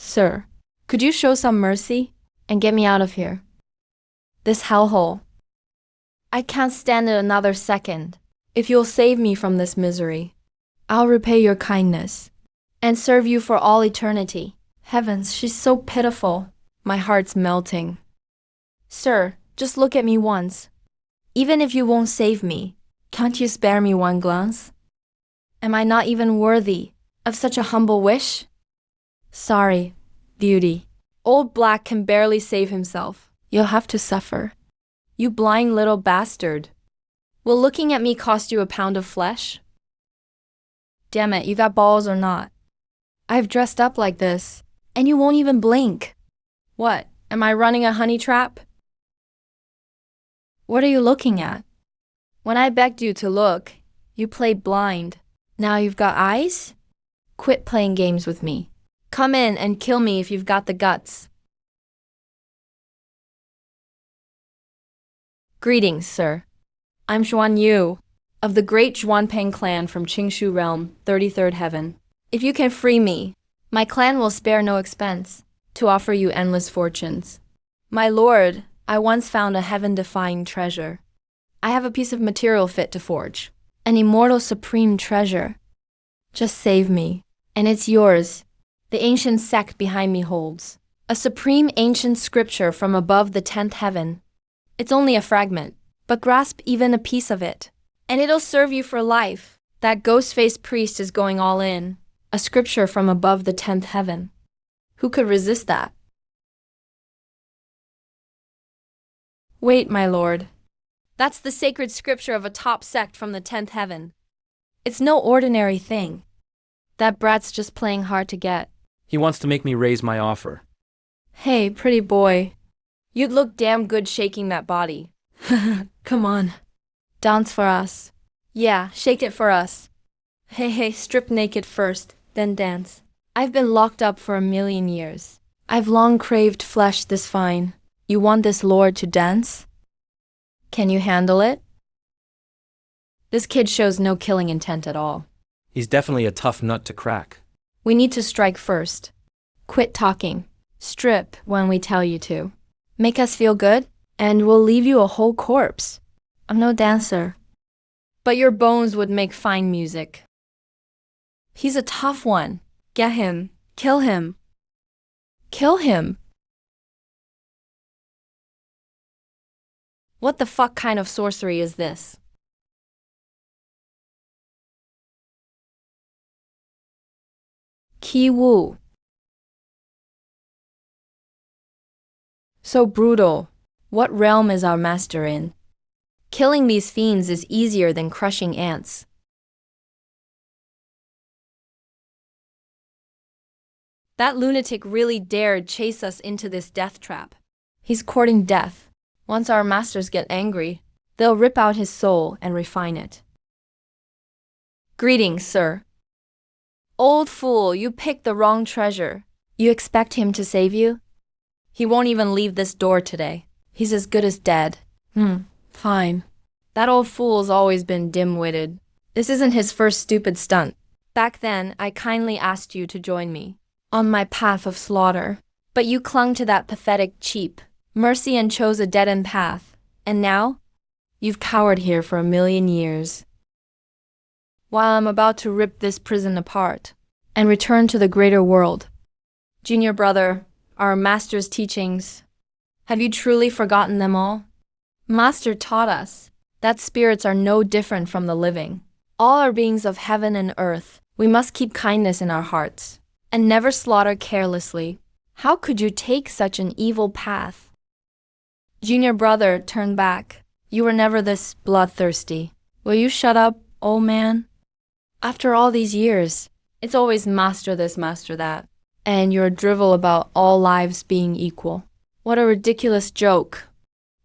Sir, could you show some mercy and get me out of here? This hellhole. I can't stand it another second. If you'll save me from this misery, I'll repay your kindness and serve you for all eternity. Heavens, she's so pitiful. My heart's melting. Sir, just look at me once. Even if you won't save me, can't you spare me one glance? Am I not even worthy of such a humble wish? Sorry, beauty. Old Black can barely save himself. You'll have to suffer. You blind little bastard. Will looking at me cost you a pound of flesh? Damn it, you got balls or not? I've dressed up like this, and you won't even blink. What, am I running a honey trap? What are you looking at? When I begged you to look, you played blind. Now you've got eyes? Quit playing games with me. Come in and kill me if you've got the guts. Greetings, sir. I'm Xuan Yu, of the great Zhuanpeng clan from Qingshu Realm, 33rd Heaven. If you can free me, my clan will spare no expense to offer you endless fortunes. My lord, I once found a heaven-defying treasure. I have a piece of material fit to forge, an immortal supreme treasure. Just save me, and it's yours. The ancient sect behind me holds a supreme ancient scripture from above the 10th heaven. It's only a fragment, but grasp even a piece of it, and it'll serve you for life. That ghost-faced priest is going all in. A scripture from above the 10th heaven. Who could resist that? Wait, my lord. That's the sacred scripture of a top sect from the 10th heaven. It's no ordinary thing. That brat's just playing hard to get. He wants to make me raise my offer. Hey, pretty boy. You'd look damn good shaking that body. Come on. Dance for us. Yeah, shake it for us. Hey, strip naked first, then dance. I've been locked up for 1,000,000 years. I've long craved flesh this fine. You want this lord to dance? Can you handle it? This kid shows no killing intent at all. He's definitely a tough nut to crack. We need to strike first. Quit talking. Strip when we tell you to. Make us feel good, and we'll leave you a whole corpse. I'm no dancer. But your bones would make fine music. He's a tough one. Get him. Kill him. Kill him. What the fuck kind of sorcery is this? Qi Wu. So brutal. What realm is our master in? Killing these fiends is easier than crushing ants. That lunatic really dared chase us into this death trap. He's courting death. Once our masters get angry, they'll rip out his soul and refine it. Greetings, sir. Old fool, you picked the wrong treasure. You expect him to save you? He won't even leave this door today. He's as good as dead. Fine. That old fool's always been dim-witted. This isn't his first stupid stunt. Back then, I kindly asked you to join me on my path of slaughter, but you clung to that pathetic cheap mercy and chose a dead-end path. And now, you've cowered here for 1,000,000 years. While I'm about to rip this prison apart and return to the greater world. Junior brother, our master's teachings, have you truly forgotten them all? Master taught us that spirits are no different from the living. All are beings of heaven and earth. We must keep kindness in our hearts and never slaughter carelessly. How could you take such an evil path? Junior brother, turn back. You were never this bloodthirsty. Will you shut up, old man? After all these years, it's always master this, master that. And your drivel about all lives being equal. What a ridiculous joke.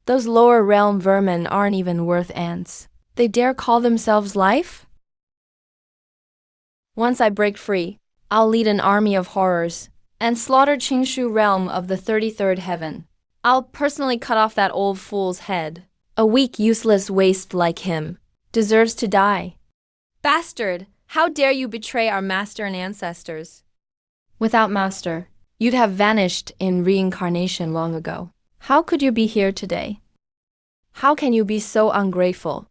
Those lower realm vermin aren't even worth ants. They dare call themselves life? Once I break free, I'll lead an army of horrors and slaughter Qingshu realm of the 33rd heaven. I'll personally cut off that old fool's head. A weak, useless waste like him deserves to die. Bastard! How dare you betray our master and ancestors? Without master, You'd have vanished in reincarnation long ago. How could you be here today? How can you be so ungrateful?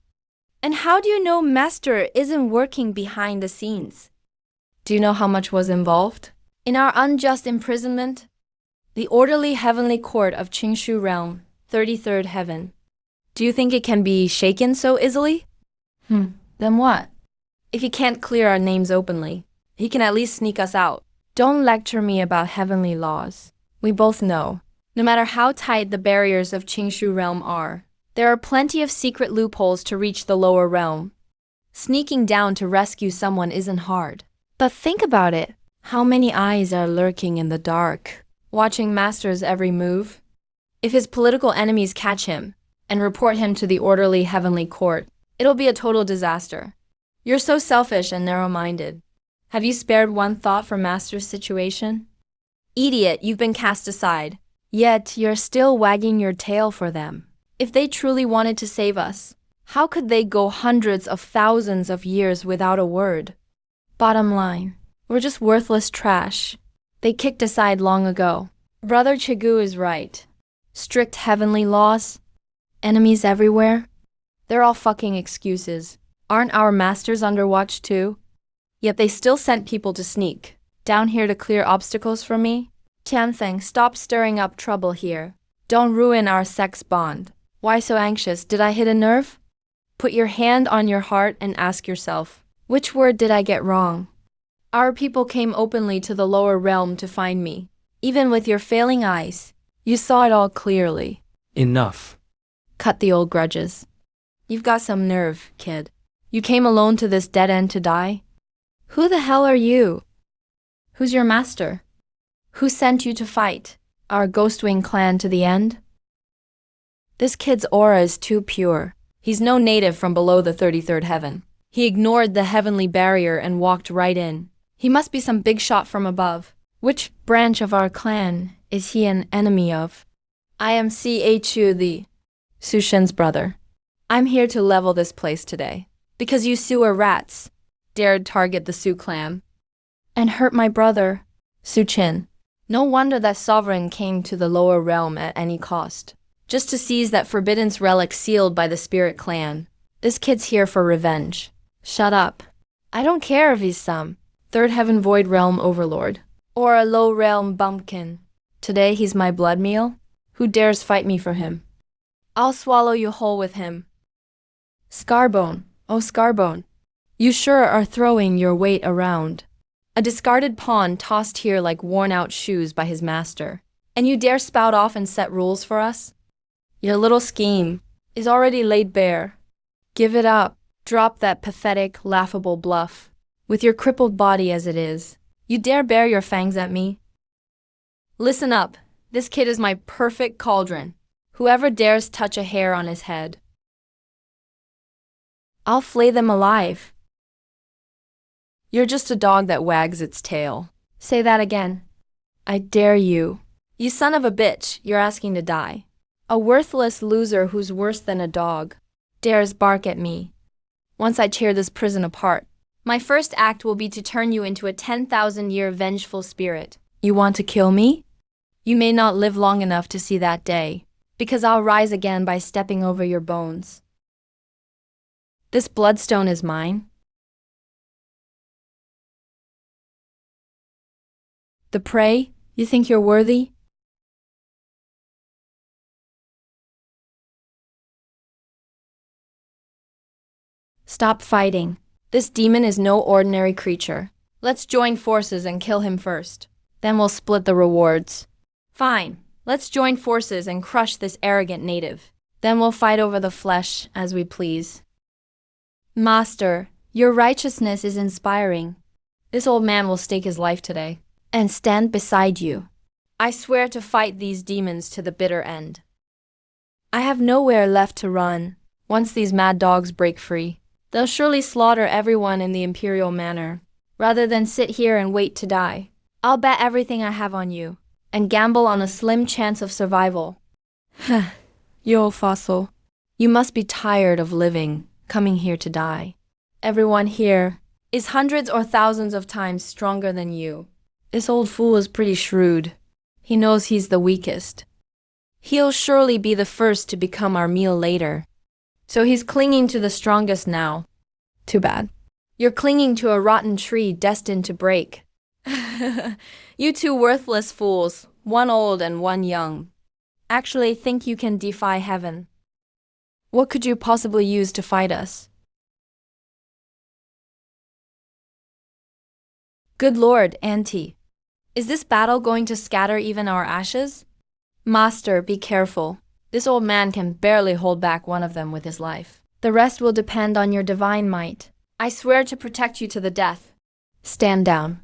And how do you know Master isn't working behind the scenes? Do you know how much was involved? In our unjust imprisonment? The orderly heavenly court of Qingshu realm, 33rd heaven. Do you think it can be shaken so easily? Then what? If he can't clear our names openly, he can at least sneak us out. Don't lecture me about heavenly laws. We both know, no matter how tight the barriers of Qingshu realm are, there are plenty of secret loopholes to reach the lower realm. Sneaking down to rescue someone isn't hard. But think about it. How many eyes are lurking in the dark, watching Master's every move? If his political enemies catch him and report him to the orderly heavenly court, it'll be a total disaster. You're so selfish and narrow-minded. Have you spared one thought for Master's situation? Idiot, you've been cast aside. Yet you're still wagging your tail for them. If they truly wanted to save us, how could they go hundreds of thousands of years without a word? Bottom line, we're just worthless trash. They kicked aside long ago. Brother Chigu is right. Strict heavenly laws, enemies everywhere. They're all fucking excuses. Aren't our masters under watch too? Yet they still sent people to sneak down here to clear obstacles for me. Tianfeng, stop stirring up trouble here. Don't ruin our sex bond. Why so anxious? Did I hit a nerve? Put your hand on your heart and ask yourself, which word did I get wrong? Our people came openly to the lower realm to find me. Even with your failing eyes, you saw it all clearly. Enough. Cut the old grudges. You've got some nerve, kid. You came alone to this dead end to die? Who the hell are you? Who's your master? Who sent you to fight our Ghostwing clan to the end? This kid's aura is too pure. He's no native from below the 33rd heaven. He ignored the heavenly barrier and walked right in. He must be some big shot from above. Which branch of our clan is he an enemy of? I am Chu, the Su Shen's brother. I'm here to level this place today, because you sewer rats dared target the Su clan and hurt my brother, Su Qin. No wonder that sovereign came to the lower realm at any cost, just to seize that forbidden's relic sealed by the spirit clan. This kid's here for revenge. Shut up. I don't care if he's some third heaven void realm overlord or a low realm bumpkin. Today he's my blood meal. Who dares fight me for him? I'll swallow you whole with him. Scarbone, oh Scarbone, you sure are throwing your weight around. A discarded pawn tossed here like worn-out shoes by his master. And you dare spout off and set rules for us? Your little scheme is already laid bare. Give it up. Drop that pathetic, laughable bluff. With your crippled body as it is, you dare bare your fangs at me? Listen up. This kid is my perfect cauldron. Whoever dares touch a hair on his head, I'll flay them alive. You're just a dog that wags its tail. Say that again. I dare you. You son of a bitch, you're asking to die. A worthless loser who's worse than a dog dares bark at me. Once I tear this prison apart, my first act will be to turn you into a 10,000-year vengeful spirit. You want to kill me? You may not live long enough to see that day, because I'll rise again by stepping over your bones. This bloodstone is mine. The prey, you think you're worthy? Stop fighting. This demon is no ordinary creature. Let's join forces and kill him first. Then we'll split the rewards. Fine. Let's join forces and crush this arrogant native. Then we'll fight over the flesh as we please. Master, your righteousness is inspiring. This old man will stake his life today and stand beside you. I swear to fight these demons to the bitter end. I have nowhere left to run. Once these mad dogs break free, they'll surely slaughter everyone in the imperial manor, rather than sit here and wait to die. I'll bet everything I have on you, and gamble on a slim chance of survival. You old fossil. You must be tired of living, coming here to die. Everyone here is hundreds or thousands of times stronger than you. This old fool is pretty shrewd. He knows he's the weakest. He'll surely be the first to become our meal later. So he's clinging to the strongest now. Too bad. You're clinging to a rotten tree destined to break. You two worthless fools, one old and one young. Actually think you can defy heaven. What could you possibly use to fight us? Good Lord, Auntie. Is this battle going to scatter even our ashes? Master, be careful. This old man can barely hold back one of them with his life. The rest will depend on your divine might. I swear to protect you to the death. Stand down.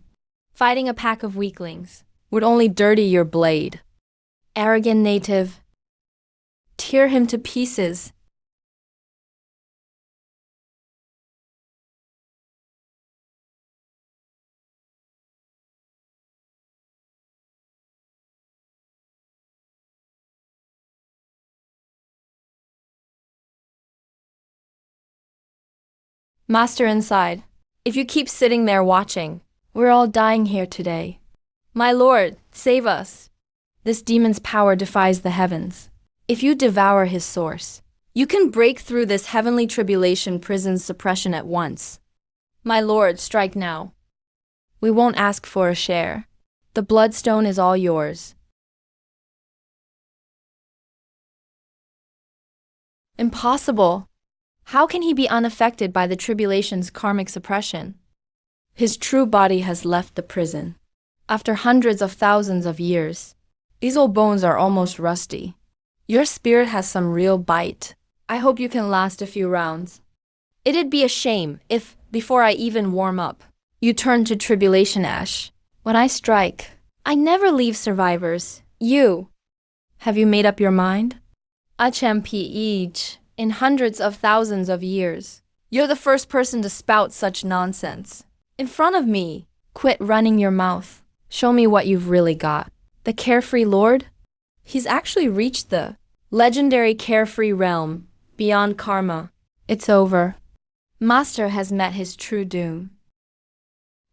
Fighting a pack of weaklings would only dirty your blade. Arrogant native. Tear him to pieces. Master inside. If you keep sitting there watching, we're all dying here today. My lord, save us. This demon's power defies the heavens. If you devour his source, you can break through this heavenly tribulation prison's suppression at once. My lord, strike now. We won't ask for a share. The bloodstone is all yours. Impossible. How can he be unaffected by the tribulation's karmic suppression? His true body has left the prison. After hundreds of thousands of years, these old bones are almost rusty. Your spirit has some real bite. I hope you can last a few rounds. It'd be a shame if, before I even warm up, you turn to tribulation ash. When I strike, I never leave survivors. You. Have you made up your mind? HMPEJ. In hundreds of thousands of years, you're the first person to spout such nonsense. In front of me, quit running your mouth. Show me what you've really got. The carefree lord? He's actually reached the legendary carefree realm, beyond karma. It's over. Master has met his true doom.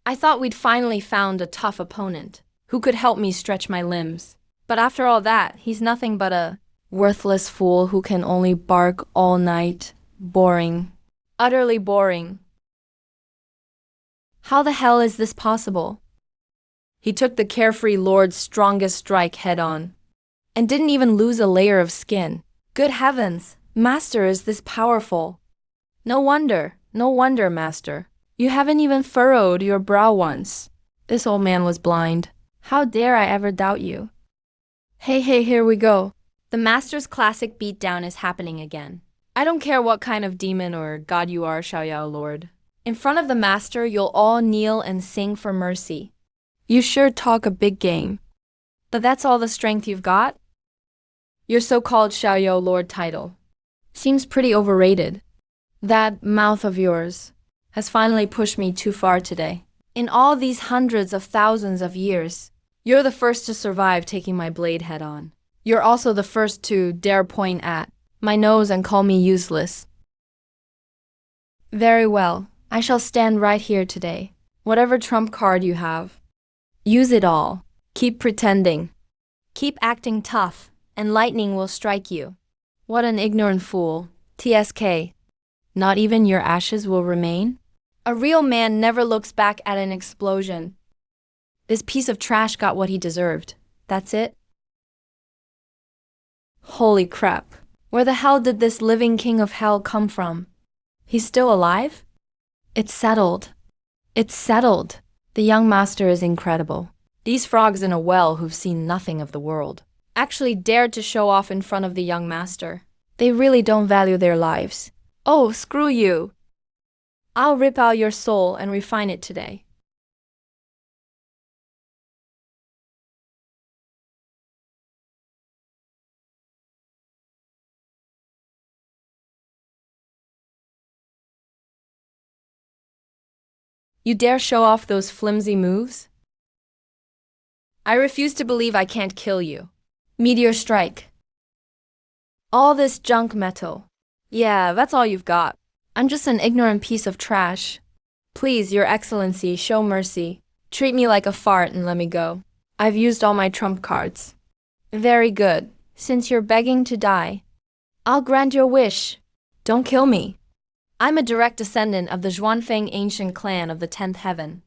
I thought we'd finally found a tough opponent who could help me stretch my limbs. But after all that, he's nothing but a worthless fool who can only bark all night. Boring. Utterly boring. How the hell is this possible? He took the carefree lord's strongest strike head on, and didn't even lose a layer of skin. Good heavens, Master is this powerful. No wonder, Master. You haven't even furrowed your brow once. This old man was blind. How dare I ever doubt you? Hey, here we go. The Master's classic beatdown is happening again. I don't care what kind of demon or god you are, Xiaoyao Lord. In front of the Master, you'll all kneel and sing for mercy. You sure talk a big game. But that's all the strength you've got? Your so-called Xiaoyao Lord title seems pretty overrated. That mouth of yours has finally pushed me too far today. In all these hundreds of thousands of years, you're the first to survive taking my blade head on. You're also the first to dare point at my nose and call me useless. Very well, I shall stand right here today. Whatever trump card you have, use it all. Keep pretending. Keep acting tough, and lightning will strike you. What an ignorant fool. TSK. Not even your ashes will remain? A real man never looks back at an explosion. This piece of trash got what he deserved. That's it? Holy crap. Where the hell did this living king of hell come from? He's still alive? It's settled. It's settled. The young master is incredible. These frogs in a well who've seen nothing of the world actually dared to show off in front of the young master. They really don't value their lives. Oh, screw you. I'll rip out your soul and refine it today. You dare show off those flimsy moves? I refuse to believe I can't kill you. Meteor strike. All this junk metal. Yeah, that's all you've got. I'm just an ignorant piece of trash. Please, Your Excellency, show mercy. Treat me like a fart and let me go. I've used all my trump cards. Very good. Since you're begging to die, I'll grant your wish. Don't kill me. I'm a direct descendant of the Zhuanfeng ancient clan of the 10th heaven.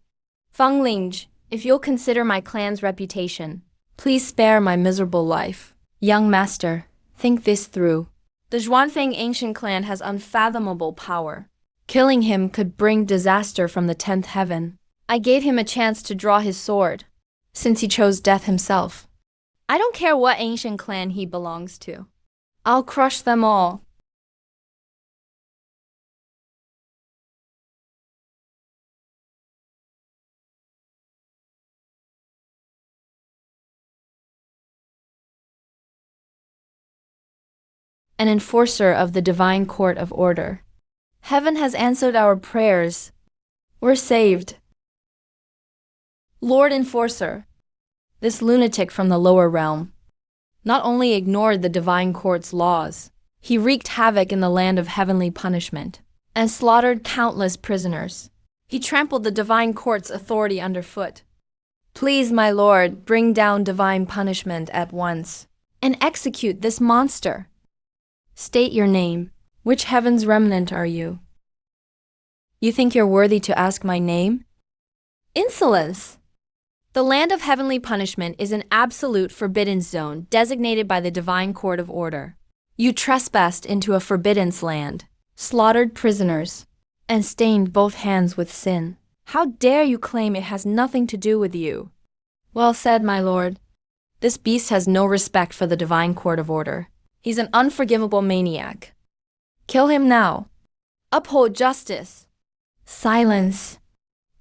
Feng Linge, if you'll consider my clan's reputation, please spare my miserable life. Young master, think this through. The Zhuanfeng ancient clan has unfathomable power. Killing him could bring disaster from the 10th heaven. I gave him a chance to draw his sword, since he chose death himself. I don't care what ancient clan he belongs to. I'll crush them all. An enforcer of the divine court of order. Heaven has answered our prayers. We're saved. Lord Enforcer, this lunatic from the lower realm, not only ignored the divine court's laws, he wreaked havoc in the land of heavenly punishment and slaughtered countless prisoners. He trampled the divine court's authority underfoot. Please, my lord, bring down divine punishment at once and execute this monster. State your name. Which heaven's remnant are you? You think you're worthy to ask my name? Insolence! The land of heavenly punishment is an absolute forbidden zone designated by the divine court of order. You trespassed into a forbidden land, slaughtered prisoners, and stained both hands with sin. How dare you claim it has nothing to do with you? Well said, my lord. This beast has no respect for the divine court of order. He's an unforgivable maniac. Kill him now. Uphold justice. Silence.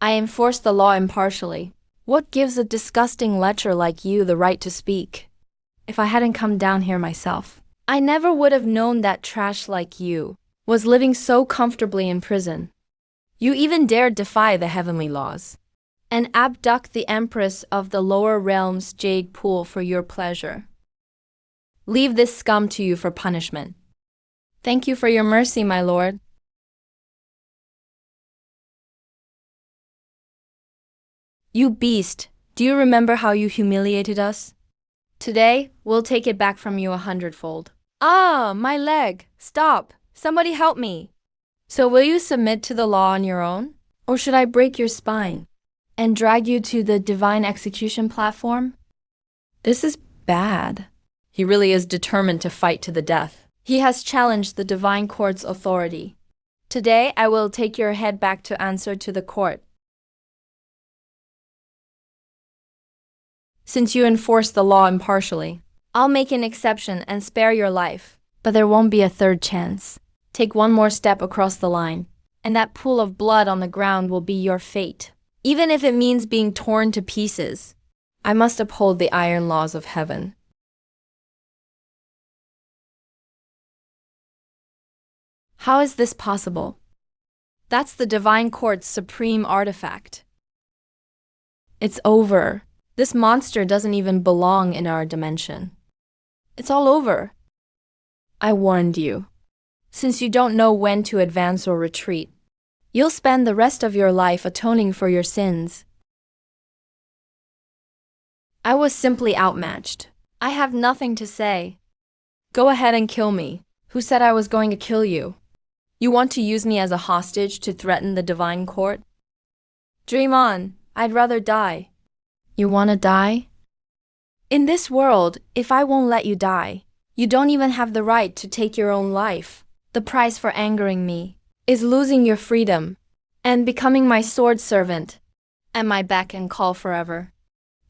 I enforce the law impartially. What gives a disgusting lecher like you the right to speak? If I hadn't come down here myself, I never would have known that trash like you was living so comfortably in prison. You even dared defy the heavenly laws and abduct the empress of the lower realm's jade pool for your pleasure. Leave this scum to you for punishment. Thank you for your mercy, my lord. You beast, do you remember how you humiliated us? Today, we'll take it back from you 100-fold. Ah, my leg! Stop! Somebody help me! So will you submit to the law on your own? Or should I break your spine and drag you to the divine execution platform? This is bad. He really is determined to fight to the death. He has challenged the divine court's authority. Today, I will take your head back to answer to the court. Since you enforce the law impartially, I'll make an exception and spare your life. But there won't be a third chance. Take one more step across the line, and that pool of blood on the ground will be your fate. Even if it means being torn to pieces, I must uphold the iron laws of heaven. How is this possible? That's the divine court's supreme artifact. It's over. This monster doesn't even belong in our dimension. It's all over. I warned you. Since you don't know when to advance or retreat, you'll spend the rest of your life atoning for your sins. I was simply outmatched. I have nothing to say. Go ahead and kill me. Who said I was going to kill you? You want to use me as a hostage to threaten the divine court? Dream on. I'd rather die. You want to die? In this world, if I won't let you die, you don't even have the right to take your own life. The price for angering me is losing your freedom and becoming my sword servant at my beck and call forever.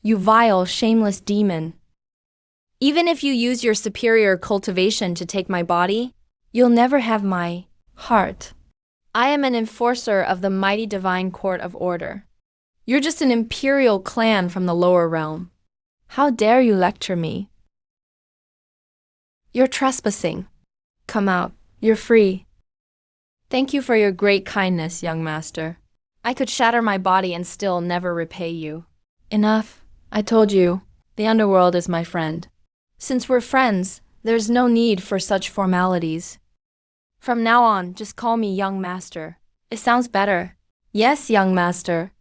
You vile, shameless demon. Even if you use your superior cultivation to take my body, you'll never have my heart. I am an enforcer of the mighty divine court of order. You're just an imperial clan from the lower realm. How dare you lecture me? You're trespassing. Come out. You're free. Thank you for your great kindness, young master. I could shatter my body and still never repay you. Enough. I told you, the underworld is my friend. Since we're friends, there's no need for such formalities. From now on, just call me young master. It sounds better. Yes, young master.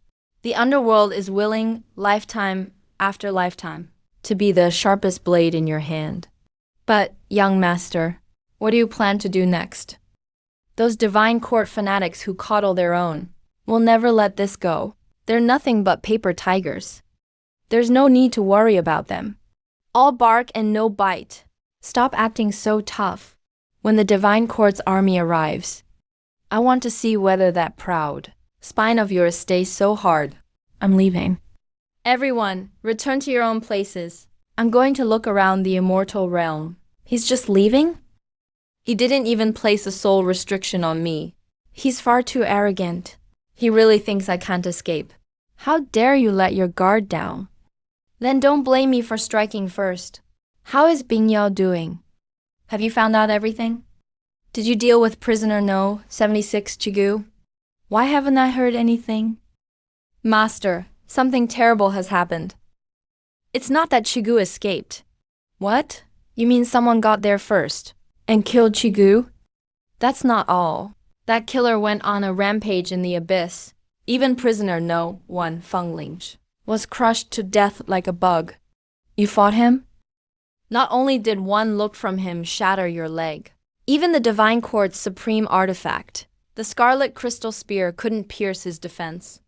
The underworld is willing, lifetime after lifetime, to be the sharpest blade in your hand. But, young master, what do you plan to do next? Those divine court fanatics who coddle their own will never let this go. They're nothing but paper tigers. There's no need to worry about them. All bark and no bite. Stop acting so tough. When the divine court's army arrives, I want to see whether that proud spine of yours stays so hard. I'm leaving. Everyone, return to your own places. I'm going to look around the immortal realm. He's just leaving? He didn't even place a soul restriction on me. He's far too arrogant. He really thinks I can't escape. How dare you let your guard down? Then don't blame me for striking first. How is Bing Yao doing? Have you found out everything? Did you deal with prisoner No. 76 Chigu? Why haven't I heard anything? Master, something terrible has happened. It's not that Chigu escaped. What? You mean someone got there first and killed Chigu? That's not all. That killer went on a rampage in the abyss. Even prisoner No. 1 Fengling was crushed to death like a bug. You fought him? Not only did one look from him shatter your leg, even the Divine Court's supreme artifact, the Scarlet Crystal Spear, couldn't pierce his defense.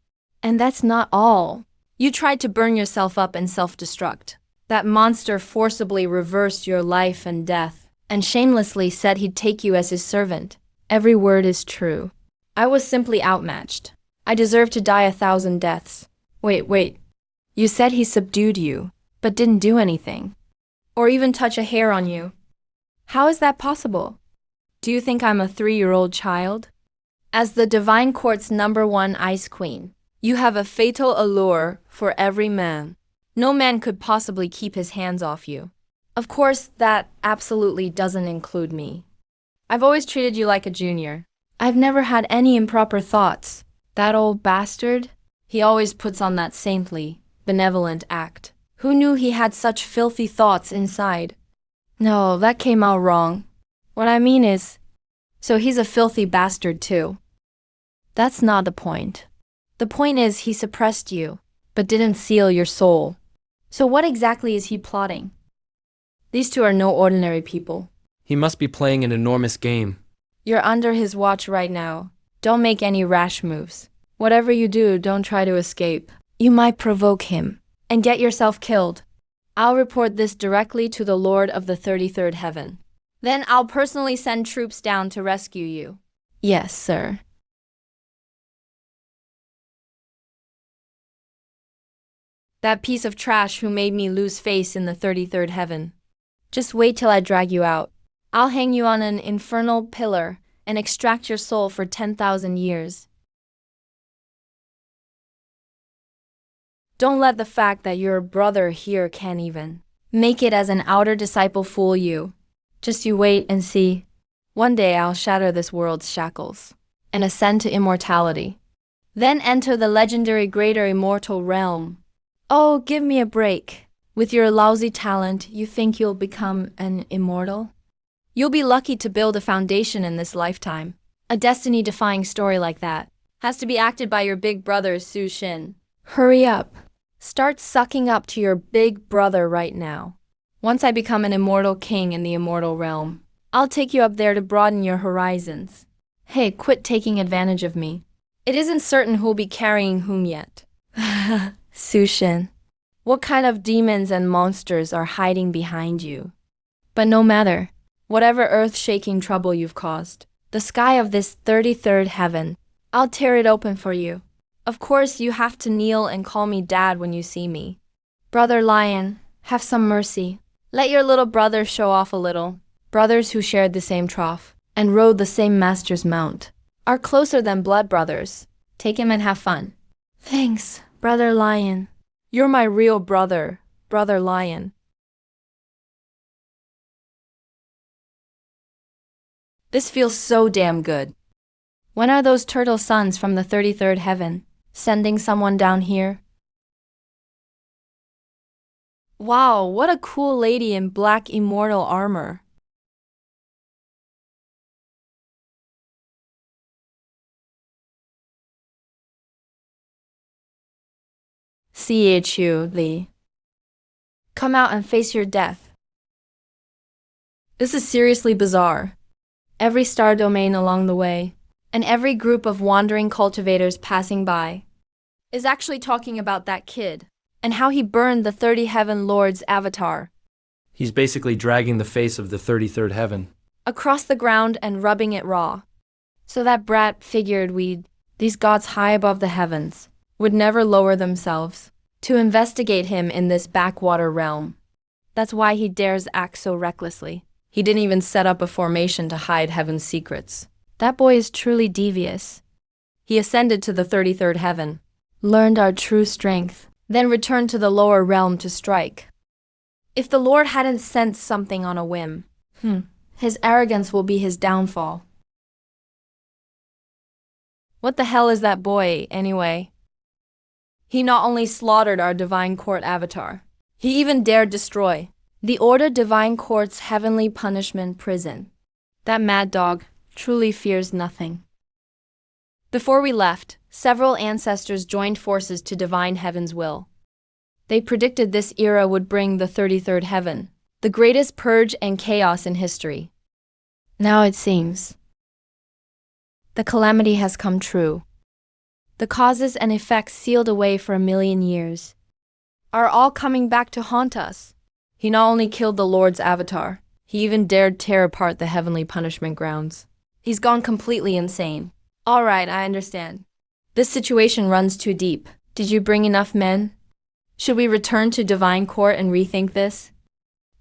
And that's not all. You tried to burn yourself up and self-destruct. That monster forcibly reversed your life and death, and shamelessly said he'd take you as his servant. Every word is true. I was simply outmatched. I deserve to die 1,000 deaths. Wait. You said he subdued you, but didn't do anything. Or even touch a hair on you. How is that possible? Do you think I'm a 3-year-old child? As the Divine Court's #1 Ice Queen, you have a fatal allure for every man. No man could possibly keep his hands off you. Of course, that absolutely doesn't include me. I've always treated you like a junior. I've never had any improper thoughts. That old bastard, he always puts on that saintly, benevolent act. Who knew he had such filthy thoughts inside? No, that came out wrong. What I mean is, so he's a filthy bastard too. That's not the point. The point is he suppressed you, but didn't seal your soul. So what exactly is he plotting? These two are no ordinary people. He must be playing an enormous game. You're under his watch right now. Don't make any rash moves. Whatever you do, don't try to escape. You might provoke him and get yourself killed. I'll report this directly to the Lord of the 33rd Heaven. Then I'll personally send troops down to rescue you. Yes, sir. That piece of trash who made me lose face in the 33rd Heaven. Just wait till I drag you out. I'll hang you on an infernal pillar and extract your soul for 10,000 years. Don't let the fact that your brother here can't even make it as an outer disciple fool you. Just you wait and see. One day I'll shatter this world's shackles and ascend to immortality. Then enter the legendary greater immortal realm. Oh, give me a break. With your lousy talent, you think you'll become an immortal? You'll be lucky to build a foundation in this lifetime. A destiny-defying story like that has to be acted by your big brother, Su Shin. Hurry up. Start sucking up to your big brother right now. Once I become an immortal king in the immortal realm, I'll take you up there to broaden your horizons. Hey, quit taking advantage of me. It isn't certain who'll be carrying whom yet. Su Shin, what kind of demons and monsters are hiding behind you? But no matter, whatever earth-shaking trouble you've caused, the sky of this 33rd heaven, I'll tear it open for you. Of course, you have to kneel and call me Dad when you see me. Brother Lion, have some mercy. Let your little brother show off a little. Brothers who shared the same trough and rode the same master's mount are closer than blood brothers. Take him and have fun. Thanks, Brother Lion. You're my real brother, Brother Lion. This feels so damn good. When are those turtle sons from the 33rd heaven sending someone down here? Wow, what a cool lady in black immortal armor. CHU Lee. Come out and face your death. This is seriously bizarre. Every star domain along the way, and every group of wandering cultivators passing by, is actually talking about that kid, and how he burned the 30 Heaven Lord's avatar He's basically dragging the face of the 33rd heaven. across the ground and rubbing it raw. So that brat figured these gods high above the heavens, would never lower themselves to investigate him in this backwater realm. That's why he dares act so recklessly. He didn't even set up a formation to hide heaven's secrets. That boy is truly devious. He ascended to the 33rd heaven, learned our true strength, then returned to the lower realm to strike. If the Lord hadn't sent something on a whim, his arrogance will be his downfall. What the hell is that boy, anyway? He not only slaughtered our Divine Court avatar, he even dared destroy the Order Divine Court's heavenly punishment prison. That mad dog truly fears nothing. Before we left, several ancestors joined forces to divine heaven's will. They predicted this era would bring the 33rd heaven, the greatest purge and chaos in history. Now it seems the calamity has come true. The causes and effects sealed away for 1,000,000 years are all coming back to haunt us. He not only killed the Lord's avatar, he even dared tear apart the heavenly punishment grounds. He's gone completely insane. All right, I understand. This situation runs too deep. Did you bring enough men? Should we return to Divine Court and rethink this?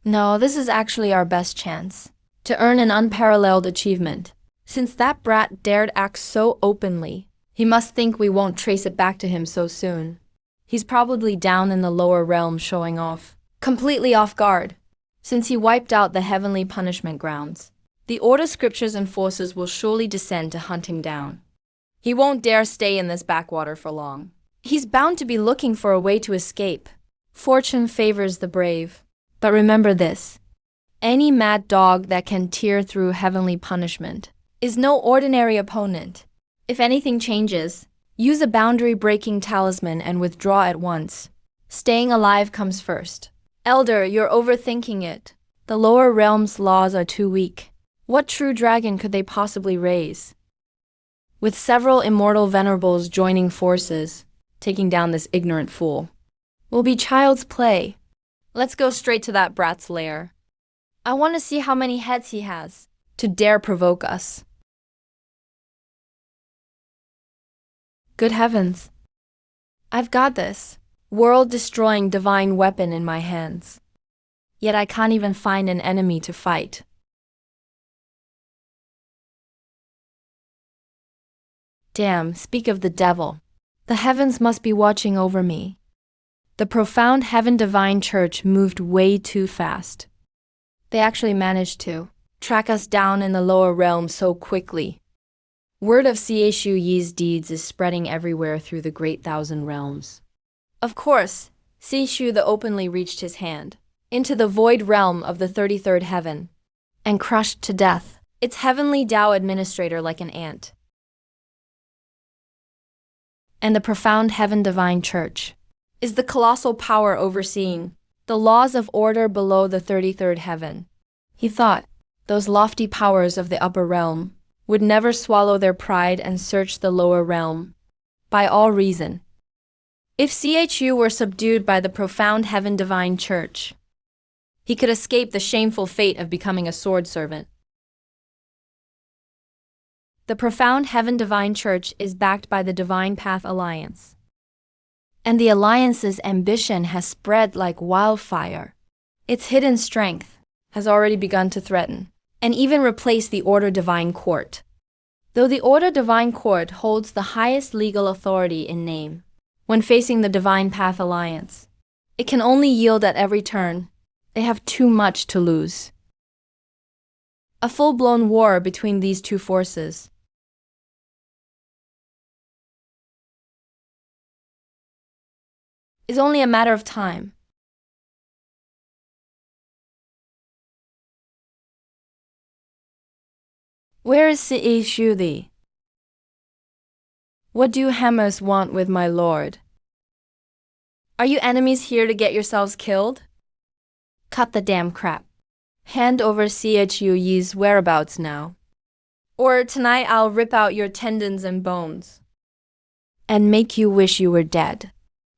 No, this is actually our best chance to earn an unparalleled achievement. Since that brat dared act so openly, he must think we won't trace it back to him so soon. He's probably down in the lower realm showing off, completely off guard, since he wiped out the heavenly punishment grounds. The Order scriptures and forces will surely descend to hunt him down. He won't dare stay in this backwater for long. He's bound to be looking for a way to escape. Fortune favors the brave. But remember this: any mad dog that can tear through heavenly punishment is no ordinary opponent. If anything changes, use a boundary-breaking talisman and withdraw at once. Staying alive comes first. Elder, you're overthinking it. The lower realm's laws are too weak. What true dragon could they possibly raise? With several immortal venerables joining forces, taking down this ignorant fool will be child's play. Let's go straight to that brat's lair. I want to see how many heads he has to dare provoke us. Good heavens. I've got this world-destroying divine weapon in my hands. Yet I can't even find an enemy to fight. Damn, speak of the devil. The heavens must be watching over me. The profound Heaven Divine Church moved way too fast. They actually managed to track us down in the lower realm so quickly. Word of CSU Yi's deeds is spreading everywhere through the Great Thousand Realms. Of course, CSU the openly reached his hand into the void realm of the 33rd heaven and crushed to death its heavenly Tao administrator like an ant. And the profound Heaven Divine Church is the colossal power overseeing the laws of order below the 33rd heaven. He thought those lofty powers of the upper realm would never swallow their pride and search the lower realm by all reason. If CHU were subdued by the profound Heaven Divine Church, he could escape the shameful fate of becoming a sword servant. The profound Heaven Divine Church is backed by the Divine Path Alliance. And the Alliance's ambition has spread like wildfire. Its hidden strength has already begun to threaten and even replace the Order Divine Court. Though the Order Divine Court holds the highest legal authority in name, when facing the Divine Path Alliance, it can only yield at every turn. They have too much to lose. A full-blown war between these two forces is only a matter of time. Where is CSU thee? What do Hamas want with my lord? Are you enemies here to get yourselves killed? Cut the damn crap. Hand over CHU Yi's whereabouts now. Or tonight I'll rip out your tendons and bones. And make you wish you were dead.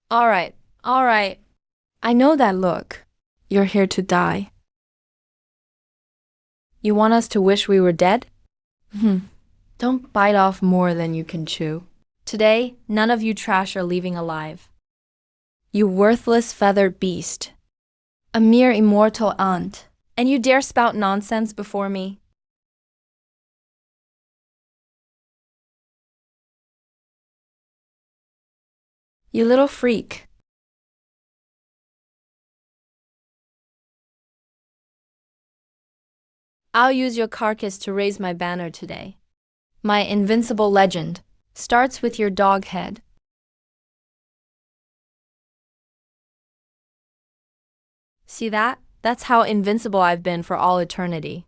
Alright, alright. I know that look. You're here to die. You want us to wish we were dead? Don't bite off more than you can chew. Today, none of you trash are leaving alive. You worthless feathered beast. A mere immortal ant. And you dare spout nonsense before me? You little freak. I'll use your carcass to raise my banner today. My invincible legend starts with your dog head. See that? That's how invincible I've been for all eternity.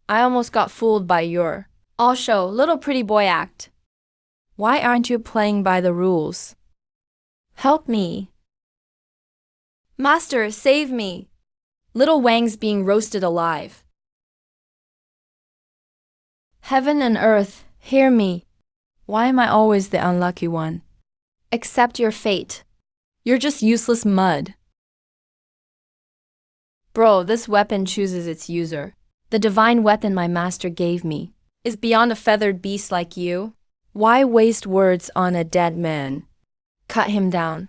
I almost got fooled by your all show, little pretty boy act. Why aren't you playing by the rules? Help me. Master, save me. Little Wang's being roasted alive. Heaven and earth, hear me. Why am I always the unlucky one? Accept your fate. You're just useless mud. Bro, this weapon chooses its user. The divine weapon my master gave me is beyond a feathered beast like you. Why waste words on a dead man? Cut him down.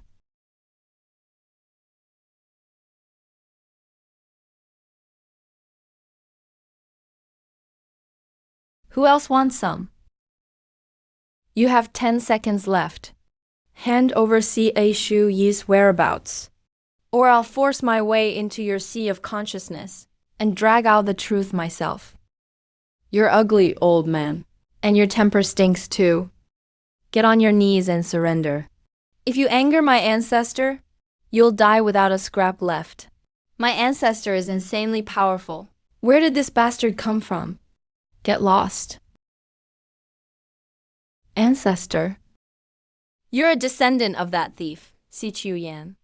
Who else wants some? You have 10 seconds left. Hand over CHU Yi's whereabouts, or I'll force my way into your sea of consciousness and drag out the truth myself. You're ugly, old man, and your temper stinks too. Get on your knees and surrender. If you anger my ancestor, you'll die without a scrap left. My ancestor is insanely powerful. Where did this bastard come from? Get lost. Ancestor? You're a descendant of that thief, Si Chu Yan.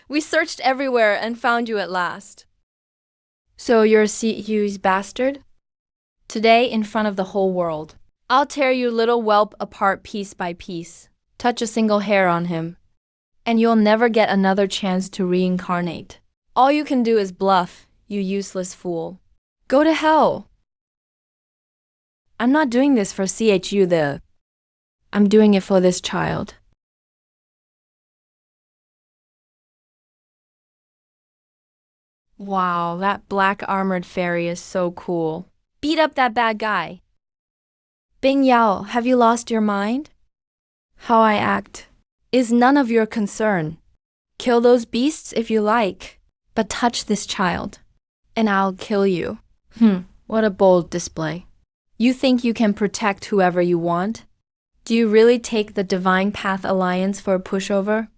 We searched everywhere and found you at last. So you're Si Chu's bastard? Today, in front of the whole world, I'll tear you little whelp apart piece by piece. Touch a single hair on him, and you'll never get another chance to reincarnate. All you can do is bluff, you useless fool. Go to hell. I'm not doing this for CHU I'm doing it for this child. Wow, that black armored fairy is so cool. Beat up that bad guy. Bing Yao, have you lost your mind? How I act is none of your concern. Kill those beasts if you like, but touch this child, and I'll kill you. What a bold display. You think you can protect whoever you want? Do you really take the Divine Path Alliance for a pushover?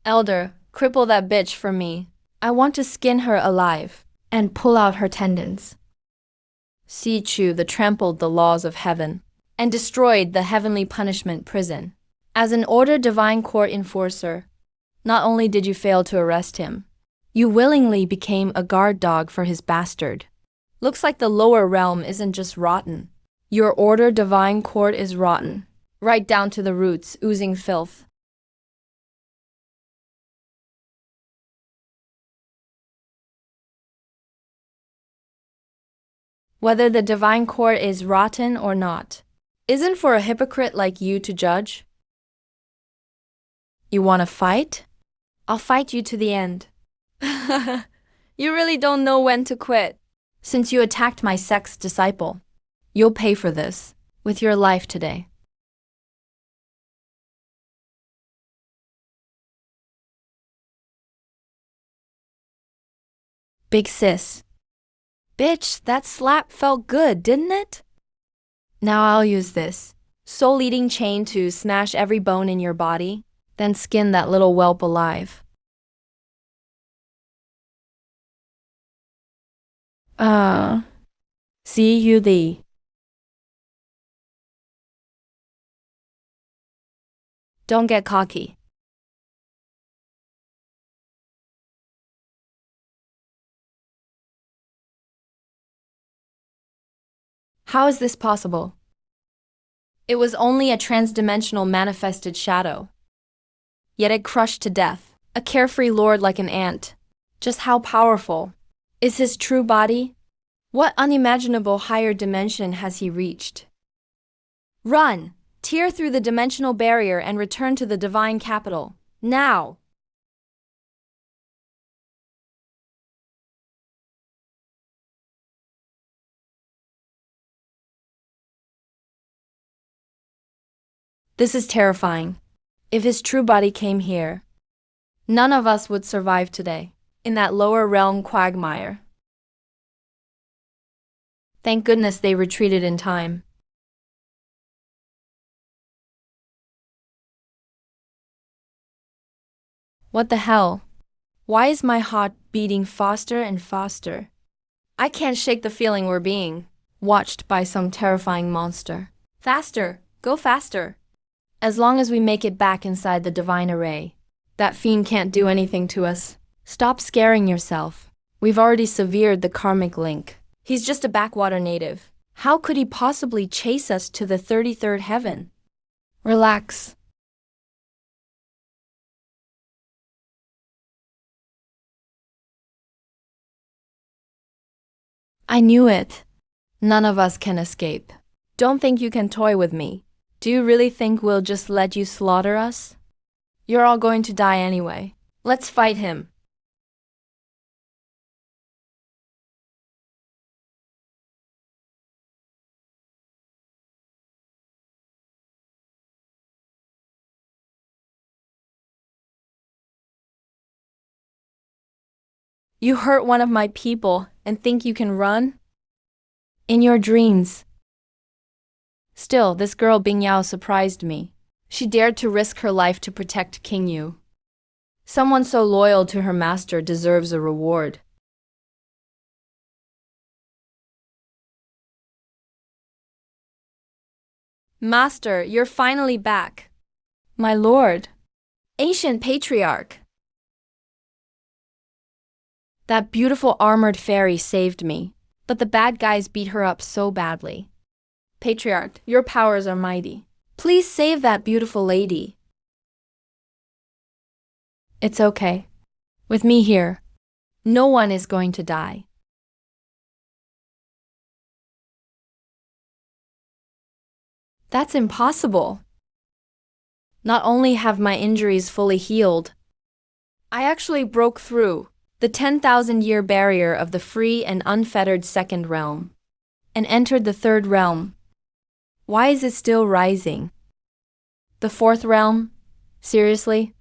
Elder, cripple that bitch for me. I want to skin her alive and pull out her tendons. Si Chu trampled the laws of heaven and destroyed the heavenly punishment prison. As an Order Divine Court enforcer, not only did you fail to arrest him, you willingly became a guard dog for his bastard. Looks like the lower realm isn't just rotten. Your Order Divine Court is rotten, right down to the roots, oozing filth. Whether the Divine Court is rotten or not, isn't for a hypocrite like you to judge. You want to fight? I'll fight you to the end. You really don't know when to quit. Since you attacked my sex disciple, you'll pay for this with your life today. Big sis. Bitch, that slap felt good, didn't it? Now I'll use this soul-eating chain to smash every bone in your body, then skin that little whelp alive. See you thee. Don't get cocky. How is this possible? It was only a transdimensional manifested shadow. Yet it crushed to death. A carefree lord like an ant. Just how powerful is his true body? What unimaginable higher dimension has he reached? Run! Tear through the dimensional barrier and return to the divine capital. Now! This is terrifying. If his true body came here, none of us would survive today, in that lower realm quagmire. Thank goodness they retreated in time. What the hell? Why is my heart beating faster and faster? I can't shake the feeling we're being watched by some terrifying monster. Faster! Go faster! As long as we make it back inside the divine array, that fiend can't do anything to us. Stop scaring yourself. We've already severed the karmic link. He's just a backwater native. How could he possibly chase us to the 33rd heaven? Relax. I knew it. None of us can escape. Don't think you can toy with me. Do you really think we'll just let you slaughter us? You're all going to die anyway. Let's fight him. You hurt one of my people and think you can run? In your dreams. Still, this girl Bing Yao surprised me. She dared to risk her life to protect King Yu. Someone so loyal to her master deserves a reward. Master, you're finally back. My lord. Ancient patriarch. That beautiful armored fairy saved me, but the bad guys beat her up so badly. Patriarch, your powers are mighty. Please save that beautiful lady. It's okay. With me here, no one is going to die. That's impossible. Not only have my injuries fully healed, I actually broke through the 10,000-year barrier of the free and unfettered second realm and entered the third realm. Why is it still rising? The fourth realm? Seriously?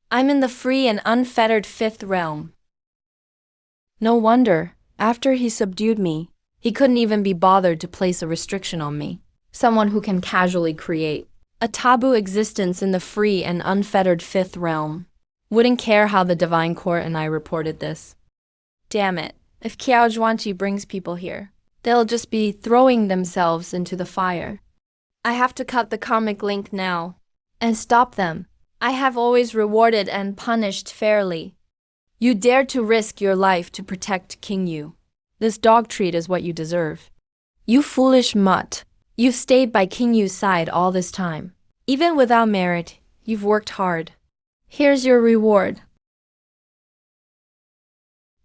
I'm in the free and unfettered fifth realm. No wonder, after he subdued me, he couldn't even be bothered to place a restriction on me. Someone who can casually create a taboo existence in the free and unfettered fifth realm wouldn't care how the Divine Court and I reported this. Damn it, if Kiao Zhuanqi brings people here, they'll just be throwing themselves into the fire. I have to cut the karmic link now and stop them. I have always rewarded and punished fairly. You dared to risk your life to protect King Yu. This dog treat is what you deserve. You foolish mutt. You've stayed by King Yu's side all this time. Even without merit, you've worked hard. Here's your reward.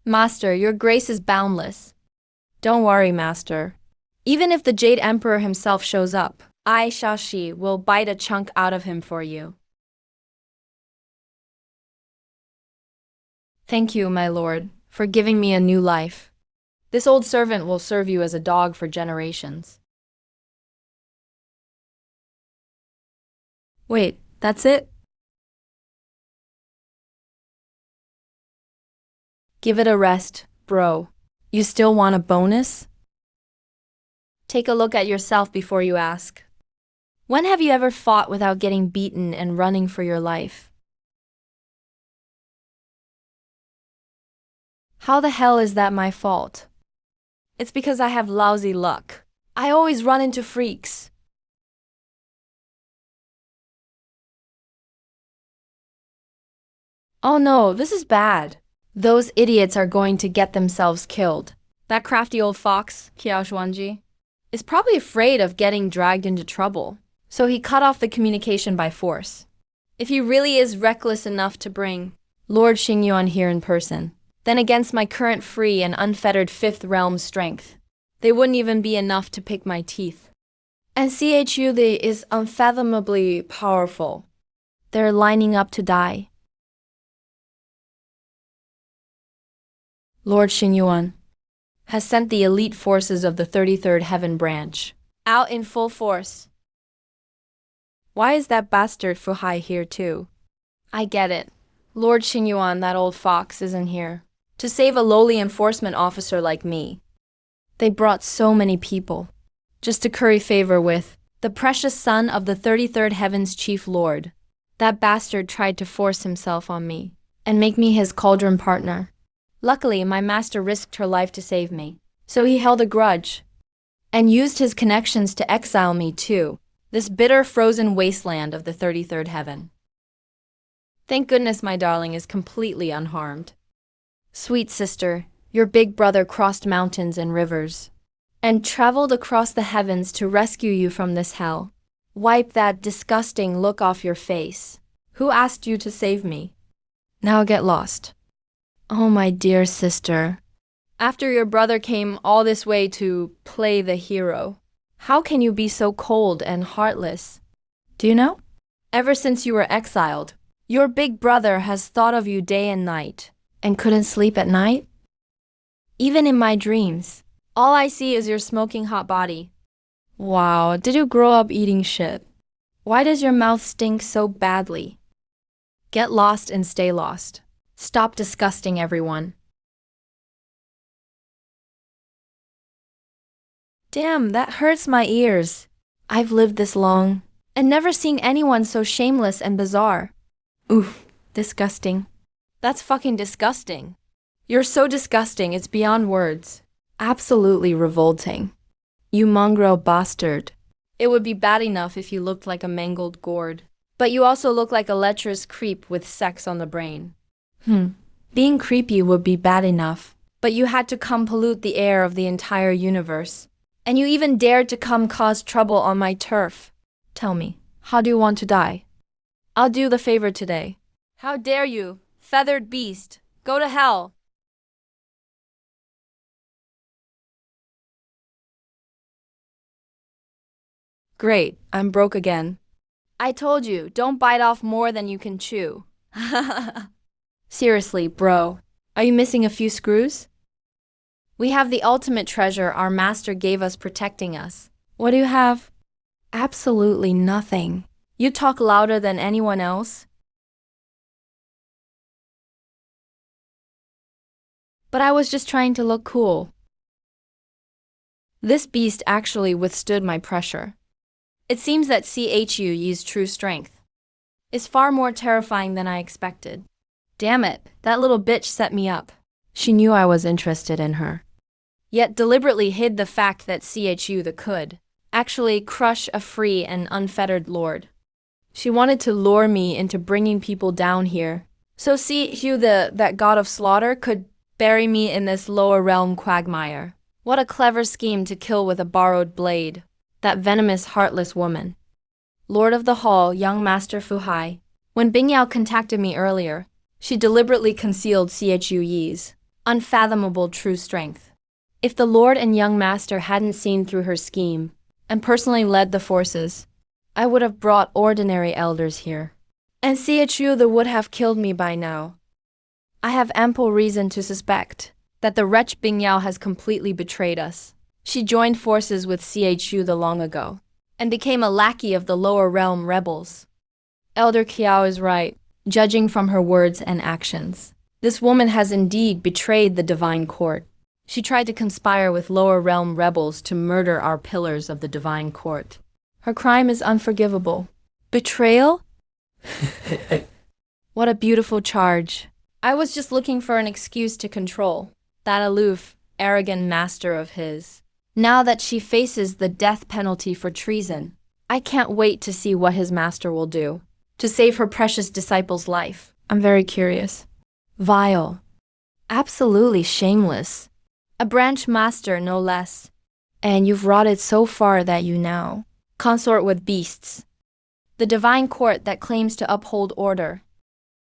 Master, your grace is boundless. Don't worry, Master. Even if the Jade Emperor himself shows up, I, Shaoxi, will bite a chunk out of him for you. Thank you, my lord, for giving me a new life. This old servant will serve you as a dog for generations. Wait, that's it? Give it a rest, bro. You still want a bonus? Take a look at yourself before you ask. When have you ever fought without getting beaten and running for your life? How the hell is that my fault? It's because I have lousy luck. I always run into freaks. Oh no, this is bad. Those idiots are going to get themselves killed. That crafty old fox, Qiao Xuanji, is probably afraid of getting dragged into trouble, so he cut off the communication by force. If he really is reckless enough to bring Lord Xingyuan here in person, then against my current free and unfettered fifth realm strength, they wouldn't even be enough to pick my teeth. And CHU is unfathomably powerful. They're lining up to die. Lord Xingyuan has sent the elite forces of the 33rd Heaven Branch out in full force. Why is that bastard Fuhai here too? I get it. Lord Xingyuan, that old fox, isn't here to save a lowly enforcement officer like me. They brought so many people just to curry favor with the precious son of the 33rd Heaven's Chief Lord. That bastard tried to force himself on me and make me his cauldron partner. Luckily, my master risked her life to save me, so he held a grudge and used his connections to exile me too, this bitter frozen wasteland of the 33rd Heaven. Thank goodness my darling is completely unharmed. Sweet sister, your big brother crossed mountains and rivers and traveled across the heavens to rescue you from this hell. Wipe that disgusting look off your face. Who asked you to save me? Now get lost. Oh, my dear sister. After your brother came all this way to play the hero, how can you be so cold and heartless? Do you know? Ever since you were exiled, your big brother has thought of you day and night and couldn't sleep at night? Even in my dreams, all I see is your smoking hot body. Wow, did you grow up eating shit? Why does your mouth stink so badly? Get lost and stay lost. Stop disgusting everyone. Damn, that hurts my ears. I've lived this long and never seen anyone so shameless and bizarre. Oof, disgusting. That's fucking disgusting. You're so disgusting, it's beyond words. Absolutely revolting. You mongrel bastard. It would be bad enough if you looked like a mangled gourd, but you also look like a lecherous creep with sex on the brain. Being creepy would be bad enough, but you had to come pollute the air of the entire universe. And you even dared to come cause trouble on my turf. Tell me, how do you want to die? I'll do the favor today. How dare you, feathered beast? Go to hell. Great, I'm broke again. I told you, don't bite off more than you can chew. Seriously, bro, are you missing a few screws? We have the ultimate treasure our master gave us protecting us. What do you have? Absolutely nothing. You talk louder than anyone else. But I was just trying to look cool. This beast actually withstood my pressure. It seems that CHU's true strength is far more terrifying than I expected. Damn it, that little bitch set me up. She knew I was interested in her, yet deliberately hid the fact that CHU could actually crush a free and unfettered lord. She wanted to lure me into bringing people down here, so CHU that god of slaughter could bury me in this lower realm quagmire. What a clever scheme to kill with a borrowed blade. That venomous, heartless woman. Lord of the Hall, young Master Fuhai. When Bingyao contacted me earlier, she deliberately concealed CHU's unfathomable true strength. If the Lord and young Master hadn't seen through her scheme and personally led the forces, I would have brought ordinary elders here, and CHU would have killed me by now. I have ample reason to suspect that the wretch Bingyao has completely betrayed us. She joined forces with CHU long ago and became a lackey of the lower realm rebels. Elder Qiao is right, judging from her words and actions. This woman has indeed betrayed the divine court. She tried to conspire with lower realm rebels to murder our pillars of the divine court. Her crime is unforgivable. Betrayal? What a beautiful charge. I was just looking for an excuse to control that aloof, arrogant master of his. Now that she faces the death penalty for treason, I can't wait to see what his master will do to save her precious disciple's life. I'm very curious. Vile. Absolutely shameless. A branch master, no less. And you've rotted so far that you now consort with beasts. The divine court that claims to uphold order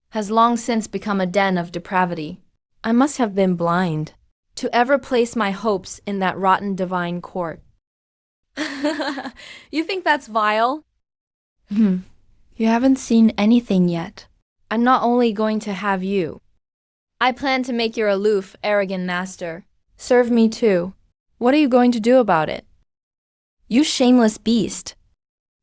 has long since become a den of depravity. I must have been blind to ever place my hopes in that rotten divine court. You think that's vile? You haven't seen anything yet. I'm not only going to have you. I plan to make your aloof, arrogant master serve me too. What are you going to do about it? You shameless beast.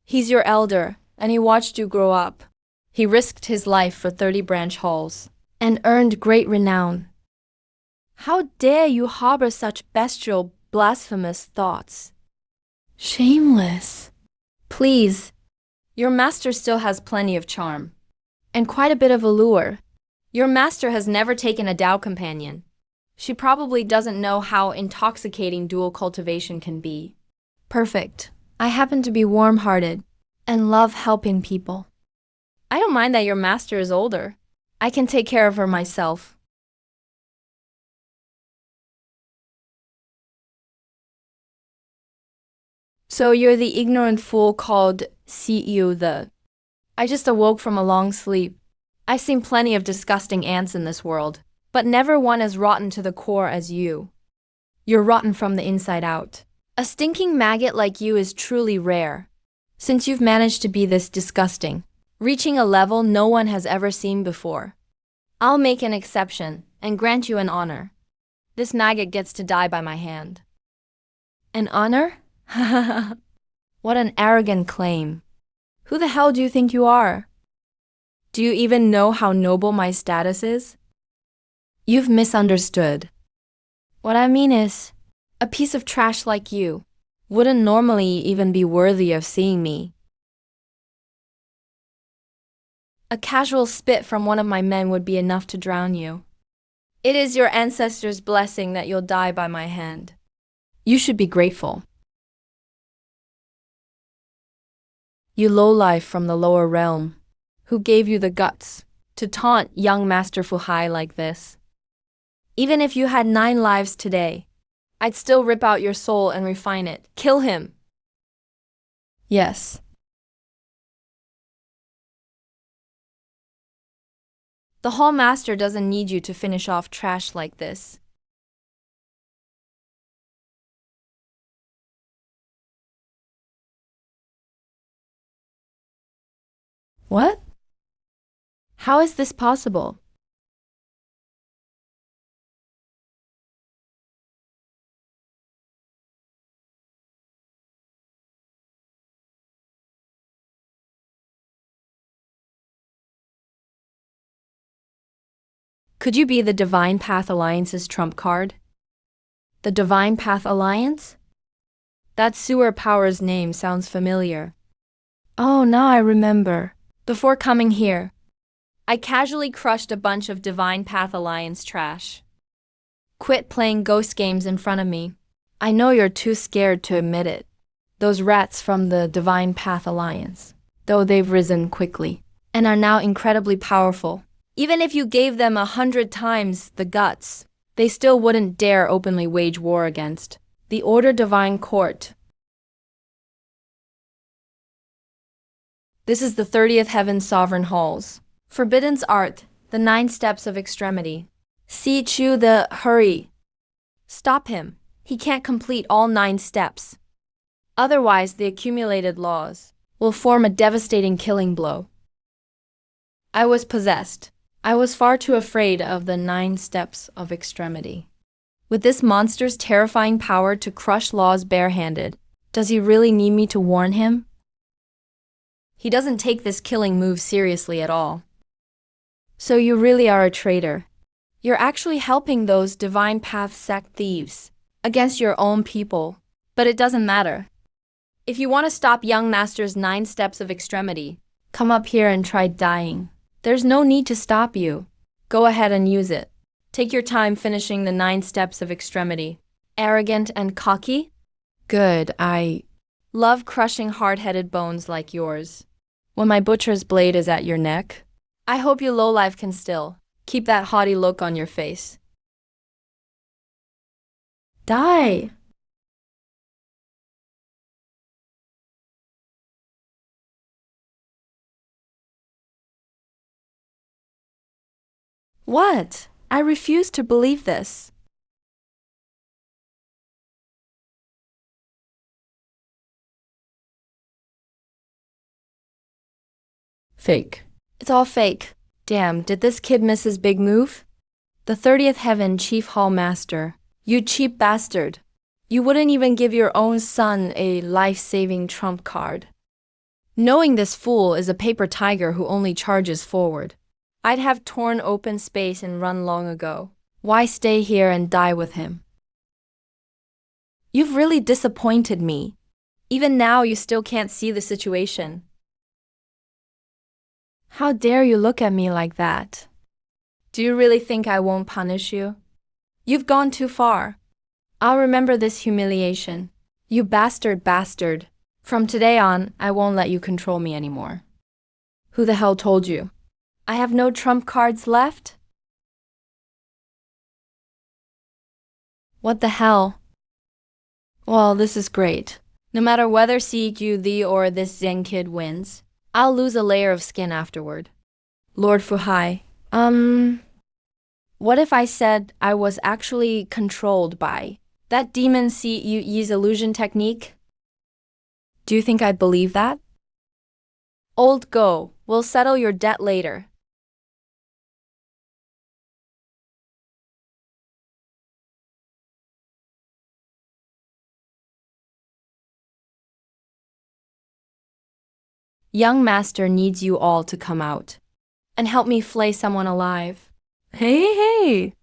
He's your elder, and he watched you grow up. He risked his life for 30 branch halls and earned great renown. How dare you harbor such bestial, blasphemous thoughts? Shameless. Please, your master still has plenty of charm and quite a bit of allure. Your master has never taken a Tao companion. She probably doesn't know how intoxicating dual cultivation can be. Perfect. I happen to be warm-hearted and love helping people. I don't mind that your master is older. I can take care of her myself. So you're the ignorant fool called CEO the... I just awoke from a long sleep. I've seen plenty of disgusting ants in this world, but never one as rotten to the core as you. You're rotten from the inside out. A stinking maggot like you is truly rare, since you've managed to be this disgusting, reaching a level no one has ever seen before. I'll make an exception and grant you an honor. This maggot gets to die by my hand. An honor? What an arrogant claim. Who the hell do you think you are? Do you even know how noble my status is? You've misunderstood. What I mean is, a piece of trash like you wouldn't normally even be worthy of seeing me. A casual spit from one of my men would be enough to drown you. It is your ancestors' blessing that you'll die by my hand. You should be grateful. You lowlife from the lower realm, who gave you the guts to taunt young Master Fuhai like this. Even if you had 9 lives today, I'd still rip out your soul and refine it. Kill him! Yes. The Hall Master doesn't need you to finish off trash like this. What? How is this possible? Could you be the Divine Path Alliance's trump card? The Divine Path Alliance? That sewer power's name sounds familiar. Oh, now I remember. Before coming here, I casually crushed a bunch of Divine Path Alliance trash. Quit playing ghost games in front of me. I know you're too scared to admit it. Those rats from the Divine Path Alliance, though they've risen quickly and are now incredibly powerful. Even if you gave them 100 times the guts, they still wouldn't dare openly wage war against the Order Divine Court. This is the 30th Heaven Sovereign Halls. Forbidden's Art, the 9 steps of extremity. Si Chu the hurry. Stop him. He can't complete all 9 steps. Otherwise, the accumulated laws will form a devastating killing blow. I was possessed. I was far too afraid of the 9 steps of extremity. With this monster's terrifying power to crush laws barehanded, does he really need me to warn him? He doesn't take this killing move seriously at all. So you really are a traitor. You're actually helping those Divine Path sect thieves against your own people. But it doesn't matter. If you want to stop young Master's 9 steps of extremity, come up here and try dying. There's no need to stop you. Go ahead and use it. Take your time finishing the 9 steps of extremity. Arrogant and cocky? Good, I love crushing hard-headed bones like yours. When my butcher's blade is at your neck, I hope you lowlife can still keep that haughty look on your face. Die! What? I refuse to believe this. Fake. It's all fake. Damn, did this kid miss his big move? The 30th Heaven Chief Hall Master. You cheap bastard. You wouldn't even give your own son a life-saving trump card. Knowing this fool is a paper tiger who only charges forward, I'd have torn open space and run long ago. Why stay here and die with him? You've really disappointed me. Even now you still can't see the situation. How dare you look at me like that? Do you really think I won't punish you? You've gone too far. I'll remember this humiliation. You bastard. From today on, I won't let you control me anymore. Who the hell told you? I have no trump cards left? What the hell? Well, this is great. No matter whether you, thee, or this Zen kid wins, I'll lose a layer of skin afterward. Lord Fuhai, what if I said I was actually controlled by that demon Yi's illusion technique? Do you think I'd believe that? Old Go, we'll settle your debt later. Young master needs you all to come out and help me flay someone alive. Hey.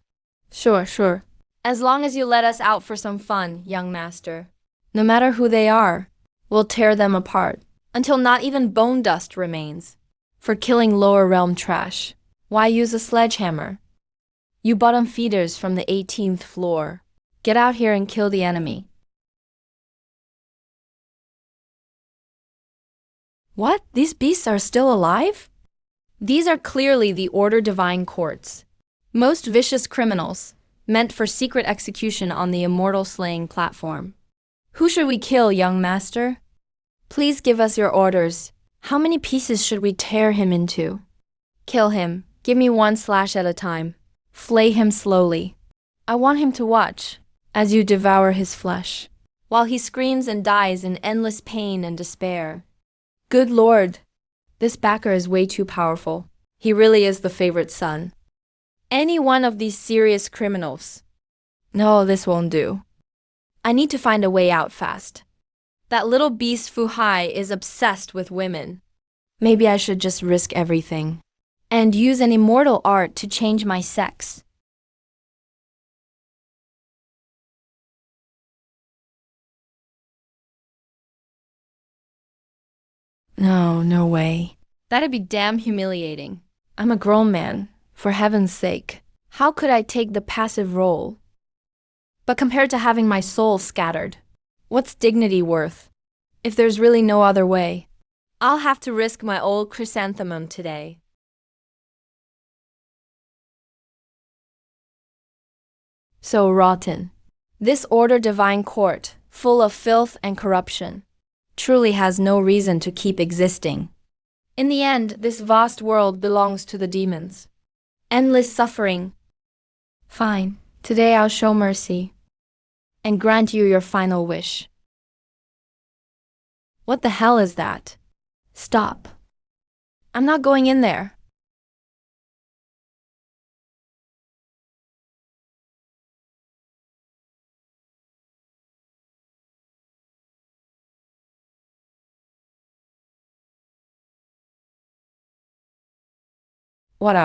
Sure. As long as you let us out for some fun, young master. No matter who they are, we'll tear them apart until not even bone dust remains. For killing lower realm trash, why use a sledgehammer? You bottom feeders from the 18th floor, get out here and kill the enemy. What? These beasts are still alive? These are clearly the Order Divine Courts. Most vicious criminals, meant for secret execution on the Immortal slaying platform. Who should we kill, young master? Please give us your orders. How many pieces should we tear him into? Kill him. Give me one slash at a time. Flay him slowly. I want him to watch as you devour his flesh, while he screams and dies in endless pain and despair. Good Lord, this backer is way too powerful. He really is the favorite son. Any one of these serious criminals. No, this won't do. I need to find a way out fast. That little beast Fuhai is obsessed with women. Maybe I should just risk everything and use an immortal art to change my sex. No way. That'd be damn humiliating. I'm a grown man, for heaven's sake. How could I take the passive role? But compared to having my soul scattered, what's dignity worth? If there's really no other way, I'll have to risk my old chrysanthemum today. So rotten. This Order Divine Court, full of filth and corruption, truly has no reason to keep existing. In the end, this vast world belongs to the demons. Endless suffering. Fine, today I'll show mercy and grant you your final wish. What the hell is that? Stop. I'm not going in there. What?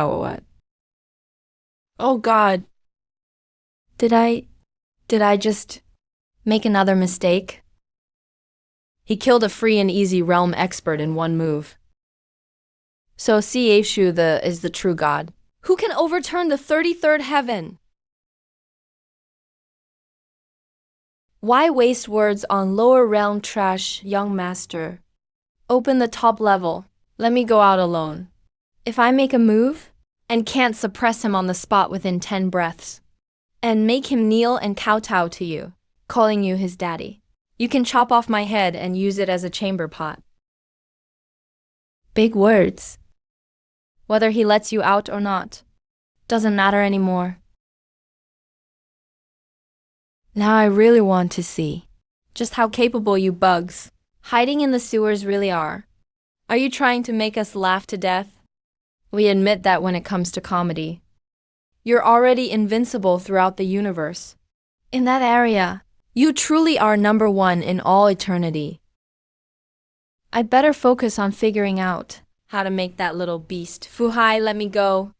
Oh God. Did I just make another mistake? He killed a free and easy realm expert in one move. So Sieshu is the true god, who can overturn the 33rd heaven. Why waste words on lower realm trash, young master? Open the top level. Let me go out alone. If I make a move and can't suppress him on the spot within 10 breaths, and make him kneel and kowtow to you, calling you his daddy, you can chop off my head and use it as a chamber pot. Big words. Whether he lets you out or not, doesn't matter anymore. Now I really want to see just how capable you bugs hiding in the sewers really are. Are you trying to make us laugh to death? We admit that when it comes to comedy. You're already invincible throughout the universe. In that area, you truly are number one in all eternity. I'd better focus on figuring out how to make that little beast Fuhai let me go.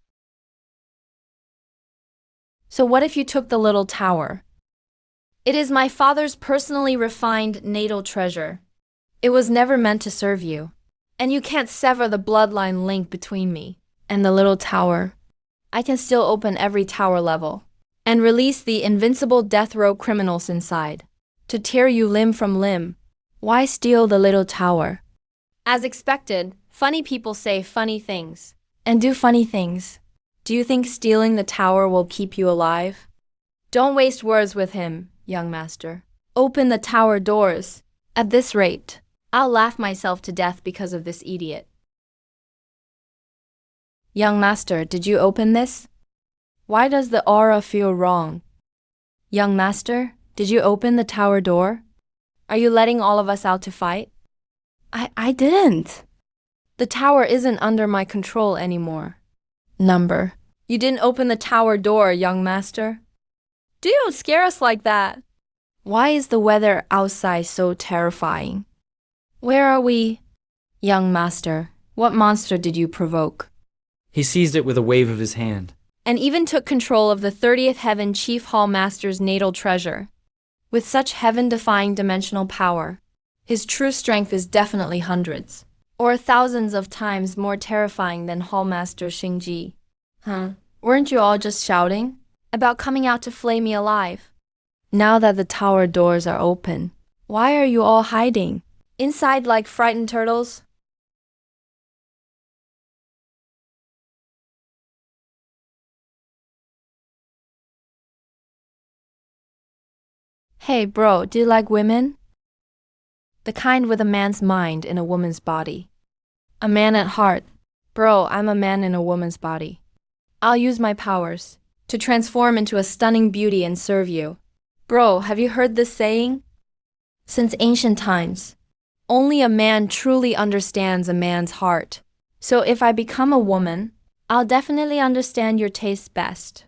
So what if you took the little tower? It is my father's personally refined natal treasure. It was never meant to serve you, and you can't sever the bloodline link between me and the little tower. I can still open every tower level and release the invincible death row criminals inside to tear you limb from limb. Why steal the little tower? As expected, funny people say funny things and do funny things. Do you think stealing the tower will keep you alive? Don't waste words with him, young master. Open the tower doors. At this rate, I'll laugh myself to death because of this idiot. Young master, did you open this? Why does the aura feel wrong? Young master, did you open the tower door? Are you letting all of us out to fight? I didn't. The tower isn't under my control anymore. Number. You didn't open the tower door, young master. Don't scare us like that. Why is the weather outside so terrifying? Where are we? Young master, what monster did you provoke? He seized it with a wave of his hand. And even took control of the 30th Heaven Chief Hall Master's natal treasure. With such heaven-defying dimensional power, his true strength is definitely hundreds, or thousands of times more terrifying than Hall Master Xingji. Weren't you all just shouting about coming out to flay me alive? Now that the tower doors are open, why are you all hiding? Inside like frightened turtles? Hey bro, do you like women? The kind with a man's mind in a woman's body. A man at heart. Bro, I'm a man in a woman's body. I'll use my powers to transform into a stunning beauty and serve you. Bro, have you heard this saying? Since ancient times, only a man truly understands a man's heart. So if I become a woman, I'll definitely understand your tastes best.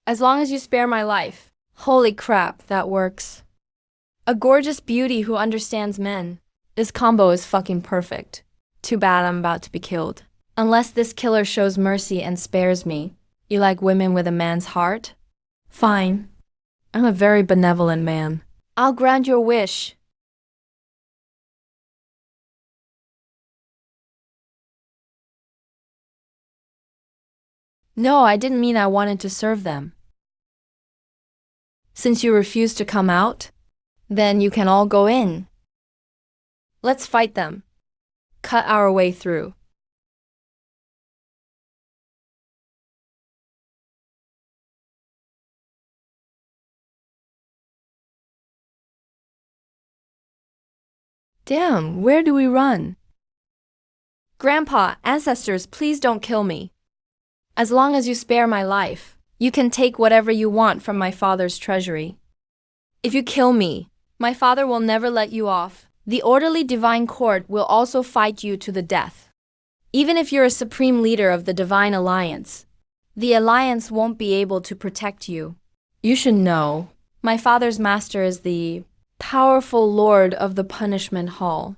As long as you spare my life. Holy crap, that works. A gorgeous beauty who understands men. This combo is fucking perfect. Too bad I'm about to be killed. Unless this killer shows mercy and spares me. You like women with a man's heart? Fine. I'm a very benevolent man. I'll grant your wish. No, I didn't mean I wanted to serve them. Since you refuse to come out, then you can all go in. Let's fight them. Cut our way through. Damn, where do we run? Grandpa, ancestors, please don't kill me. As long as you spare my life, you can take whatever you want from my father's treasury. If you kill me, my father will never let you off. The orderly divine court will also fight you to the death. Even if you're a supreme leader of the divine alliance, the alliance won't be able to protect you. You should know, my father's master is the powerful lord of the punishment hall.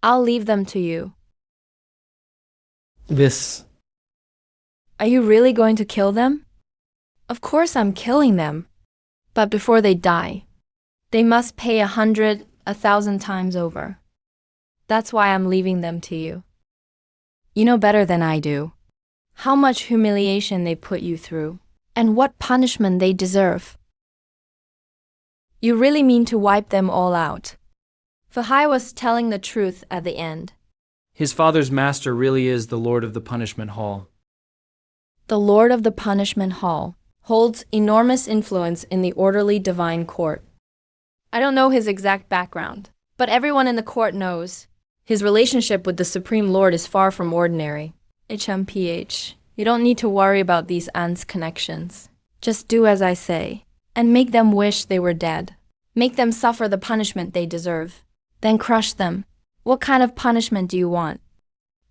I'll leave them to you. Are you really going to kill them? Of course I'm killing them. But before they die, they must pay 100, 1,000 times over. That's why I'm leaving them to you. You know better than I do how much humiliation they put you through and what punishment they deserve. You really mean to wipe them all out? Fuhai was telling the truth at the end. His father's master really is the Lord of the Punishment Hall. The Lord of the Punishment Hall holds enormous influence in the orderly divine court. I don't know his exact background, but everyone in the court knows. His relationship with the Supreme Lord is far from ordinary. HMPH, you don't need to worry about these ants' connections. Just do as I say, and make them wish they were dead. Make them suffer the punishment they deserve. Then crush them. What kind of punishment do you want?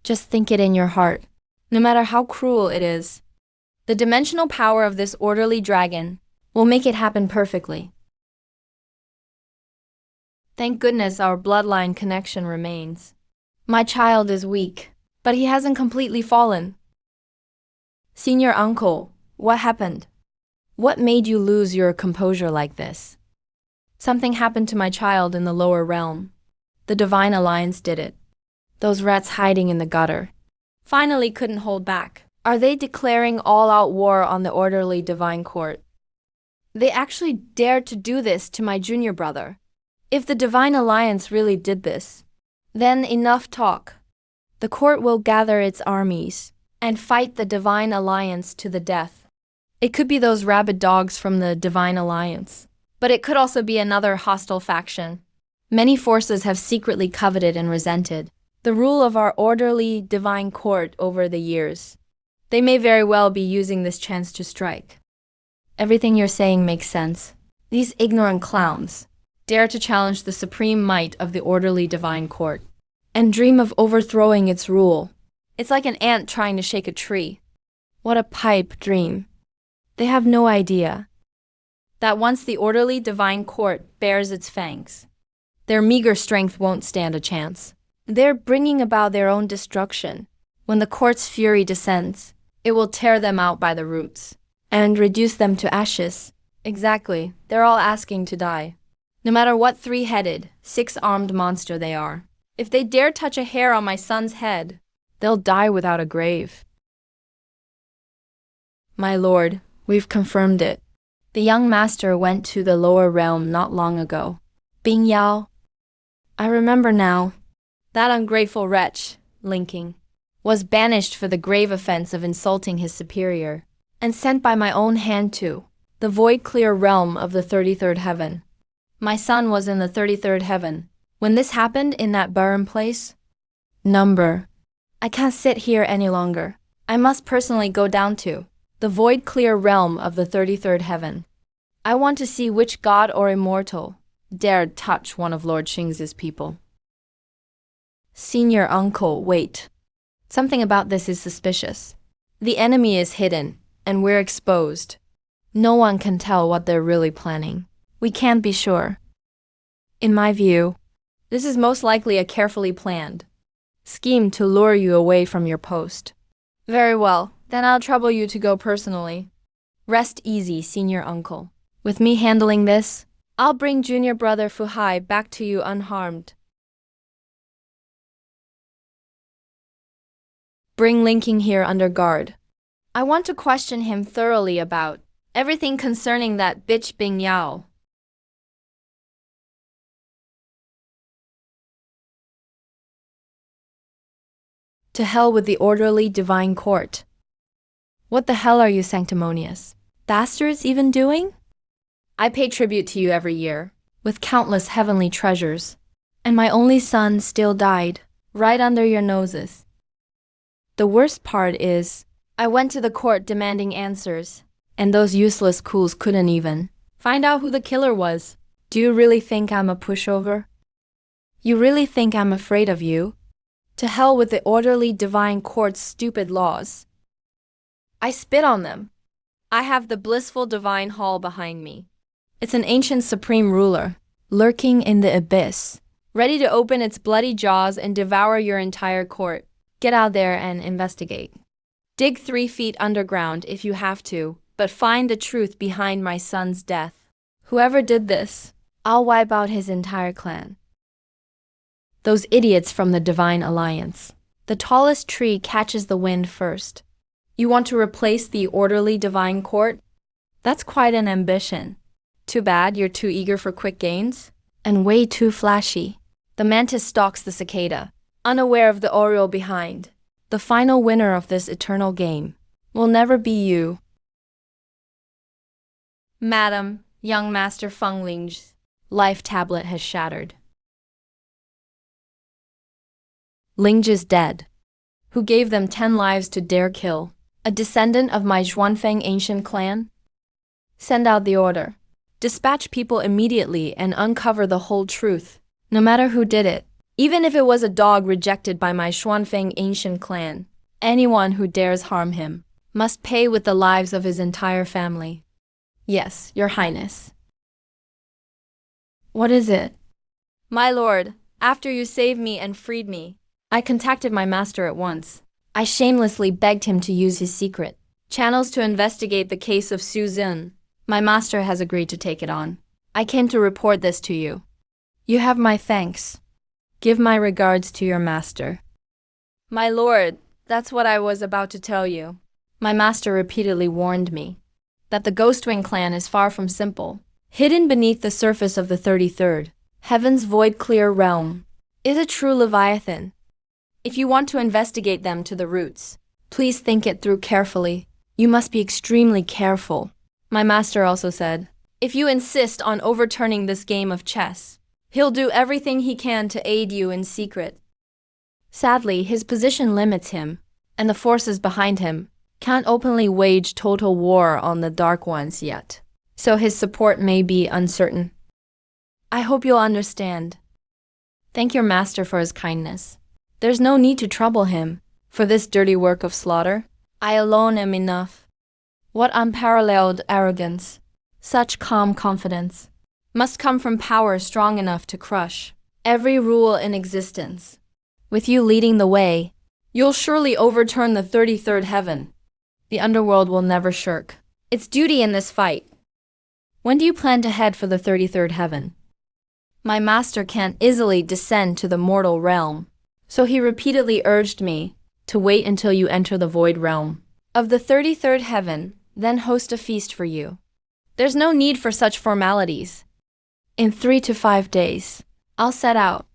Just think it in your heart, no matter how cruel it is. The dimensional power of this orderly dragon will make it happen perfectly. Thank goodness our bloodline connection remains. My child is weak, but he hasn't completely fallen. Senior uncle, what happened? What made you lose your composure like this? Something happened to my child in the lower realm. The Divine Alliance did it. Those rats hiding in the gutter finally couldn't hold back. Are they declaring all-out war on the orderly divine court? They actually dared to do this to my junior brother. If the Divine Alliance really did this, then enough talk. The court will gather its armies and fight the Divine Alliance to the death. It could be those rabid dogs from the Divine Alliance, but it could also be another hostile faction. Many forces have secretly coveted and resented the rule of our orderly divine court over the years. They may very well be using this chance to strike. Everything you're saying makes sense. These ignorant clowns dare to challenge the supreme might of the orderly divine court and dream of overthrowing its rule. It's like an ant trying to shake a tree. What a pipe dream. They have no idea that once the orderly divine court bares its fangs, their meager strength won't stand a chance. They're bringing about their own destruction. When the court's fury descends, it will tear them out by the roots and reduce them to ashes. Exactly, they're all asking to die. No matter what three-headed, six-armed monster they are. If they dare touch a hair on my son's head, they'll die without a grave. My lord, we've confirmed it. The young master went to the lower realm not long ago. Bing Yao. I remember now. That ungrateful wretch, Linking, was banished for the grave offense of insulting his superior, and sent by my own hand to the void-clear realm of the 33rd heaven. My son was in the 33rd heaven when this happened in that barren place. Number. I can't sit here any longer. I must personally go down to the void-clear realm of the 33rd heaven. I want to see which god or immortal dared touch one of Lord Xing's people. Senior uncle, wait. Something about this is suspicious. The enemy is hidden, and we're exposed. No one can tell what they're really planning. We can't be sure. In my view, this is most likely a carefully planned scheme to lure you away from your post. Very well, then I'll trouble you to go personally. Rest easy, senior uncle. With me handling this, I'll bring junior brother Fuhai back to you unharmed. Bring Linking here under guard. I want to question him thoroughly about everything concerning that bitch Bing Yao. To hell with the orderly divine court. What the hell are you sanctimonious bastards even doing? I pay tribute to you every year, with countless heavenly treasures, and my only son still died, right under your noses. The worst part is, I went to the court demanding answers, and those useless cools couldn't even find out who the killer was. Do you really think I'm a pushover? You really think I'm afraid of you? To hell with the orderly divine court's stupid laws. I spit on them. I have the blissful divine hall behind me. It's an ancient supreme ruler, lurking in the abyss, ready to open its bloody jaws and devour your entire court. Get out there and investigate. Dig 3 feet underground if you have to, but find the truth behind my son's death. Whoever did this, I'll wipe out his entire clan. Those idiots from the Divine Alliance. The tallest tree catches the wind first. You want to replace the orderly divine court? That's quite an ambition. Too bad you're too eager for quick gains? And way too flashy. The mantis stalks the cicada, unaware of the oriole behind. The final winner of this eternal game will never be you. Madam, young Master Feng Ling's life tablet has shattered. Ling is dead. Who gave them 10 lives to dare kill? A descendant of my Zhuanfeng ancient clan? Send out the order. Dispatch people immediately and uncover the whole truth, no matter who did it. Even if it was a dog rejected by my Zhuanfeng ancient clan, anyone who dares harm him must pay with the lives of his entire family. Yes, Your Highness. What is it? My lord, after you saved me and freed me, I contacted my master at once. I shamelessly begged him to use his secret channels to investigate the case of Su Zin. My master has agreed to take it on. I came to report this to you. You have my thanks. Give my regards to your master. My lord, that's what I was about to tell you. My master repeatedly warned me that the Ghostwing clan is far from simple. Hidden beneath the surface of the 33rd, heaven's void clear realm, is a true Leviathan. If you want to investigate them to the roots, please think it through carefully. You must be extremely careful. My master also said, if you insist on overturning this game of chess, he'll do everything he can to aid you in secret. Sadly, his position limits him, and the forces behind him can't openly wage total war on the Dark Ones yet, so his support may be uncertain. I hope you'll understand. Thank your master for his kindness. There's no need to trouble him for this dirty work of slaughter. I alone am enough. What unparalleled arrogance, such calm confidence, must come from power strong enough to crush every rule in existence. With you leading the way, you'll surely overturn the 33rd heaven. The underworld will never shirk its duty in this fight. When do you plan to head for the 33rd heaven? My master can't easily descend to the mortal realm, so he repeatedly urged me to wait until you enter the void realm of the 33rd heaven, then host a feast for you. There's no need for such formalities. In 3 to 5 days, I'll set out.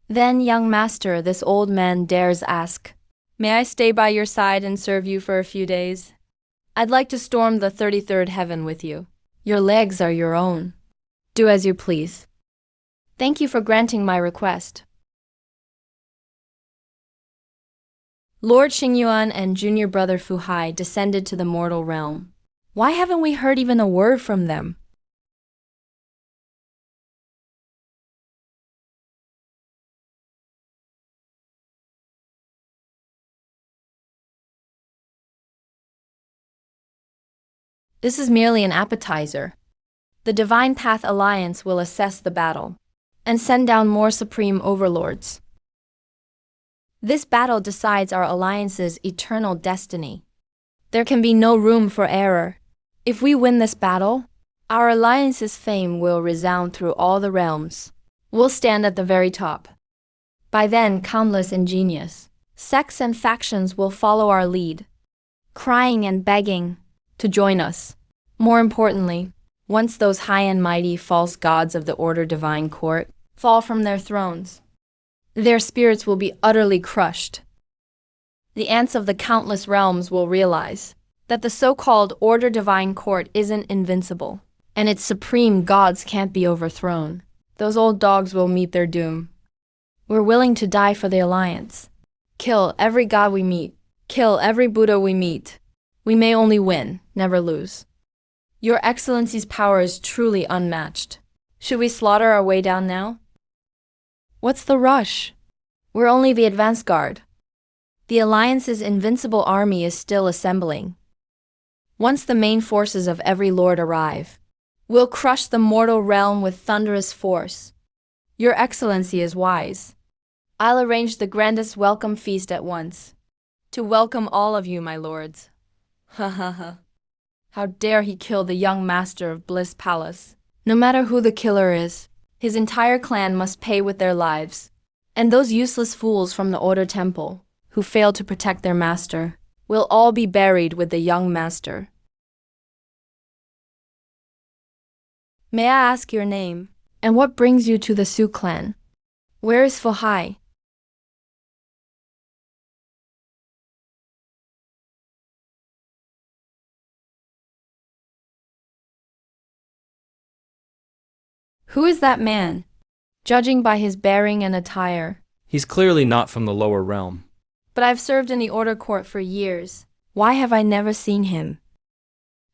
Then, young master, this old man dares ask, may I stay by your side and serve you for a few days? I'd like to storm the 33rd heaven with you. Your legs are your own. Do as you please. Thank you for granting my request. Lord Xingyuan and junior brother Fu Hai descended to the mortal realm. Why haven't we heard even a word from them? This is merely an appetizer. The Divine Path Alliance will assess the battle and send down more supreme overlords. This battle decides our alliance's eternal destiny. There can be no room for error. If we win this battle, our alliance's fame will resound through all the realms. We'll stand at the very top. By then, countless ingenious sects and factions will follow our lead, crying and begging to join us. More importantly, once those high and mighty false gods of the Order Divine Court fall from their thrones, their spirits will be utterly crushed. The ants of the countless realms will realize that the so-called Order Divine Court isn't invincible, and its supreme gods can't be overthrown. Those old dogs will meet their doom. We're willing to die for the Alliance. Kill every god we meet. Kill every Buddha we meet. We may only win, never lose. Your Excellency's power is truly unmatched. Should we slaughter our way down now? What's the rush? We're only the advance guard. The Alliance's invincible army is still assembling. Once the main forces of every lord arrive, we'll crush the mortal realm with thunderous force. Your Excellency is wise. I'll arrange the grandest welcome feast at once, to welcome all of you, my lords. Ha ha ha. How dare he kill the young master of Bliss Palace? No matter who the killer is, his entire clan must pay with their lives. And those useless fools from the Order Temple, who failed to protect their master, will all be buried with the young master. May I ask your name? And what brings you to the Sioux clan? Where is Fuhai? Who is that man? Judging by his bearing and attire. He's clearly not from the lower realm. But I've served in the Order Court for years. Why have I never seen him?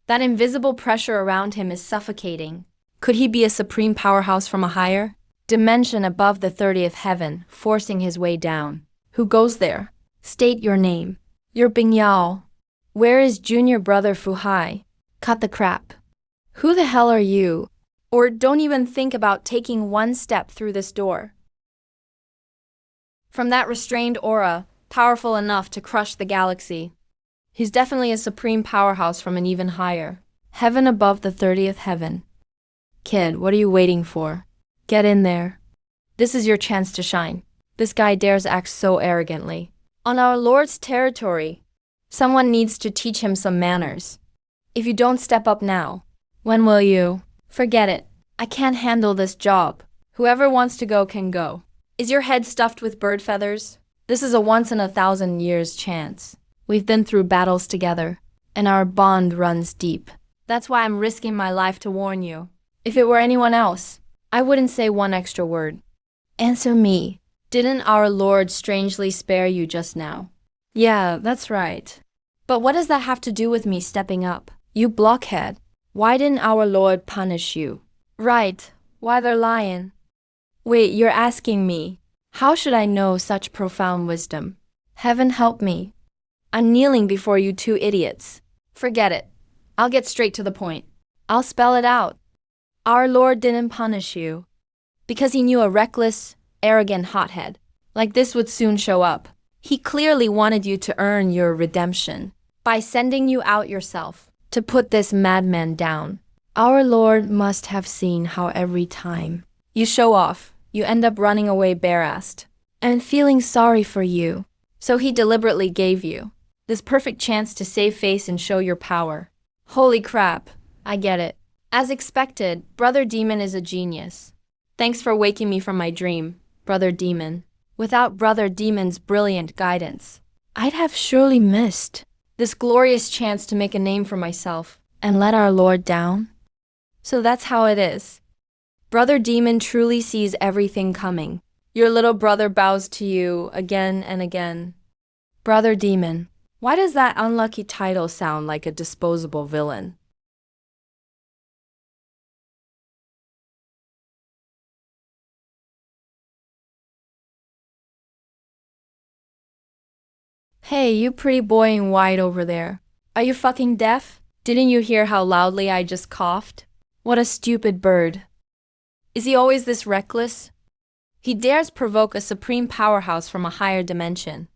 That invisible pressure around him is suffocating. Could he be a supreme powerhouse from a higher dimension above the 30th heaven, forcing his way down? Who goes there? State your name. You're Bing Yao. Where is junior brother Fuhai? Cut the crap. Who the hell are you? Or don't even think about taking one step through this door. From that restrained aura, powerful enough to crush the galaxy. He's definitely a supreme powerhouse from an even higher heaven above the 30th heaven. Kid, what are you waiting for? Get in there. This is your chance to shine. This guy dares act so arrogantly. On our Lord's territory. Someone needs to teach him some manners. If you don't step up now, when will you? Forget it. I can't handle this job. Whoever wants to go can go. Is your head stuffed with bird feathers? This is a once-in-a-thousand-years chance. We've been through battles together, and our bond runs deep. That's why I'm risking my life to warn you. If it were anyone else, I wouldn't say one extra word. Answer me. Didn't our Lord strangely spare you just now? Yeah, that's right. But what does that have to do with me stepping up? You blockhead. Why didn't our Lord punish you? Right. Why they're lying. Wait, you're asking me. How should I know such profound wisdom? Heaven help me. I'm kneeling before you two idiots. Forget it. I'll get straight to the point. I'll spell it out. Our Lord didn't punish you because he knew a reckless, arrogant hothead like this would soon show up. He clearly wanted you to earn your redemption by sending you out yourself to put this madman down. Our Lord must have seen how every time you show off, you end up running away bare-assed and feeling sorry for you. So he deliberately gave you this perfect chance to save face and show your power. Holy crap, I get it. As expected, Brother Demon is a genius. Thanks for waking me from my dream, Brother Demon. Without Brother Demon's brilliant guidance, I'd have surely missed this glorious chance to make a name for myself and let our Lord down. So that's how it is. Brother Demon truly sees everything coming. Your little brother bows to you again and again. Brother Demon, why does that unlucky title sound like a disposable villain? Hey, you pretty boy in white over there. Are you fucking deaf? Didn't you hear how loudly I just coughed? What a stupid bird. Is he always this reckless? He dares provoke a supreme powerhouse from a higher dimension.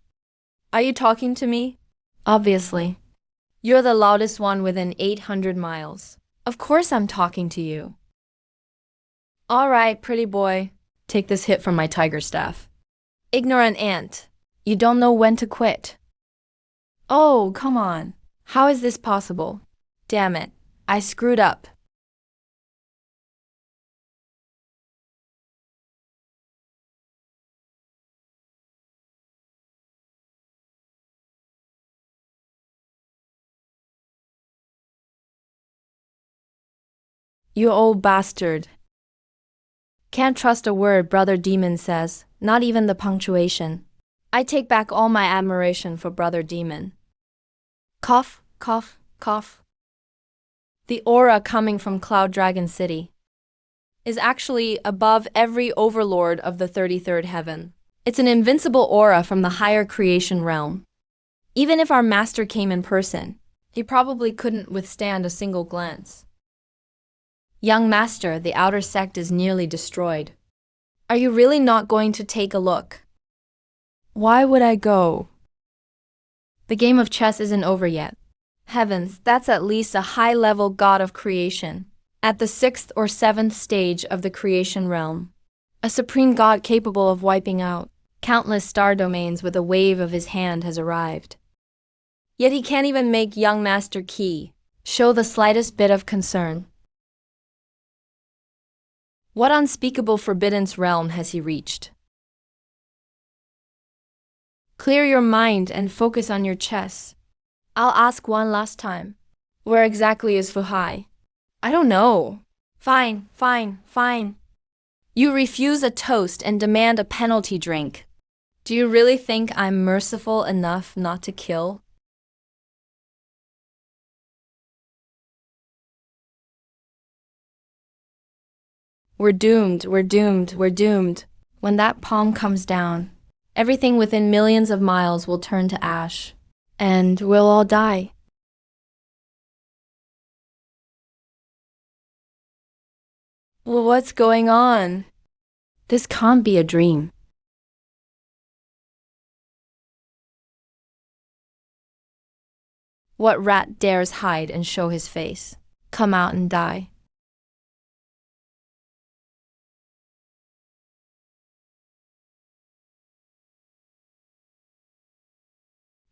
Are you talking to me? Obviously. You're the loudest one within 800 miles. Of course I'm talking to you. All right, pretty boy. Take this hit from my tiger staff. Ignorant ant. You don't know when to quit. Oh, come on. How is this possible? Damn it. I screwed up. You old bastard. Can't trust a word Brother Demon says, not even the punctuation. I take back all my admiration for Brother Demon. Cough, cough, cough. The aura coming from Cloud Dragon City is actually above every overlord of the 33rd heaven. It's an invincible aura from the higher creation realm. Even if our master came in person, he probably couldn't withstand a single glance. Young master, the outer sect is nearly destroyed. Are you really not going to take a look? Why would I go? The game of chess isn't over yet. Heavens, that's at least a high-level god of creation, at the 6th or 7th stage of the creation realm. A supreme god capable of wiping out countless star domains with a wave of his hand has arrived. Yet he can't even make young Master Qi show the slightest bit of concern. What unspeakable forbidden realm has he reached? Clear your mind and focus on your chess. I'll ask one last time. Where exactly is Fuhai? I don't know. Fine, fine, fine. You refuse a toast and demand a penalty drink. Do you really think I'm merciful enough not to kill? We're doomed, we're doomed, we're doomed. When that palm comes down, everything within millions of miles will turn to ash. And we'll all die. Well, what's going on? This can't be a dream. What rat dares hide and show his face? Come out and die.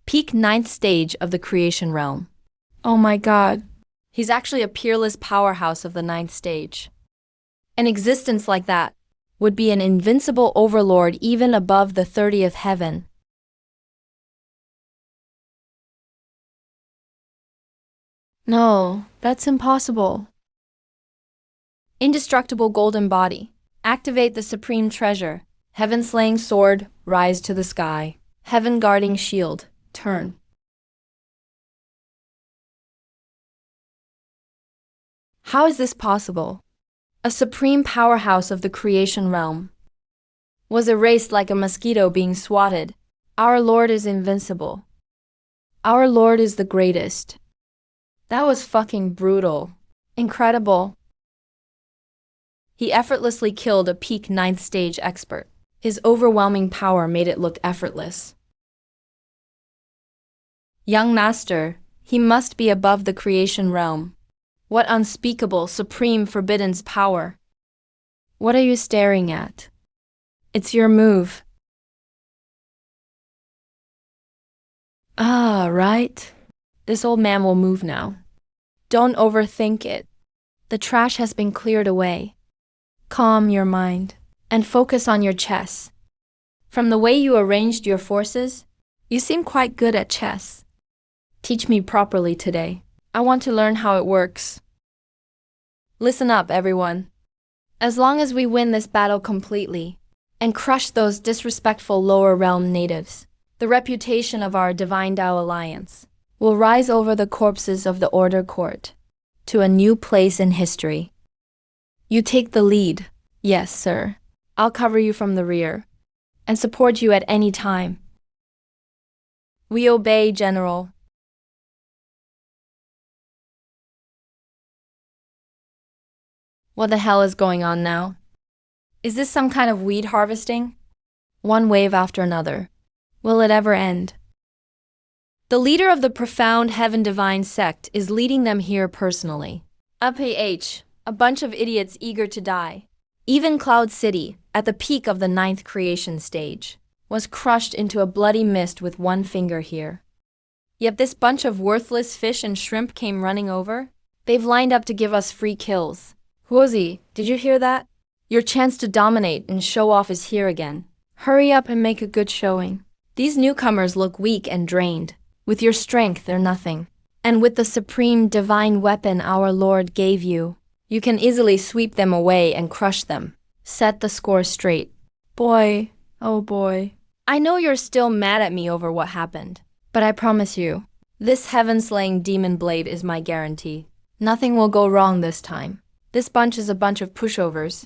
Peak ninth stage of the creation realm. Oh my god. He's actually a peerless powerhouse of the ninth stage. An existence like that would be an invincible overlord even above the 30th heaven. No, that's impossible. Indestructible golden body. Activate the supreme treasure. Heaven-slaying sword, rise to the sky. Heaven-guarding shield, turn. How is this possible? A supreme powerhouse of the creation realm was erased like a mosquito being swatted. Our Lord is invincible. Our Lord is the greatest. That was fucking brutal. Incredible. He effortlessly killed a peak ninth stage expert. His overwhelming power made it look effortless. Young master, he must be above the creation realm. What unspeakable, supreme, forbidden power. What are you staring at? It's your move. Ah, right. This old man will move now. Don't overthink it. The trash has been cleared away. Calm your mind and focus on your chess. From the way you arranged your forces, you seem quite good at chess. Teach me properly today. I want to learn how it works. Listen up, everyone. As long as we win this battle completely and crush those disrespectful lower realm natives, the reputation of our Divine Tao Alliance will rise over the corpses of the Order Court to a new place in history. You take the lead. Yes, sir. I'll cover you from the rear and support you at any time. We obey, General. What the hell is going on now? Is this some kind of weed harvesting? One wave after another. Will it ever end? The leader of the profound heaven divine sect is leading them here personally. APH, a bunch of idiots eager to die. Even Cloud City, at the peak of the ninth creation stage, was crushed into a bloody mist with one finger here. Yet this bunch of worthless fish and shrimp came running over. They've lined up to give us free kills. Huozi, did you hear that? Your chance to dominate and show off is here again. Hurry up and make a good showing. These newcomers look weak and drained. With your strength, they're nothing. And with the supreme divine weapon our Lord gave you, you can easily sweep them away and crush them. Set the score straight. Boy, oh boy. I know you're still mad at me over what happened, but I promise you, this heaven-slaying demon blade is my guarantee. Nothing will go wrong this time. This bunch is a bunch of pushovers.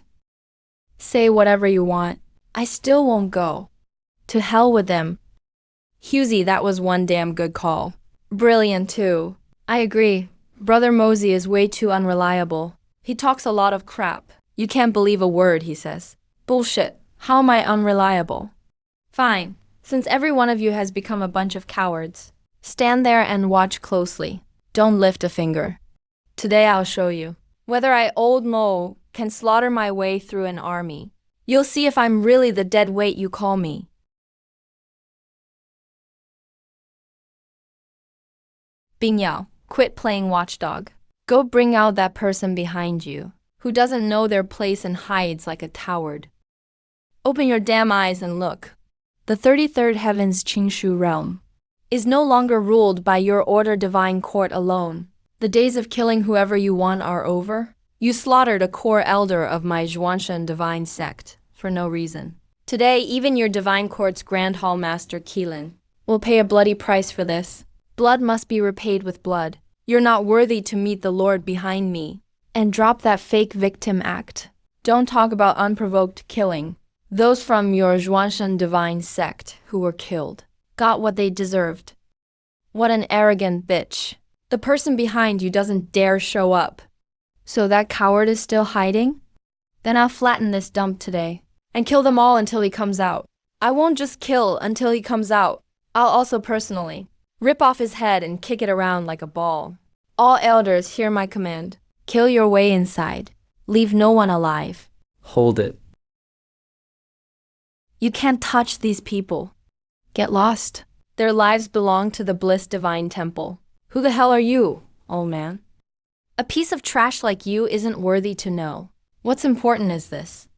Say whatever you want. I still won't go. To hell with them. Hughesy, that was one damn good call. Brilliant too. I agree. Brother Mosey is way too unreliable. He talks a lot of crap. You can't believe a word he says. Bullshit. How am I unreliable? Fine. Since every one of you has become a bunch of cowards, stand there and watch closely. Don't lift a finger. Today I'll show you. Whether I, Old Mo, can slaughter my way through an army. You'll see if I'm really the dead weight you call me. Bing Yao, quit playing watchdog. Go bring out that person behind you. who doesn't know their place and hides like a coward. Open your damn eyes and look. The 33rd heaven's Qingshu realm is no longer ruled by your order divine court alone. The days of killing whoever you want are over. You slaughtered a core elder of my Zhuanshan divine sect for no reason. Today, even your divine court's grand hall master Keelan will pay a bloody price for this. Blood must be repaid with blood. You're not worthy to meet the Lord behind me. And drop that fake victim act. Don't talk about unprovoked killing. Those from your Zhuanshan divine sect who were killed got what they deserved. What an arrogant bitch. The person behind you doesn't dare show up. So that coward is still hiding? Then I'll flatten this dump today and kill them all until he comes out. I won't just kill until he comes out. I'll also personally rip off his head and kick it around like a ball. All elders hear my command. Kill your way inside. Leave no one alive. Hold it. You can't touch these people. Get lost. Their lives belong to the Bliss Divine Temple. Who the hell are you, old man? A piece of trash like you isn't worthy to know. What's important is this.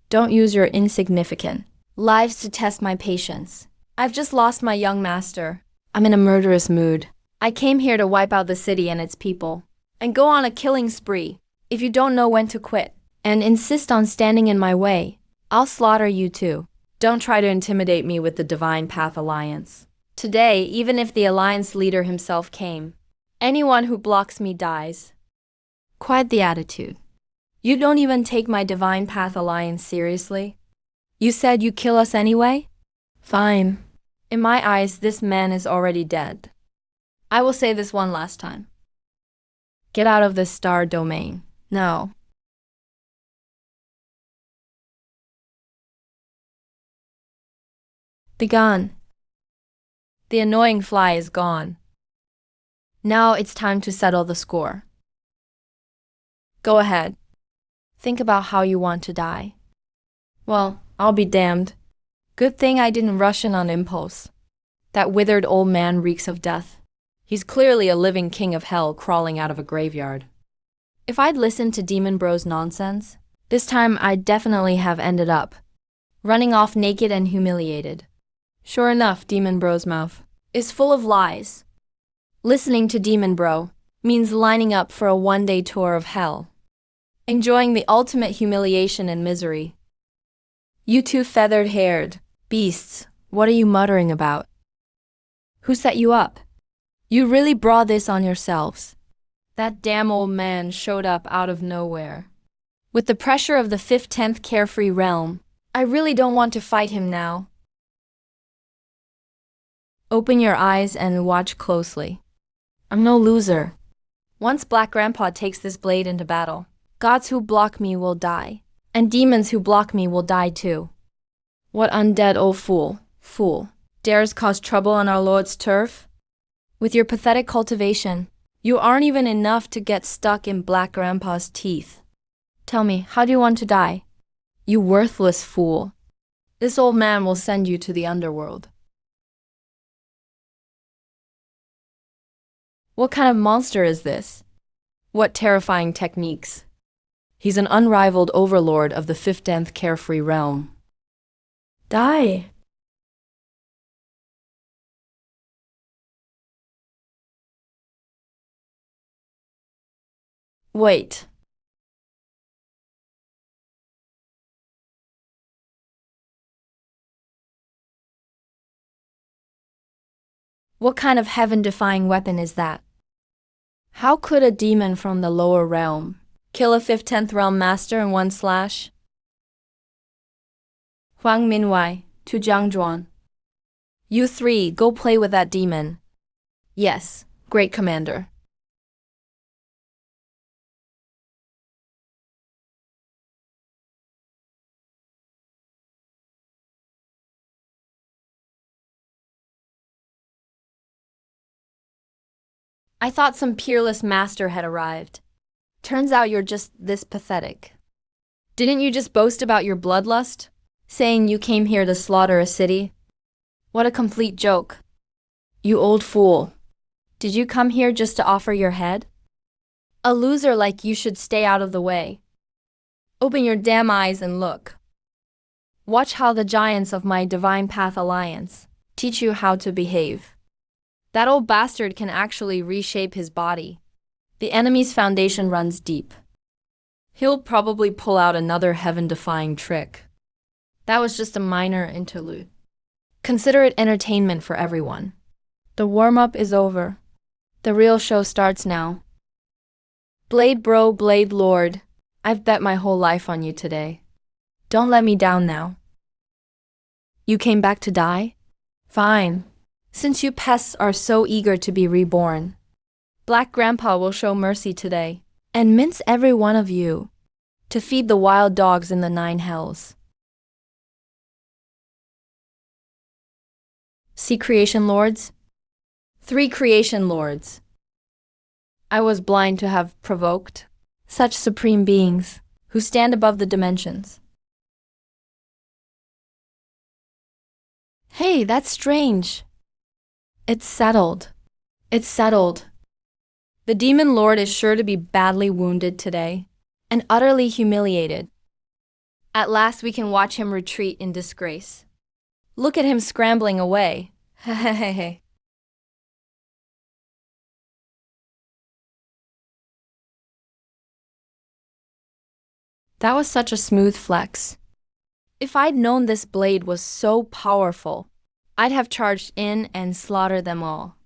Don't use your insignificant lives to test my patience. I've just lost my young master. I'm in a murderous mood. I came here to wipe out the city and its people, and go on a killing spree. If you don't know when to quit, and insist on standing in my way, I'll slaughter you too. Don't try to intimidate me with the Divine Path Alliance. Today, even if the Alliance leader himself came, anyone who blocks me dies. Quite the attitude. You don't even take my Divine Path Alliance seriously? You said you'd kill us anyway? Fine. In my eyes, this man is already dead. I will say this one last time. Get out of this star domain. No. Be gone. The annoying fly is gone. Now it's time to settle the score. Go ahead. Think about how you want to die. Well, I'll be damned. Good thing I didn't rush in on impulse. That withered old man reeks of death. He's clearly a living king of hell crawling out of a graveyard. If I'd listened to Demon Bro's nonsense, this time I'd definitely have ended up running off naked and humiliated. Sure enough, Demon Bro's mouth is full of lies. Listening to Demon Bro means lining up for a one-day tour of hell, enjoying the ultimate humiliation and misery. You two feathered-haired beasts, what are you muttering about? Who set you up? You really brought this on yourselves. That damn old man showed up out of nowhere. With the pressure of the 10th carefree realm, I really don't want to fight him now. Open your eyes and watch closely. I'm no loser. Once Black Grandpa takes this blade into battle, gods who block me will die, and demons who block me will die too. What undead old fool, dares cause trouble on our Lord's turf? With your pathetic cultivation, you aren't even enough to get stuck in Black Grandpa's teeth. Tell me, how do you want to die? You worthless fool. This old man will send you to the underworld. What kind of monster is this? What terrifying techniques? He's an unrivaled overlord of the 15th carefree realm. Die! Wait. What kind of heaven-defying weapon is that? How could a demon from the lower realm kill a 15th realm master in one slash? Huang Minwei to Jiang Zhuan. You three, go play with that demon. Yes, great commander. I thought some peerless master had arrived. Turns out you're just this pathetic. Didn't you just boast about your bloodlust, saying you came here to slaughter a city? What a complete joke. You old fool. Did you come here just to offer your head? A loser like you should stay out of the way. Open your damn eyes and look. Watch how the giants of my Divine Path Alliance teach you how to behave. That old bastard can actually reshape his body. The enemy's foundation runs deep. He'll probably pull out another heaven-defying trick. That was just a minor interlude. Consider it entertainment for everyone. The warm-up is over. The real show starts now. Blade bro, Blade Lord, I've bet my whole life on you today. Don't let me down now. You came back to die? Fine. Since you pests are so eager to be reborn, Black Grandpa will show mercy today and mince every one of you to feed the wild dogs in the 9 hells. See creation lords? 3 creation lords. I was blind to have provoked such supreme beings who stand above the dimensions. Hey, that's strange. It's settled. It's settled. The demon lord is sure to be badly wounded today and utterly humiliated. At last we can watch him retreat in disgrace. Look at him scrambling away. Hehehe. That was such a smooth flex. If I'd known this blade was so powerful, I'd have charged in and slaughtered them all.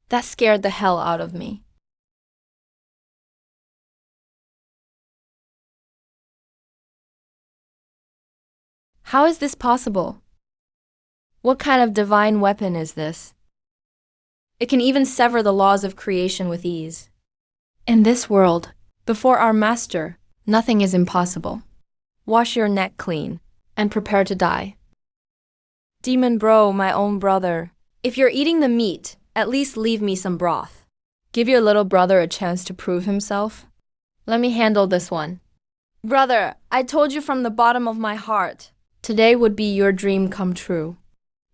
That scared the hell out of me. How is this possible? What kind of divine weapon is this? It can even sever the laws of creation with ease. In this world, before our master, nothing is impossible. Wash your neck clean and prepare to die. Demon bro, my own brother, if you're eating the meat, at least leave me some broth. Give your little brother a chance to prove himself. Let me handle this one. Brother, I told you from the bottom of my heart, today would be your dream come true.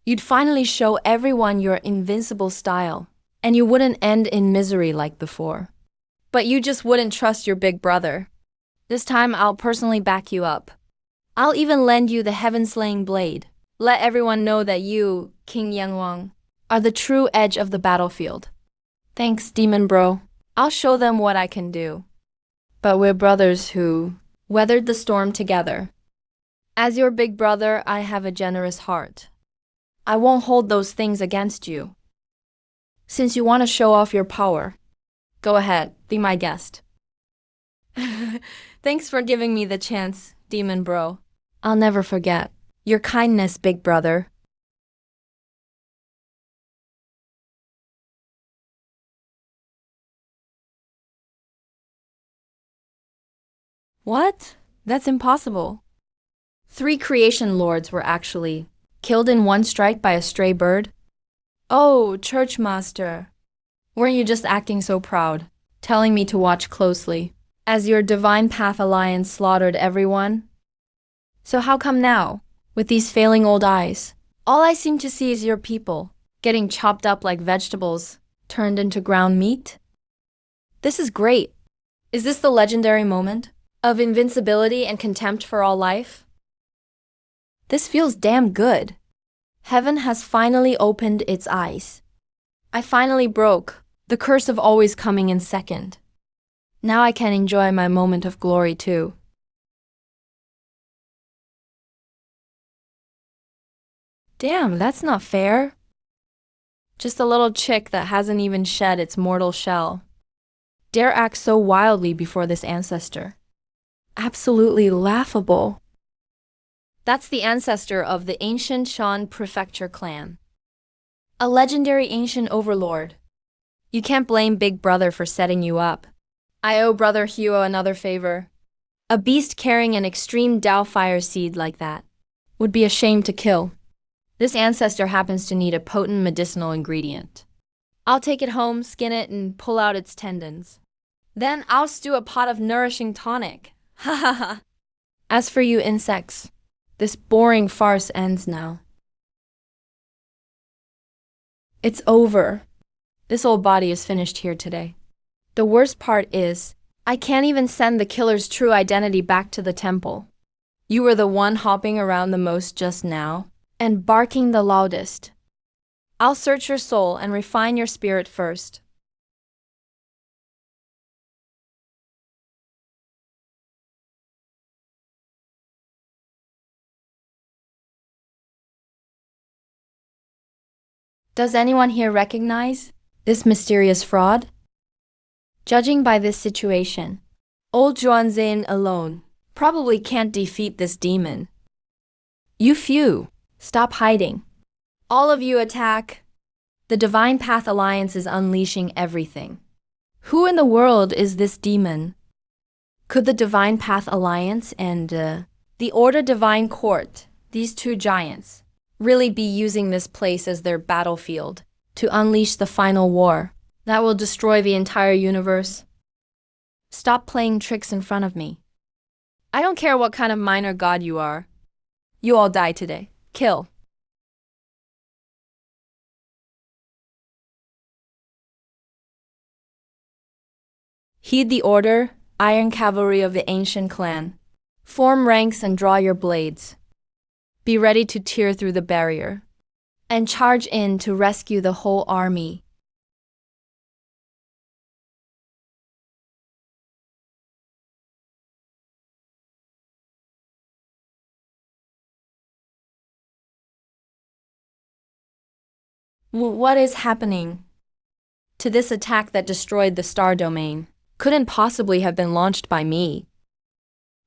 You'd finally show everyone your invincible style, and you wouldn't end in misery like before. But you just wouldn't trust your big brother. This time I'll personally back you up. I'll even lend you the heaven-slaying blade. Let everyone know that you, King Yangwang, are the true edge of the battlefield. Thanks, demon bro. I'll show them what I can do. But we're brothers who weathered the storm together. As your big brother, I have a generous heart. I won't hold those things against you. Since you want to show off your power, go ahead, be my guest. Thanks for giving me the chance, demon bro. I'll never forget your kindness, big brother. What? That's impossible. 3 creation lords were actually killed in one strike by a stray bird. Oh, church master. Weren't you just acting so proud, telling me to watch closely, as your Divine Path Alliance slaughtered everyone? So how come now, with these failing old eyes, all I seem to see is your people, getting chopped up like vegetables, turned into ground meat? This is great. Is this the legendary moment of invincibility and contempt for all life? This feels damn good. Heaven has finally opened its eyes. I finally broke the curse of always coming in second. Now I can enjoy my moment of glory too. Damn, that's not fair. Just a little chick that hasn't even shed its mortal shell dare act so wildly before this ancestor. Absolutely laughable. That's the ancestor of the ancient Shan Prefecture clan. A legendary ancient overlord. You can't blame Big Brother for setting you up. I owe Brother Huo another favor. A beast carrying an extreme Dao fire seed like that would be a shame to kill. This ancestor happens to need a potent medicinal ingredient. I'll take it home, skin it, and pull out its tendons. Then I'll stew a pot of nourishing tonic. Ha ha ha. As for you insects, this boring farce ends now. It's over. This old body is finished here today. The worst part is, I can't even send the killer's true identity back to the temple. You were the one hopping around the most just now, and barking the loudest. I'll search your soul and refine your spirit first. Does anyone here recognize this mysterious fraud? Judging by this situation, old Zhuanzin alone probably can't defeat this demon. You few, stop hiding. All of you attack. The Divine Path Alliance is unleashing everything. Who in the world is this demon? Could the Divine Path Alliance and the Order Divine Court, these two giants, really be using this place as their battlefield to unleash the final war that will destroy the entire universe? Stop playing tricks in front of me. I don't care what kind of minor god you are. You all die today. Kill. Heed the order, Iron Cavalry of the Ancient Clan. Form ranks and draw your blades. Be ready to tear through the barrier and charge in to rescue the whole army. What is happening? To this attack that destroyed the star domain couldn't possibly have been launched by me.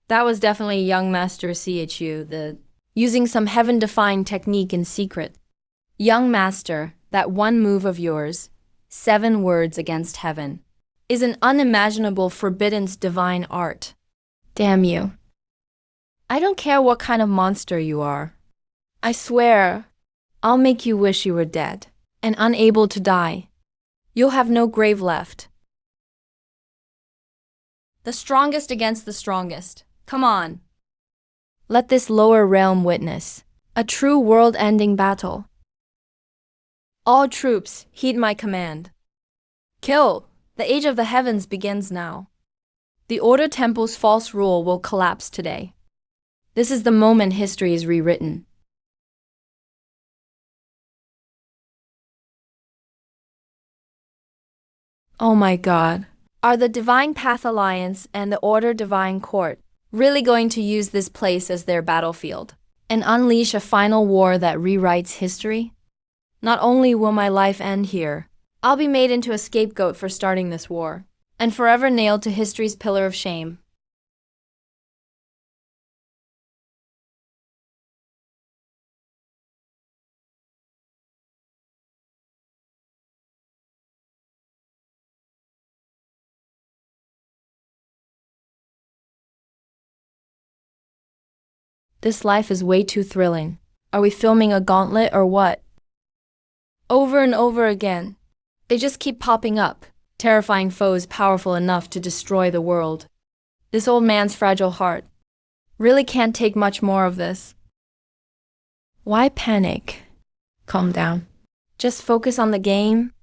That was definitely young Master CHU, using some heaven-defying technique in secret. Young Master, that one move of yours, 7 words against heaven, is an unimaginable forbidden divine art. Damn you. I don't care what kind of monster you are. I swear, I'll make you wish you were dead and unable to die. You'll have no grave left. The strongest against the strongest. Come on. Let this lower realm witness a true world-ending battle. All troops, heed my command. Kill! The age of the heavens begins now. The Order Temple's false rule will collapse today. This is the moment history is rewritten. Oh my God. Are the Divine Path Alliance and the Order Divine Court really going to use this place as their battlefield and unleash a final war that rewrites history? Not only will my life end here, I'll be made into a scapegoat for starting this war and forever nailed to history's pillar of shame. This life is way too thrilling. Are we filming a gauntlet or what? Over and over again, they just keep popping up, terrifying foes powerful enough to destroy the world. This old man's fragile heart really can't take much more of this. Why panic? Calm down. Just focus on the game.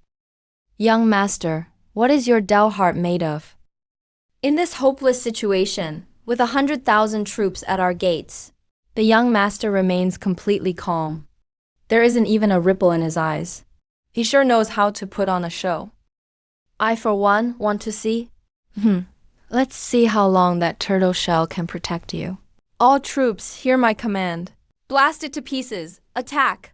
Young Master, what is your Dao heart made of? In this hopeless situation, with 100,000 troops at our gates, the young Master remains completely calm. There isn't even a ripple in his eyes. He sure knows how to put on a show. I, for one, want to see. Let's see how long that turtle shell can protect you. All troops, hear my command. Blast it to pieces. Attack!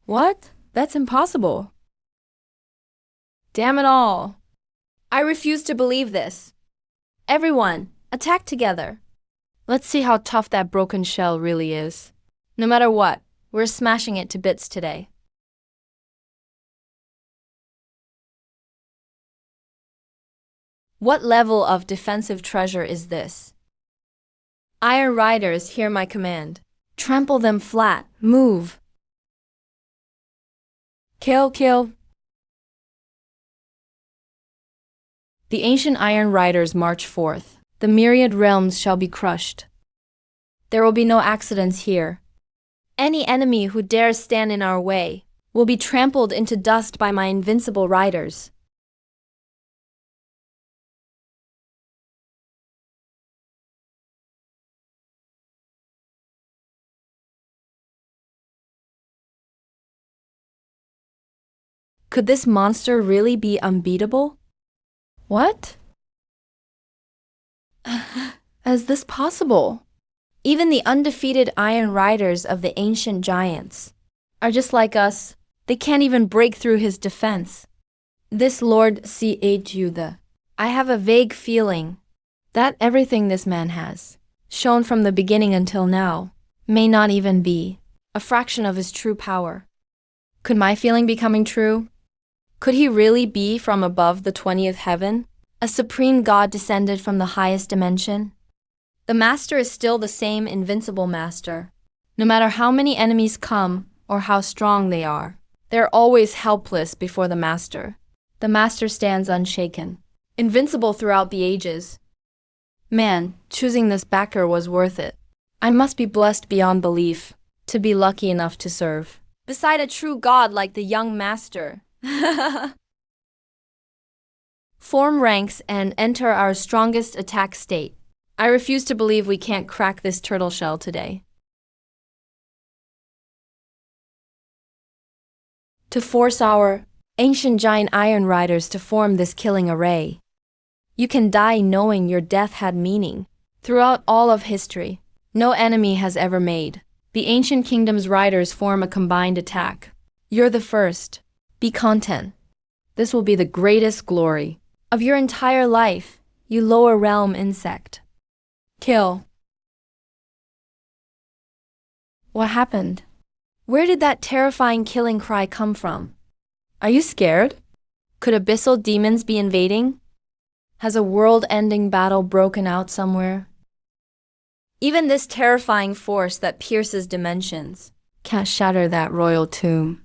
What? That's impossible. Damn it all. I refuse to believe this. Everyone, attack together. Let's see how tough that broken shell really is. No matter what, we're smashing it to bits today. What level of defensive treasure is this? Iron Riders, hear my command. Trample them flat. Move. Kill, kill. The ancient Iron Riders march forth. The myriad realms shall be crushed. There will be no accidents here. Any enemy who dares stand in our way will be trampled into dust by my invincible riders. Could this monster really be unbeatable? What? Is this possible? Even the undefeated Iron Riders of the ancient giants are just like us. They can't even break through his defense. This Lord Chude, I have a vague feeling that everything this man has shown from the beginning until now may not even be a fraction of his true power. Could my feeling be coming true? Could he really be from above the 20th heaven? A supreme god descended from the highest dimension? The master is still the same invincible master. No matter how many enemies come or how strong they are, they're always helpless before the master. The master stands unshaken, invincible throughout the ages. Man, choosing this backer was worth it. I must be blessed beyond belief to be lucky enough to serve beside a true god like the young master. Form ranks and enter our strongest attack state. I refuse to believe we can't crack this turtle shell today. To force our ancient giant iron riders to form this killing array. You can die knowing your death had meaning. Throughout all of history, no enemy has ever made the ancient kingdom's riders form a combined attack. You're the first. Be content. This will be the greatest glory of your entire life, you lower realm insect. Kill. What happened? Where did that terrifying killing cry come from? Are you scared? Could abyssal demons be invading? Has a world-ending battle broken out somewhere? Even this terrifying force that pierces dimensions can't shatter that royal tomb.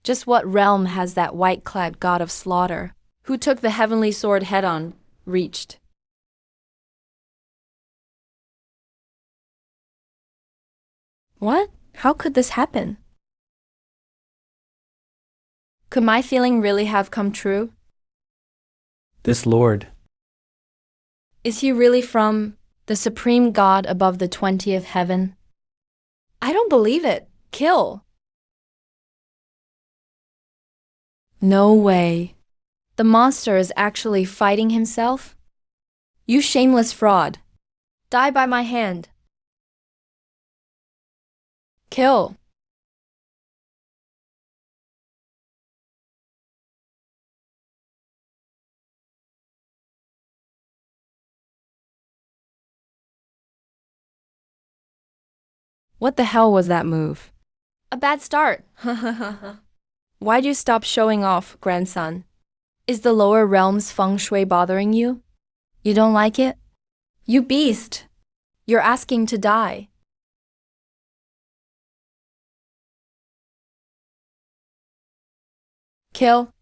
Just what realm has that white-clad god of slaughter, who took the heavenly sword head-on, reached? What? How could this happen? Could my feeling really have come true? This Lord. Is he really from the supreme god above the 20th heaven? I don't believe it. Kill. No way. The monster is actually fighting himself? You shameless fraud. Die by my hand. Kill. What the hell was that move? A bad start. Why'd you stop showing off, grandson? Is the lower realm's feng shui bothering you? You don't like it? You beast! You're asking to die. Kill.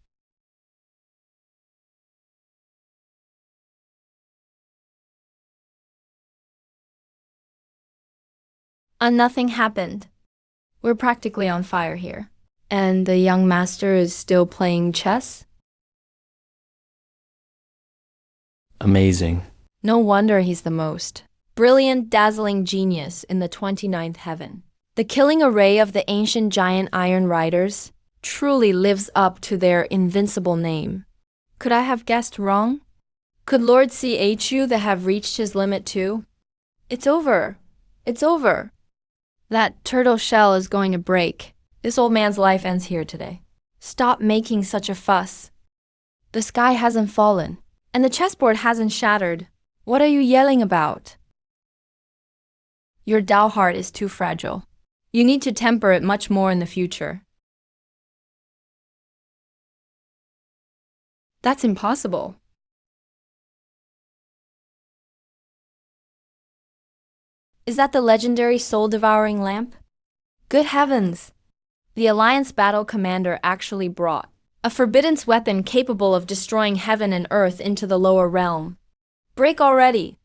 Nothing happened. We're practically on fire here. And the young master is still playing chess? Amazing. No wonder he's the most brilliant, dazzling genius in the 29th heaven. The killing array of the ancient giant iron riders truly lives up to their invincible name. Could I have guessed wrong? Could Lord Chu have reached his limit too? It's over. It's over. That turtle shell is going to break. This old man's life ends here today. Stop making such a fuss. The sky hasn't fallen, and the chessboard hasn't shattered. What are you yelling about? Your Tao heart is too fragile. You need to temper it much more in the future. That's impossible. Is that the legendary soul-devouring lamp? Good heavens! The Alliance battle commander actually brought a forbidden weapon capable of destroying heaven and earth into the lower realm. Break already!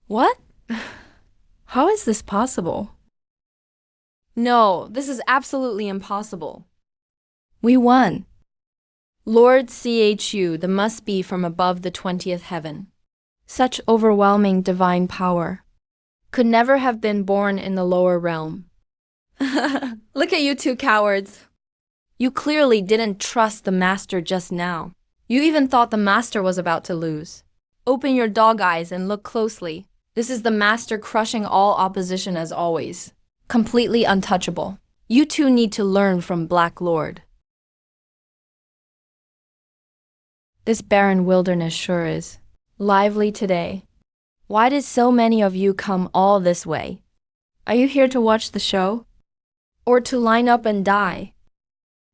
What? How is this possible? No, this is absolutely impossible. We won. Lord CHU, the must be from above the 20th heaven. Such overwhelming divine power could never have been born in the lower realm. Look at you two cowards. You clearly didn't trust the master just now. You even thought the master was about to lose. Open your dog eyes and look closely. This is the master crushing all opposition as always. Completely untouchable. You two need to learn from Black Lord. This barren wilderness sure is lively today. Why did so many of you come all this way? Are you here to watch the show? Or to line up and die?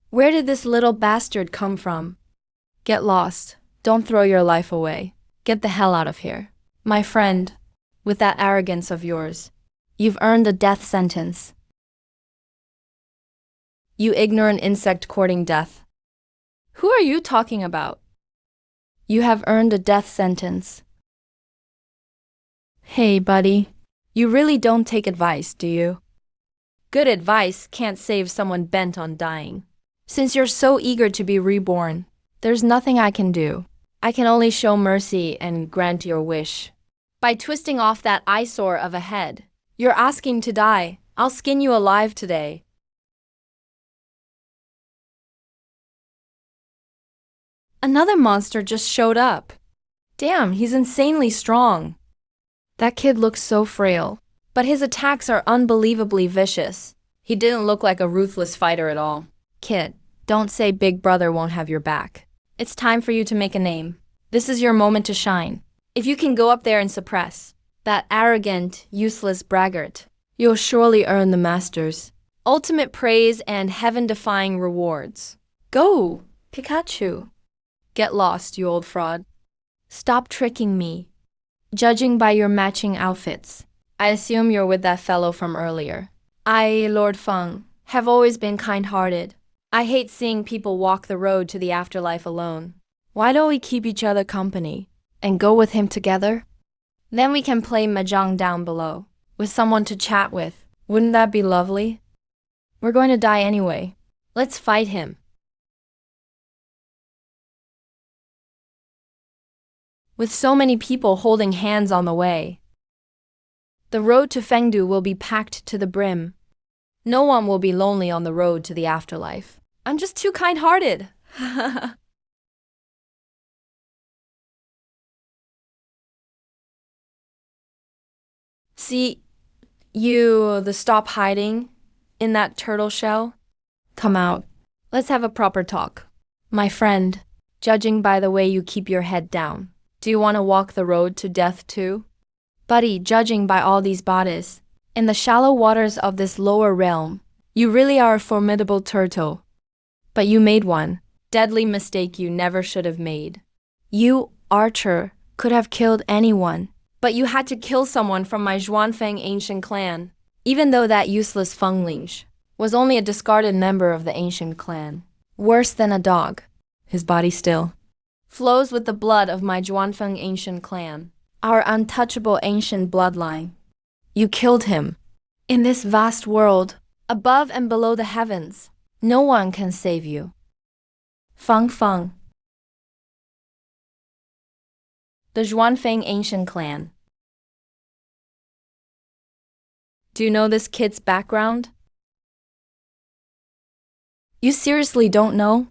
Where did this little bastard come from? Get lost. Don't throw your life away. Get the hell out of here. My friend, with that arrogance of yours, you've earned a death sentence. You ignorant insect courting death. Who are you talking about? You have earned a death sentence. Hey, buddy. You really don't take advice, do you? Good advice can't save someone bent on dying. Since you're so eager to be reborn, there's nothing I can do. I can only show mercy and grant your wish. By twisting off that eyesore of a head, you're asking to die. I'll skin you alive today. Another monster just showed up. Damn, he's insanely strong. That kid looks so frail, but his attacks are unbelievably vicious. He didn't look like a ruthless fighter at all. Kid, don't say Big Brother won't have your back. It's time for you to make a name. This is your moment to shine. If you can go up there and suppress that arrogant, useless braggart, you'll surely earn the master's ultimate praise and heaven-defying rewards. Go, Pikachu. Get lost, you old fraud. Stop tricking me. Judging by your matching outfits, I assume you're with that fellow from earlier. I, Lord Feng, have always been kind-hearted. I hate seeing people walk the road to the afterlife alone. Why don't we keep each other company and go with him together? Then we can play mahjong down below, with someone to chat with. Wouldn't that be lovely? We're going to die anyway. Let's fight him. With so many people holding hands on the way, the road to Fengdu will be packed to the brim. No one will be lonely on the road to the afterlife. I'm just too kind-hearted. See, stop hiding in that turtle shell. Come out. Let's have a proper talk. My friend, judging by the way you keep your head down, do you want to walk the road to death too? Buddy, judging by all these bodies, in the shallow waters of this lower realm, you really are a formidable turtle. But you made one deadly mistake you never should have made. You, Archer, could have killed anyone, but you had to kill someone from my Zhuanfeng ancient clan, even though that useless Feng Lingsh was only a discarded member of the ancient clan. Worse than a dog, his body still flows with the blood of my Zhuanfeng ancient clan, our untouchable ancient bloodline. You killed him. In this vast world, above and below the heavens, no one can save you. Feng Feng. The Zhuanfeng ancient clan. Do you know this kid's background? You seriously don't know?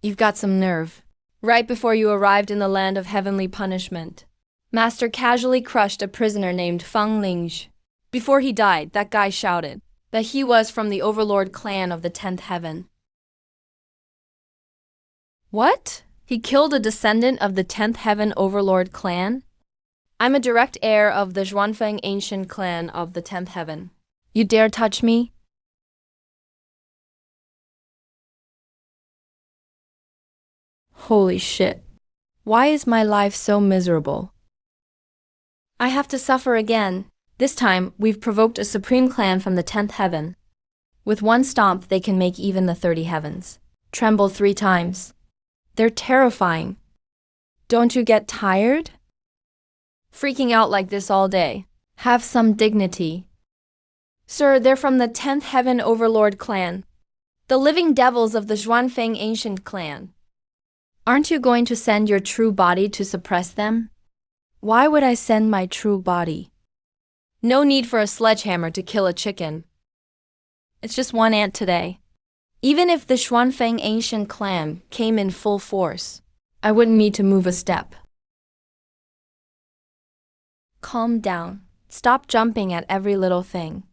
You've got some nerve. Right before you arrived in the land of heavenly punishment, Master casually crushed a prisoner named Feng Lingsh. Before he died, that guy shouted that he was from the Overlord clan of the 10th heaven. What? He killed a descendant of the 10th heaven Overlord clan? I'm a direct heir of the Zhuanfeng ancient clan of the 10th heaven. You dare touch me? Holy shit. Why is my life so miserable? I have to suffer again. This time, we've provoked a supreme clan from the 10th heaven. With one stomp, they can make even the 30 heavens tremble 3 times. They're terrifying. Don't you get tired? freaking out like this all day. Have some dignity. Sir, they're from the 10th Heaven Overlord clan. The living devils of the Zhuanfeng ancient clan. Aren't you going to send your true body to suppress them? Why would I send my true body? No need for a sledgehammer to kill a chicken. It's just one ant today. Even if the Zhuanfeng ancient clan came in full force, I wouldn't need to move a step. Calm down. Stop jumping at every little thing,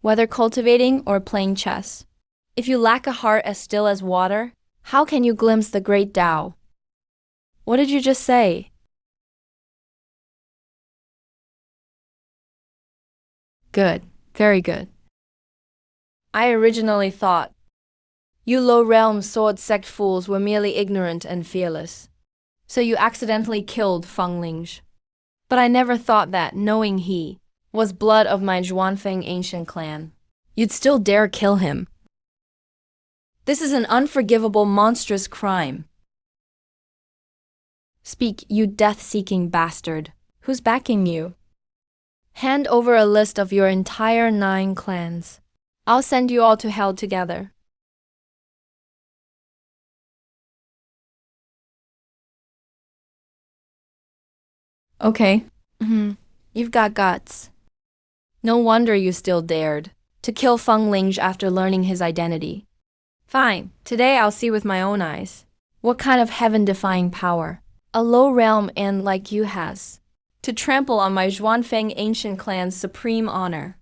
whether cultivating or playing chess. If you lack a heart as still as water, how can you glimpse the great Tao? What did you just say? Good. Very good. I originally thought you low-realm sword sect fools were merely ignorant and fearless. So you accidentally killed Feng Lingge. But I never thought that, knowing he was blood of my Zhuanfeng ancient clan, you'd still dare kill him. This is an unforgivable, monstrous crime. Speak, you death-seeking bastard. Who's backing you? Hand over a list of your entire 9 clans. I'll send you all to hell together. Okay. You've got guts. No wonder you still dared to kill Feng Lingge after learning his identity. Fine, today I'll see with my own eyes what kind of heaven-defying power a low realm and like you has to trample on my Zhuanfeng ancient clan's supreme honor.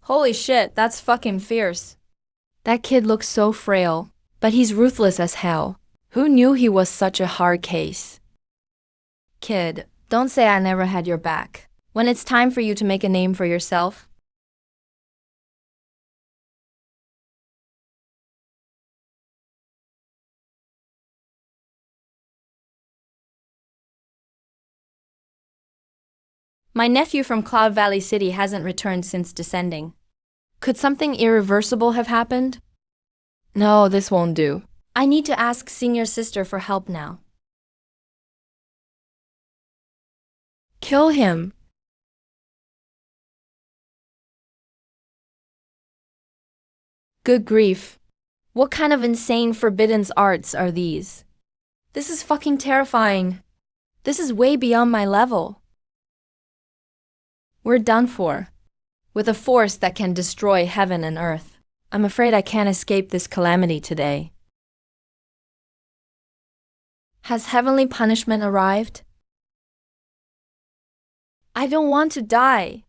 Holy shit, that's fucking fierce. That kid looks so frail, but he's ruthless as hell. Who knew he was such a hard case? Kid, don't say I never had your back when it's time for you to make a name for yourself. My nephew from Cloud Valley City hasn't returned since descending. Could something irreversible have happened? No, this won't do. I need to ask senior sister for help now. Kill him. Good grief. What kind of insane forbidden arts are these? This is fucking terrifying. This is way beyond my level. We're done for. With a force that can destroy heaven and earth. I'm afraid I can't escape this calamity today. Has heavenly punishment arrived? I don't want to die.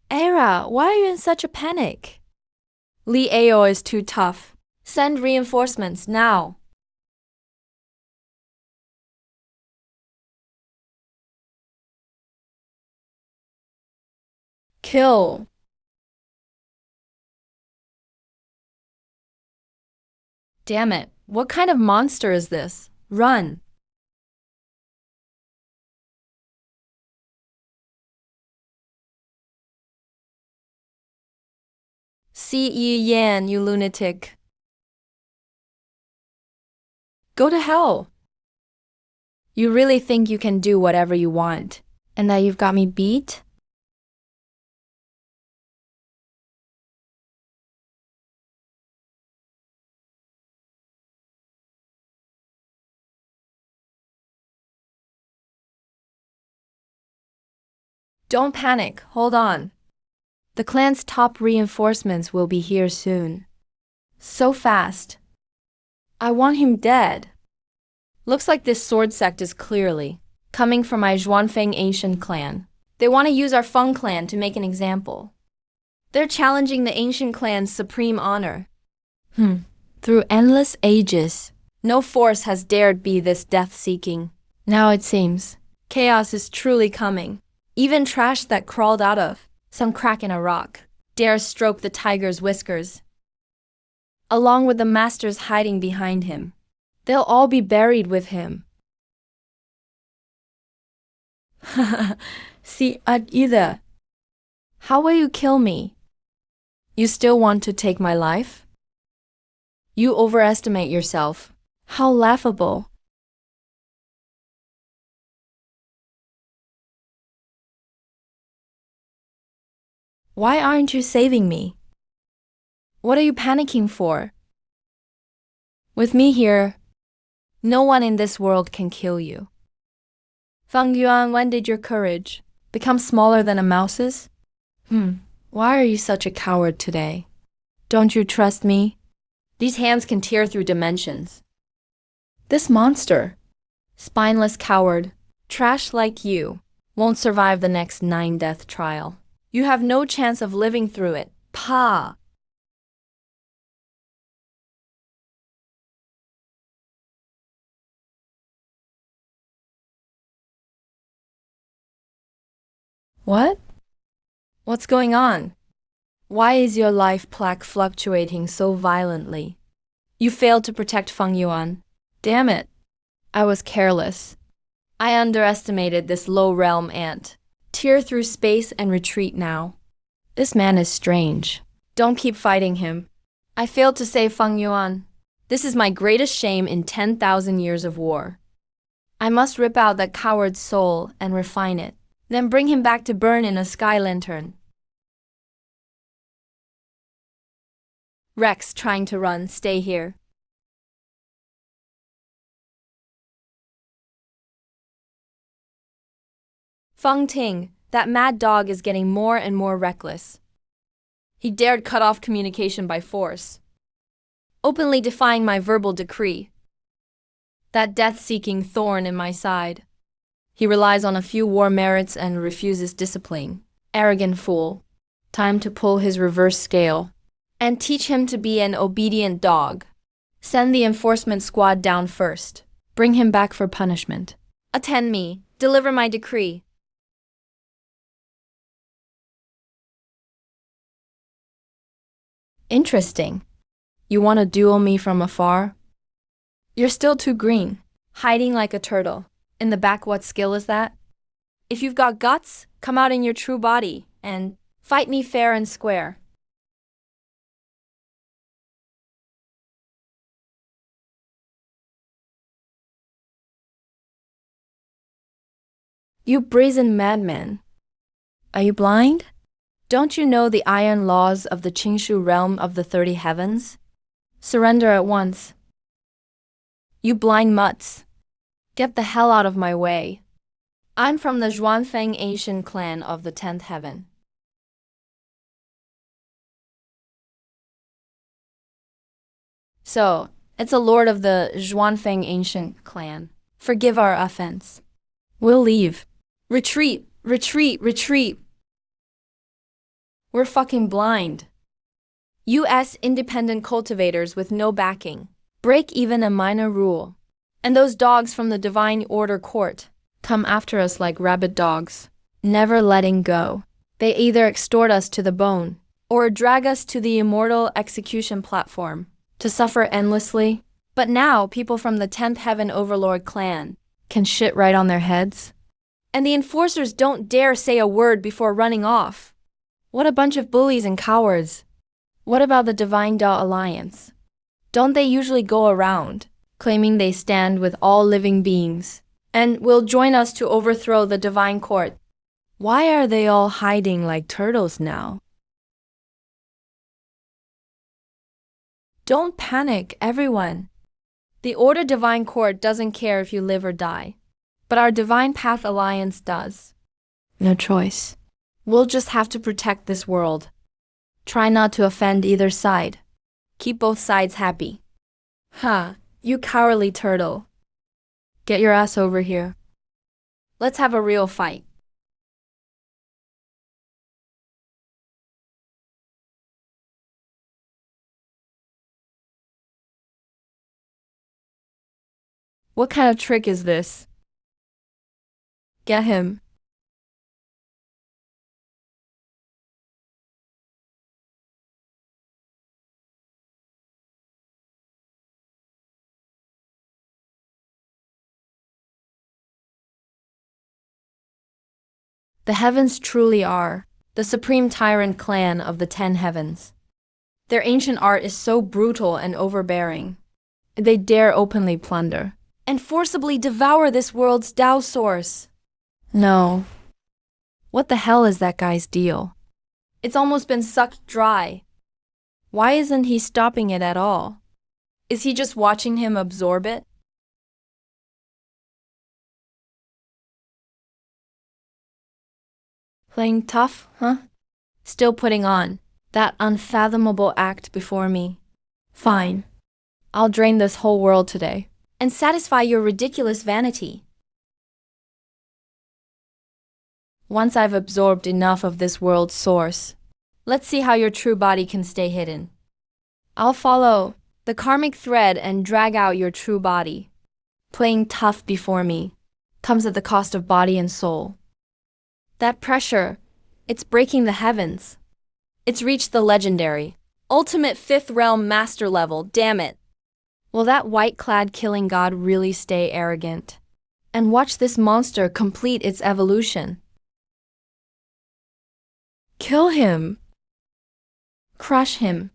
Era, why are you in such a panic? Li Ao is too tough. Send reinforcements now. Kill. Damn it, what kind of monster is this? Run. See Yi Yan, you lunatic. Go to hell. You really think you can do whatever you want, and that you've got me beat? Don't panic, hold on. The clan's top reinforcements will be here soon. So fast. I want him dead. Looks like this sword sect is clearly coming from my Zhuanfeng ancient clan. They want to use our Feng clan to make an example. They're challenging the ancient clan's supreme honor. Through endless ages, no force has dared be this death-seeking. Now it seems, chaos is truly coming. Even trash that crawled out of some crack in a rock dares stroke the tiger's whiskers. Along with the masters hiding behind him. They'll all be buried with him. See, either. How will you kill me? You still want to take my life? You overestimate yourself. How laughable. Why aren't you saving me? What are you panicking for? With me here, no one in this world can kill you. Fang Yuan, when did your courage become smaller than a mouse's? Why are you such a coward today? Don't you trust me? These hands can tear through dimensions. This monster, spineless coward, trash like you, won't survive the next 9-death trial. You have no chance of living through it. Pa! What? What's going on? Why is your life plaque fluctuating so violently? You failed to protect Feng Yuan. Damn it. I was careless. I underestimated this low-realm ant. Tear through space and retreat now. This man is strange. Don't keep fighting him. I failed to save Feng Yuan. This is my greatest shame in 10,000 years of war. I must rip out that coward's soul and refine it, then bring him back to burn in a sky lantern. Rex, trying to run, stay here. Feng Ting, that mad dog is getting more and more reckless. He dared cut off communication by force, openly defying my verbal decree. That death-seeking thorn in my side. He relies on a few war merits and refuses discipline. Arrogant fool. Time to pull his reverse scale and teach him to be an obedient dog. Send the enforcement squad down first. Bring him back for punishment. Attend me. Deliver my decree. Interesting. You want to duel me from afar? You're still too green, hiding like a turtle. In the back, what skill is that? If you've got guts, come out in your true body and fight me fair and square. You brazen madman. Are you blind? Don't you know the iron laws of the Qingshu realm of the 30 heavens? Surrender at once. You blind mutts. Get the hell out of my way. I'm from the Zhuanfeng ancient clan of the 10th heaven. So, it's a lord of the Zhuanfeng ancient clan. Forgive our offense. We'll leave. Retreat, retreat, retreat. We're fucking blind. US independent cultivators with no backing. Break even a minor rule. And those dogs from the Divine Order Court come after us like rabid dogs, never letting go. They either extort us to the bone or drag us to the Immortal execution platform to suffer endlessly. But now people from the 10th Heaven Overlord clan can shit right on their heads. And the enforcers don't dare say a word before running off. What a bunch of bullies and cowards. What about the Divine Da Alliance? Don't they usually go around claiming they stand with all living beings and will join us to overthrow the Divine Court? Why are they all hiding like turtles now? Don't panic, everyone. The Order Divine Court doesn't care if you live or die, but our Divine Path Alliance does. No choice. We'll just have to protect this world. Try not to offend either side. Keep both sides happy. Ha, you cowardly turtle. Get your ass over here. Let's have a real fight. What kind of trick is this? Get him. The heavens truly are the supreme tyrant clan of the 10 heavens. Their ancient art is so brutal and overbearing. They dare openly plunder and forcibly devour this world's Tao source. No. What the hell is that guy's deal? It's almost been sucked dry. Why isn't he stopping it at all? Is he just watching him absorb it? Playing tough, huh? Still putting on that unfathomable act before me. Fine. I'll drain this whole world today and satisfy your ridiculous vanity. Once I've absorbed enough of this world's source, let's see how your true body can stay hidden. I'll follow the karmic thread and drag out your true body. Playing tough before me comes at the cost of body and soul. That pressure, it's breaking the heavens. It's reached the legendary, ultimate fifth realm master level, damn it. Will that white-clad killing god really stay arrogant? And watch this monster complete its evolution. Kill him. Crush him.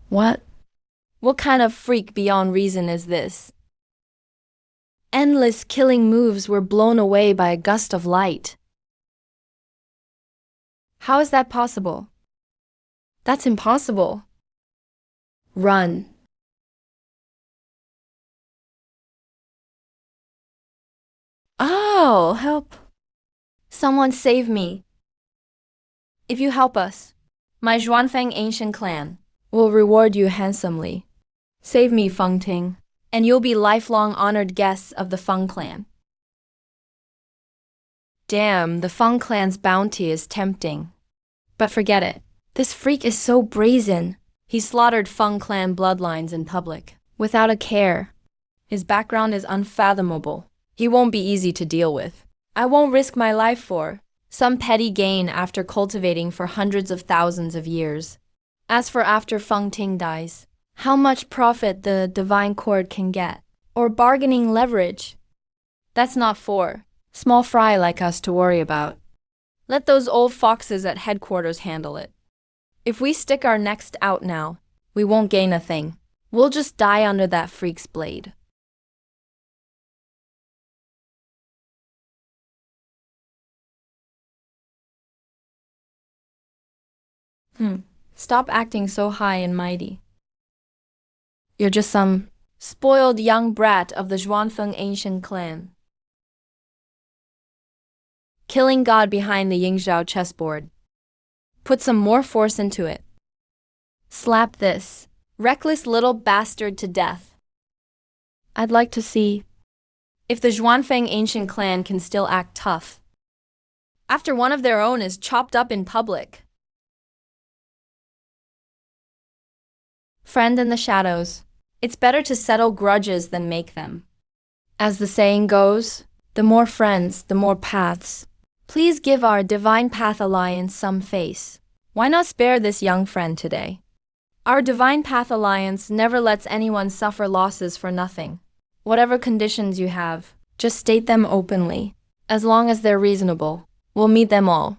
What? What kind of freak beyond reason is this? Endless killing moves were blown away by a gust of light. How is that possible? That's impossible. Run. Oh, help. Someone save me. If you help us, my Zhuanfeng ancient clan will reward you handsomely. Save me, Feng Ting, and you'll be lifelong honored guests of the Feng clan. Damn, the Feng clan's bounty is tempting. But forget it. This freak is so brazen. He slaughtered Feng clan bloodlines in public, without a care. His background is unfathomable. He won't be easy to deal with. I won't risk my life for some petty gain after cultivating for hundreds of thousands of years. As for after Feng Ting dies, how much profit the divine court can get, or bargaining leverage, that's not for small fry like us to worry about. Let those old foxes at headquarters handle it. If we stick our necks out now, we won't gain a thing. We'll just die under that freak's blade. Stop acting so high and mighty. You're just some spoiled young brat of the Zhuanfeng ancient clan. Killing God behind the Yingzhao chessboard. Put some more force into it. Slap this reckless little bastard to death. I'd like to see if the Zhuanfeng ancient clan can still act tough after one of their own is chopped up in public. Friend in the shadows, it's better to settle grudges than make them. As the saying goes, the more friends, the more paths. Please give our Divine Path Alliance some face. Why not spare this young friend today? Our Divine Path Alliance never lets anyone suffer losses for nothing. Whatever conditions you have, just state them openly. As long as they're reasonable, we'll meet them all.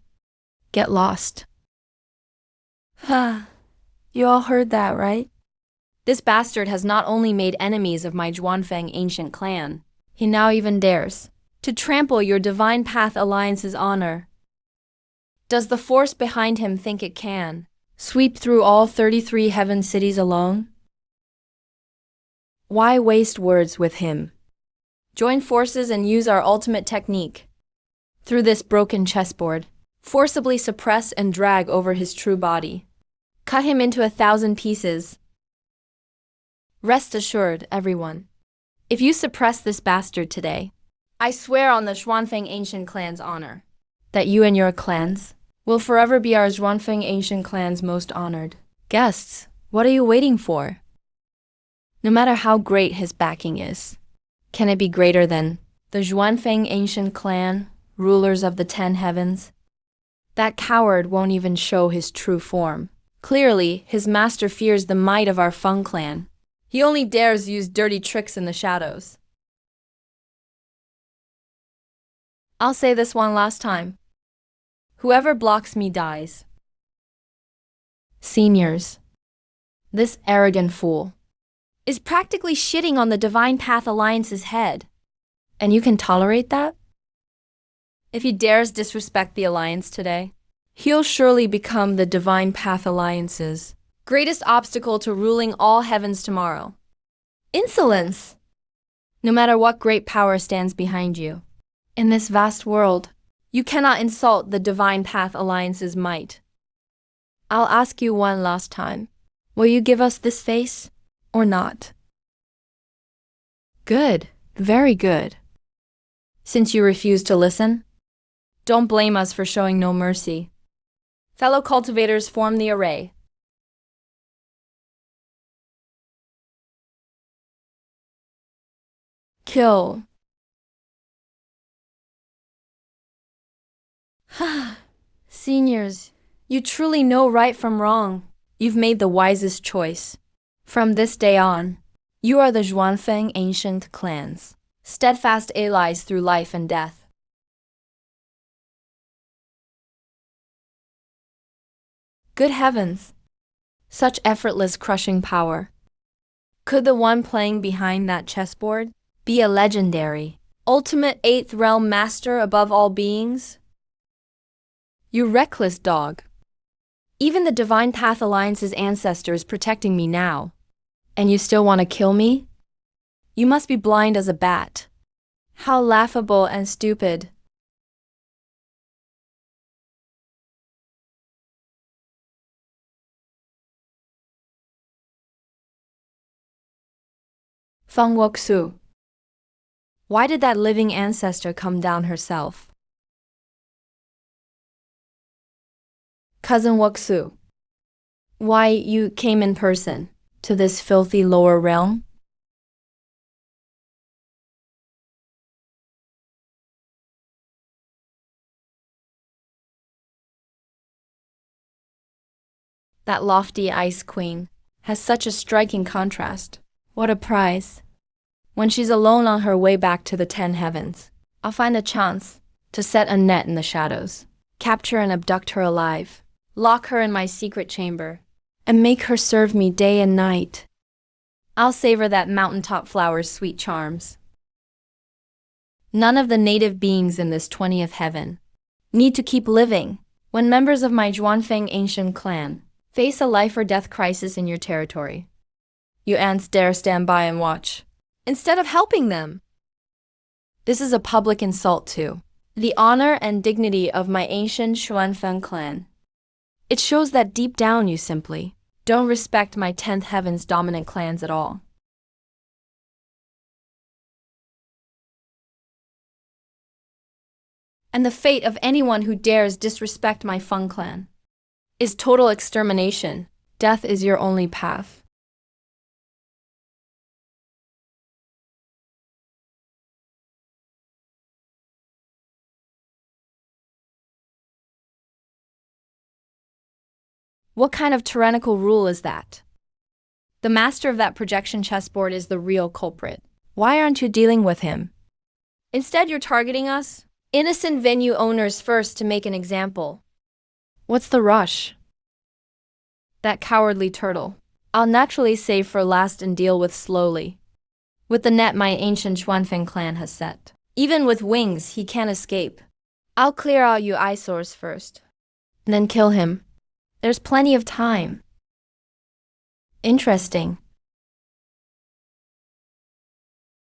Get lost. You all heard that, right? This bastard has not only made enemies of my Zhuanfeng ancient clan, he now even dares to trample your Divine Path Alliance's honor. Does the force behind him think it can sweep through all 33 heaven cities alone? Why waste words with him? Join forces and use our ultimate technique. Through this broken chessboard, forcibly suppress and drag over his true body. Cut him into 1,000 pieces. Rest assured, everyone. If you suppress this bastard today, I swear on the Zhuanfeng ancient clan's honor that you and your clans will forever be our Zhuanfeng ancient clan's most honored guests. What are you waiting for? No matter how great his backing is, can it be greater than the Zhuanfeng ancient clan, rulers of the 10 heavens? That coward won't even show his true form. Clearly, his master fears the might of our Feng clan. He only dares use dirty tricks in the shadows. I'll say this one last time. Whoever blocks me dies. Seniors, this arrogant fool is practically shitting on the Divine Path Alliance's head. And you can tolerate that? If he dares disrespect the Alliance today, he'll surely become the Divine Path Alliance's greatest obstacle to ruling all heavens tomorrow. Insolence! No matter what great power stands behind you, in this vast world, you cannot insult the Divine Path Alliance's might. I'll ask you one last time. Will you give us this face or not? Good, very good. Since you refuse to listen, don't blame us for showing no mercy. Fellow cultivators, form the array. Kill. Seniors, you truly know right from wrong. You've made the wisest choice. From this day on, you are the Zhuanfeng ancient clans, steadfast allies through life and death. Good heavens! Such effortless crushing power. Could the one playing behind that chessboard be a legendary, ultimate 8th realm master above all beings? You reckless dog. Even the Divine Path Alliance's ancestor is protecting me now. And you still want to kill me? You must be blind as a bat. How laughable and stupid. Feng Wuxu. Why did that living ancestor come down herself? Cousin Wuxu. Why you came in person to this filthy lower realm? That lofty ice queen has such a striking contrast. What a prize. When she's alone on her way back to the 10 heavens, I'll find a chance to set a net in the shadows, capture and abduct her alive, lock her in my secret chamber, and make her serve me day and night. I'll savor that mountaintop flower's sweet charms. None of the native beings in this 20th heaven need to keep living when members of my Zhuanfeng ancient clan face a life or death crisis in your territory. You ants dare stand by and watch, instead of helping them. This is a public insult to the honor and dignity of my ancient Zhuanfeng clan. It shows that deep down you simply don't respect my 10th heaven's dominant clans at all. And the fate of anyone who dares disrespect my Feng clan is total extermination. Death is your only path. What kind of tyrannical rule is that? The master of that projection chessboard is the real culprit. Why aren't you dealing with him? Instead, you're targeting us, innocent venue owners, first to make an example. What's the rush? That cowardly turtle, I'll naturally save for last and deal with slowly. With the net my ancient Zhuanfeng clan has set. Even with wings, he can't escape. I'll clear out you eyesores first, and then kill him. There's plenty of time. Interesting.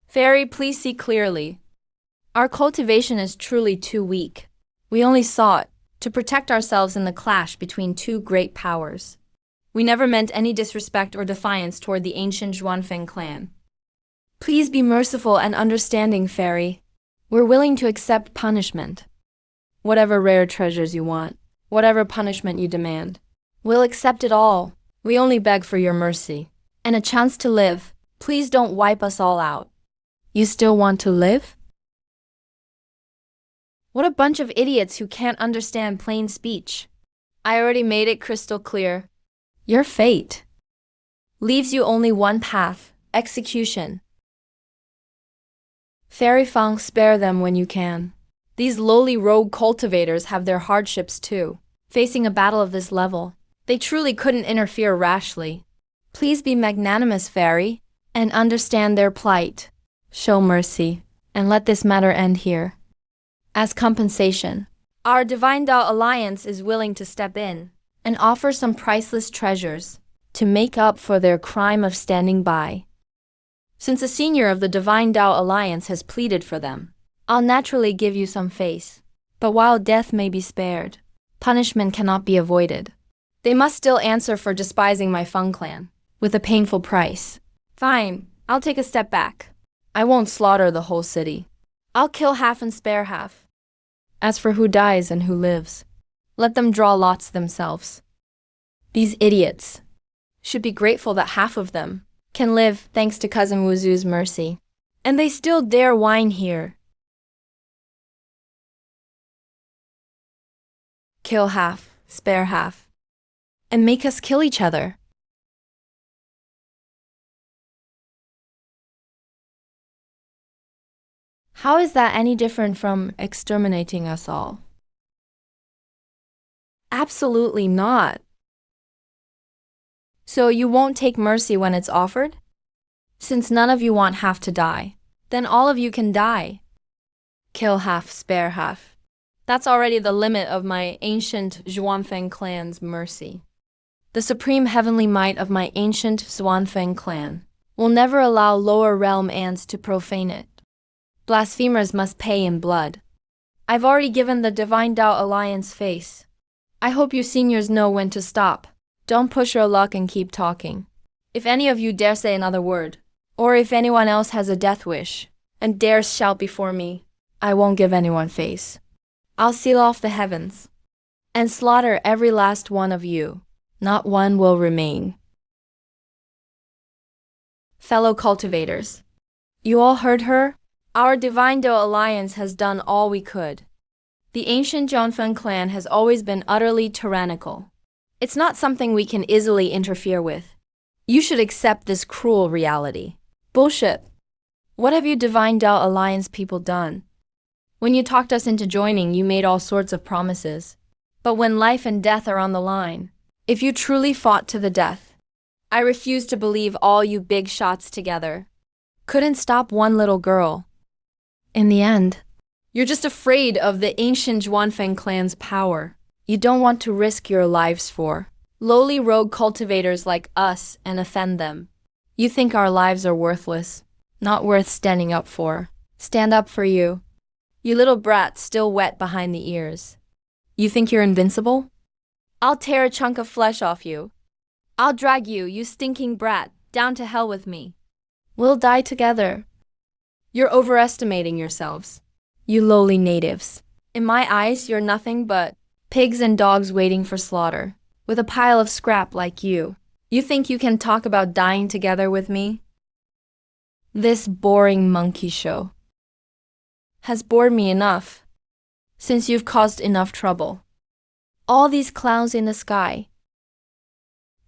Fairy, please see clearly. Our cultivation is truly too weak. We only sought to protect ourselves in the clash between two great powers. We never meant any disrespect or defiance toward the ancient Zhuanfeng clan. Please be merciful and understanding, Fairy. We're willing to accept punishment. Whatever rare treasures you want, whatever punishment you demand, we'll accept it all. We only beg for your mercy and a chance to live. Please don't wipe us all out. You still want to live? What a bunch of idiots who can't understand plain speech. I already made it crystal clear. Your fate leaves you only one path, execution. Fairy Fang, spare them when you can. These lowly rogue cultivators have their hardships too. Facing a battle of this level, they truly couldn't interfere rashly. Please be magnanimous, Fairy, and understand their plight. Show mercy, and let this matter end here. As compensation, our Divine Dao Alliance is willing to step in and offer some priceless treasures to make up for their crime of standing by. Since a senior of the Divine Dao Alliance has pleaded for them, I'll naturally give you some face. But while death may be spared, punishment cannot be avoided. They must still answer for despising my Feng clan, with a painful price. Fine, I'll take a step back. I won't slaughter the whole city. I'll kill half and spare half. As for who dies and who lives, let them draw lots themselves. These idiots should be grateful that half of them can live thanks to Cousin Wuzu's mercy. And they still dare whine here. Kill half, spare half, and make us kill each other. How is that any different from exterminating us all? Absolutely not. So you won't take mercy when it's offered? Since none of you want half to die, then all of you can die. Kill half, spare half. That's already the limit of my ancient Zhuanfeng clan's mercy. The supreme heavenly might of my ancient Zhuanfeng clan will never allow lower realm ants to profane it. Blasphemers must pay in blood. I've already given the Divine Dao Alliance face. I hope you seniors know when to stop. Don't push your luck and keep talking. If any of you dare say another word, or if anyone else has a death wish, and dares shout before me, I won't give anyone face. I'll seal off the heavens, and slaughter every last one of you. Not one will remain. Fellow cultivators, you all heard her? Our Divine Dao Alliance has done all we could. The ancient Zhuanfeng clan has always been utterly tyrannical. It's not something we can easily interfere with. You should accept this cruel reality. Bullshit. What have you Divine Dao Alliance people done? When you talked us into joining, you made all sorts of promises. But when life and death are on the line, if you truly fought to the death, I refuse to believe all you big shots together couldn't stop one little girl. In the end, you're just afraid of the ancient Zhuanfeng clan's power. You don't want to risk your lives for lowly rogue cultivators like us and offend them. You think our lives are worthless, not worth standing up for. Stand up for you. You little brat still wet behind the ears. You think you're invincible? I'll tear a chunk of flesh off you. I'll drag you, you stinking brat, down to hell with me. We'll die together. You're overestimating yourselves, you lowly natives. In my eyes, you're nothing but pigs and dogs waiting for slaughter, with a pile of scrap like you. You think you can talk about dying together with me? This boring monkey show has bored me enough, since you've caused enough trouble. All these clowns in the sky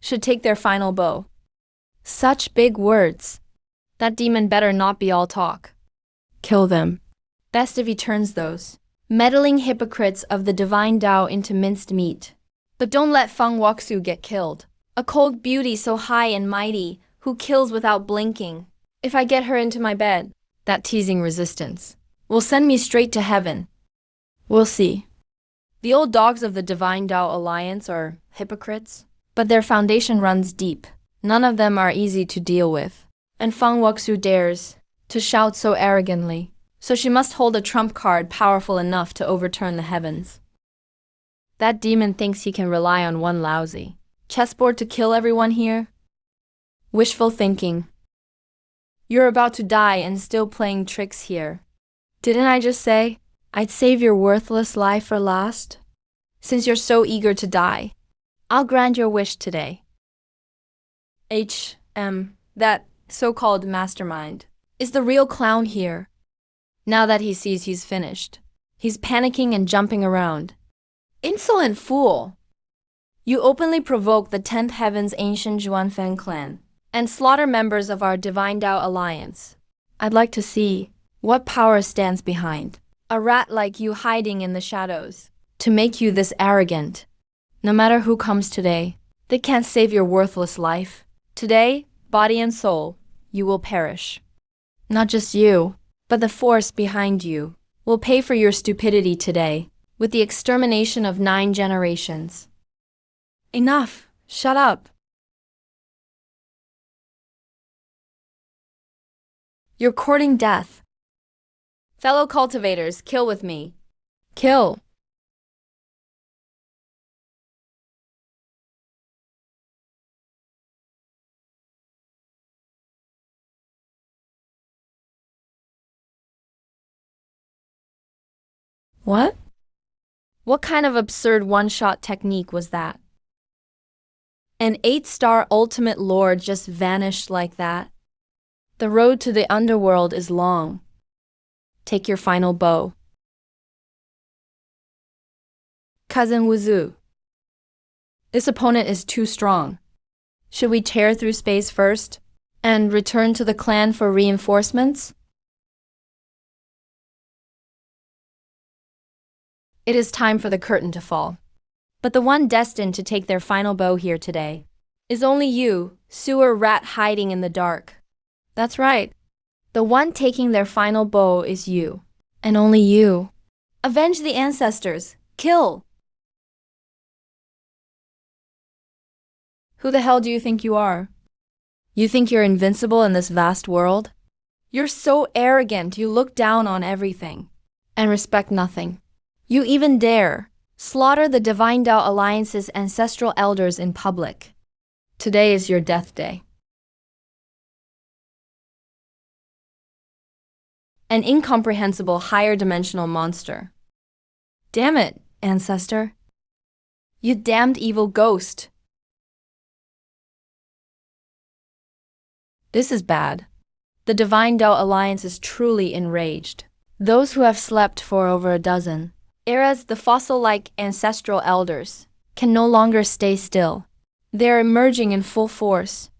should take their final bow. Such big words. That demon better not be all talk. Kill them. Best if he turns those meddling hypocrites of the Divine Dao into minced meat. But don't let Feng Wuxu get killed. A cold beauty so high and mighty, who kills without blinking. If I get her into my bed, that teasing resistance will send me straight to heaven. We'll see. The old dogs of the Divine Dao Alliance are hypocrites, but their foundation runs deep. None of them are easy to deal with. And Feng Wuxu dares to shout so arrogantly, so she must hold a trump card powerful enough to overturn the heavens. That demon thinks he can rely on one lousy chessboard to kill everyone here? Wishful thinking. You're about to die and still playing tricks here. Didn't I just say I'd save your worthless life for last? Since you're so eager to die, I'll grant your wish today. That so-called mastermind is the real clown here. Now that he sees he's finished, He's panicking and jumping around. Insolent fool! You openly provoke the 10th Heaven's ancient Juanfen clan and slaughter members of our Divine Tao Alliance. I'd like to see what power stands behind a rat like you hiding in the shadows to make you this arrogant. No matter who comes today, they can't save your worthless life. Today, body and soul, you will perish. Not just you, but the force behind you will pay for your stupidity today with the extermination of 9 generations. Enough! Shut up! You're courting death. Fellow cultivators, kill with me. Kill! What? What kind of absurd one-shot technique was that? An 8-star ultimate lord just vanished like that? The road to the underworld is long. Take your final bow. Cousin Wuzu. This opponent is too strong. Should we tear through space first and return to the clan for reinforcements? It is time for the curtain to fall. But the one destined to take their final bow here today is only you, sewer rat hiding in the dark. That's right. The one taking their final bow is you, and only you. Avenge the ancestors. Kill! Who the hell do you think you are? You think you're invincible in this vast world? You're so arrogant you look down on everything and respect nothing. You even dare slaughter the Divine Tao Alliance's ancestral elders in public. Today is your death day. An incomprehensible higher dimensional monster. Damn it, ancestor. You damned evil ghost. This is bad. The Divine Tao Alliance is truly enraged. Those who have slept for over a dozen eras, the fossil-like ancestral elders, can no longer stay still. They're emerging in full force.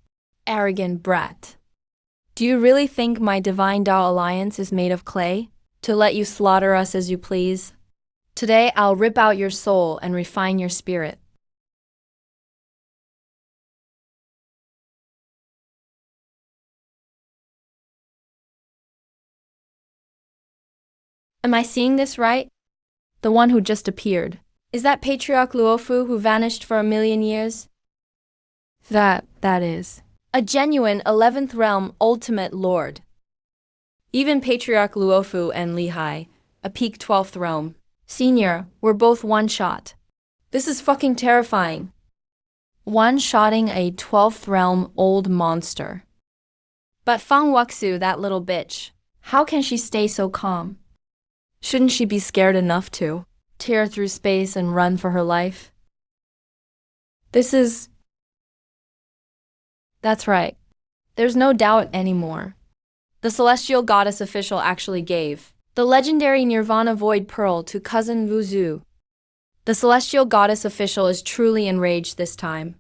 Arrogant brat. Do you really think my Divine Tao Alliance is made of clay to let you slaughter us as you please? Today I'll rip out your soul and refine your spirit. Am I seeing this right? The one who just appeared. Is that Patriarch Luofu who vanished for 1,000,000 years? That is. A genuine 11th realm ultimate lord. Even Patriarch Luofu and Lihai, a peak 12th realm senior, were both one-shot. This is fucking terrifying. One-shotting a 12th realm old monster. But Fang Wuxu, that little bitch, how can she stay so calm? Shouldn't she be scared enough to tear through space and run for her life? That's right. There's no doubt anymore. The celestial goddess official actually gave the legendary Nirvana Void Pearl to cousin Wuzu. The celestial goddess official is truly enraged this time.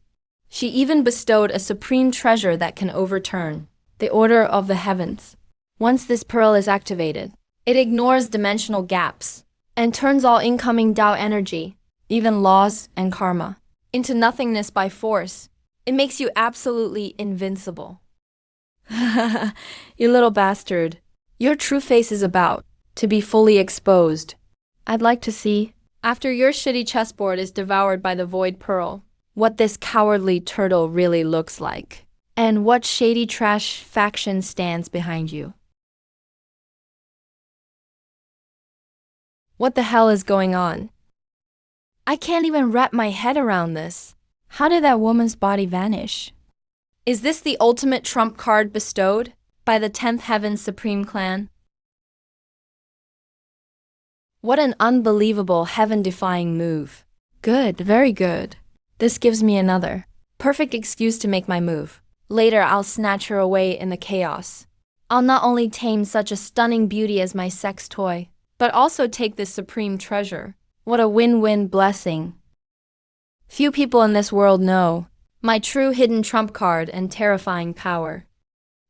She even bestowed a supreme treasure that can overturn the order of the heavens. Once this pearl is activated, it ignores dimensional gaps and turns all incoming Tao energy, even laws and karma, into nothingness by force. It makes you absolutely invincible. You little bastard. Your true face is about to be fully exposed. I'd like to see, after your shitty chessboard is devoured by the Void Pearl, what this cowardly turtle really looks like, and what shady trash faction stands behind you. What the hell is going on? I can't even wrap my head around this. How did that woman's body vanish? Is this the ultimate trump card bestowed by the 10th Heaven Supreme Clan? What an unbelievable heaven-defying move. Good, very good. This gives me another perfect excuse to make my move. Later I'll snatch her away in the chaos. I'll not only tame such a stunning beauty as my sex toy, but also take this supreme treasure. What a win-win blessing. Few people in this world know my true hidden trump card and terrifying power.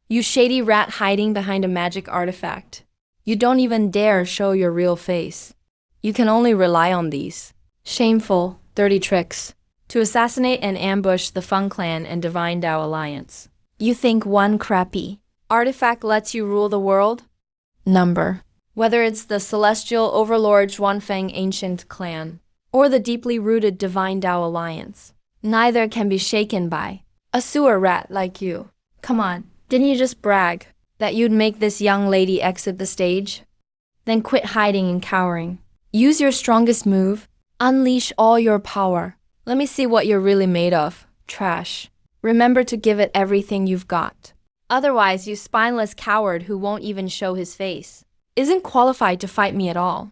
You shady rat hiding behind a magic artifact. You don't even dare show your real face. You can only rely on these shameful, dirty tricks to assassinate and ambush the Feng Clan and Divine Tao Alliance. You think one crappy artifact lets you rule the world? Number. Whether it's the celestial overlord Zhuanfeng ancient clan or the deeply rooted Divine Tao Alliance, neither can be shaken by a sewer rat like you. Come on, didn't you just brag that you'd make this young lady exit the stage? Then quit hiding and cowering. Use your strongest move. Unleash all your power. Let me see what you're really made of. Trash. Remember to give it everything you've got. Otherwise, you spineless coward who won't even show his face isn't qualified to fight me at all.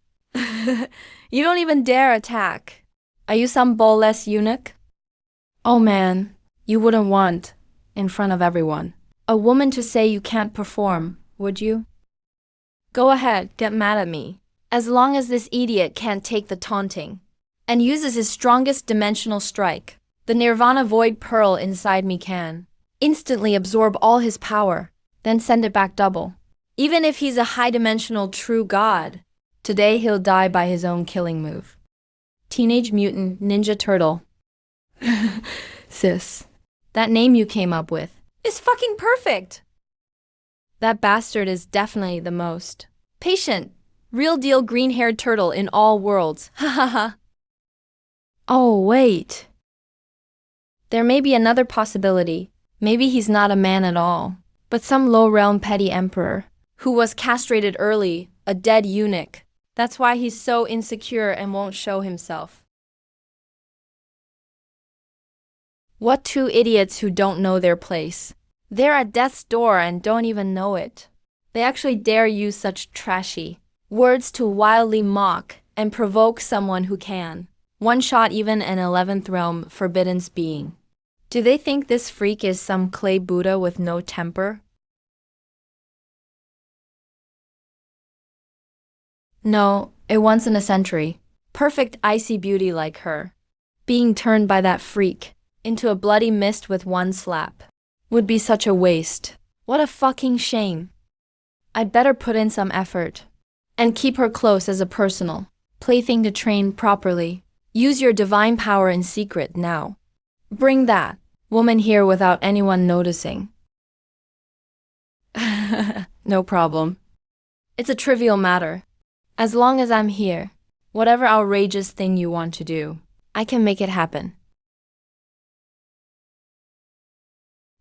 You don't even dare attack. Are you some ballless eunuch? Oh man, you wouldn't want, in front of everyone, a woman to say you can't perform, would you? Go ahead, get mad at me. As long as this idiot can't take the taunting and uses his strongest dimensional strike, the Nirvana Void Pearl inside me can instantly absorb all his power, then send it back double. Even if he's a high-dimensional true god, today he'll die by his own killing move. Teenage Mutant Ninja Turtle. Sis, that name you came up with is fucking perfect! That bastard is definitely the most patient, real-deal green-haired turtle in all worlds. Ha ha ha. Oh, wait. There may be another possibility. Maybe he's not a man at all, but some low-realm petty emperor who was castrated early, a dead eunuch. That's why he's so insecure and won't show himself. What two idiots who don't know their place. They're at death's door and don't even know it. They actually dare use such trashy words to wildly mock and provoke someone who can one-shot even an 11th realm forbidden's being. Do they think this freak is some clay Buddha with no temper? No, it once in a century. Perfect icy beauty like her, being turned by that freak into a bloody mist with one slap, would be such a waste. What a fucking shame. I'd better put in some effort and keep her close as a personal plaything to train properly. Use your divine power in secret now. Bring that woman here without anyone noticing. No problem. It's a trivial matter. As long as I'm here, whatever outrageous thing you want to do, I can make it happen.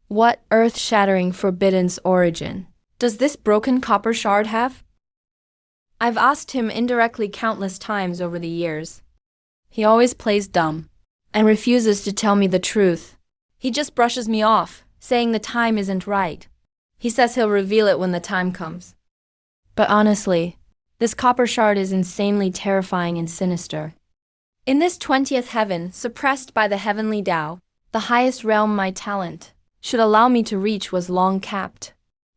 What earth-shattering forbidden's origin does this broken copper shard have? I've asked him indirectly countless times over the years. He always plays dumb and refuses to tell me the truth. He just brushes me off, saying the time isn't right. He says he'll reveal it when the time comes. But honestly, this copper shard is insanely terrifying and sinister. In this 20th heaven, suppressed by the heavenly Tao, the highest realm my talent should allow me to reach was long capped.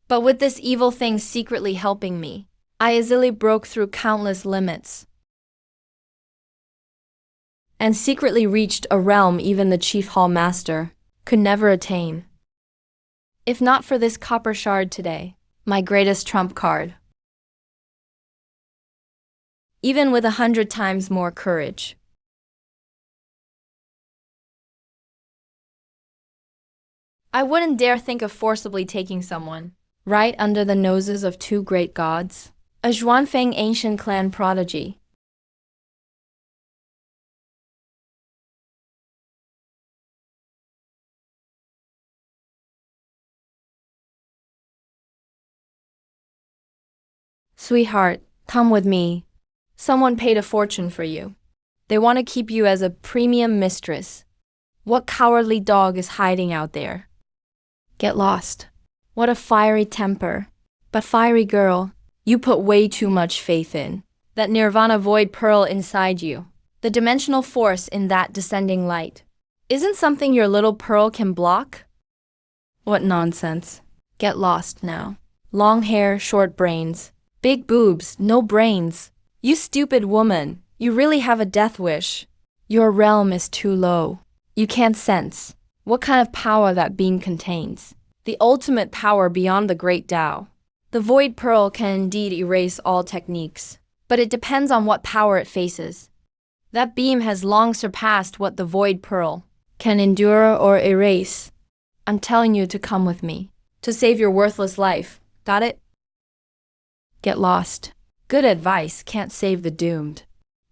But with this evil thing secretly helping me, I easily broke through countless limits and secretly reached a realm even the Chief Hall Master could never attain. If not for this copper shard today, my greatest trump card, even with 100 times more courage, I wouldn't dare think of forcibly taking someone right under the noses of two great gods, a Zhuanfeng ancient clan prodigy. Sweetheart, come with me. Someone paid a fortune for you. They want to keep you as a premium mistress. What cowardly dog is hiding out there? Get lost. What a fiery temper. But fiery girl, you put way too much faith in that Nirvana Void Pearl inside you. The dimensional force in that descending light isn't something your little pearl can block? What nonsense. Get lost now. Long hair, short brains. Big boobs, no brains. You stupid woman, you really have a death wish. Your realm is too low. You can't sense what kind of power that beam contains. The ultimate power beyond the great Tao. The Void Pearl can indeed erase all techniques, but it depends on what power it faces. That beam has long surpassed what the Void Pearl can endure or erase. I'm telling you to come with me, to save your worthless life. Got it? Get lost. Good advice can't save the doomed.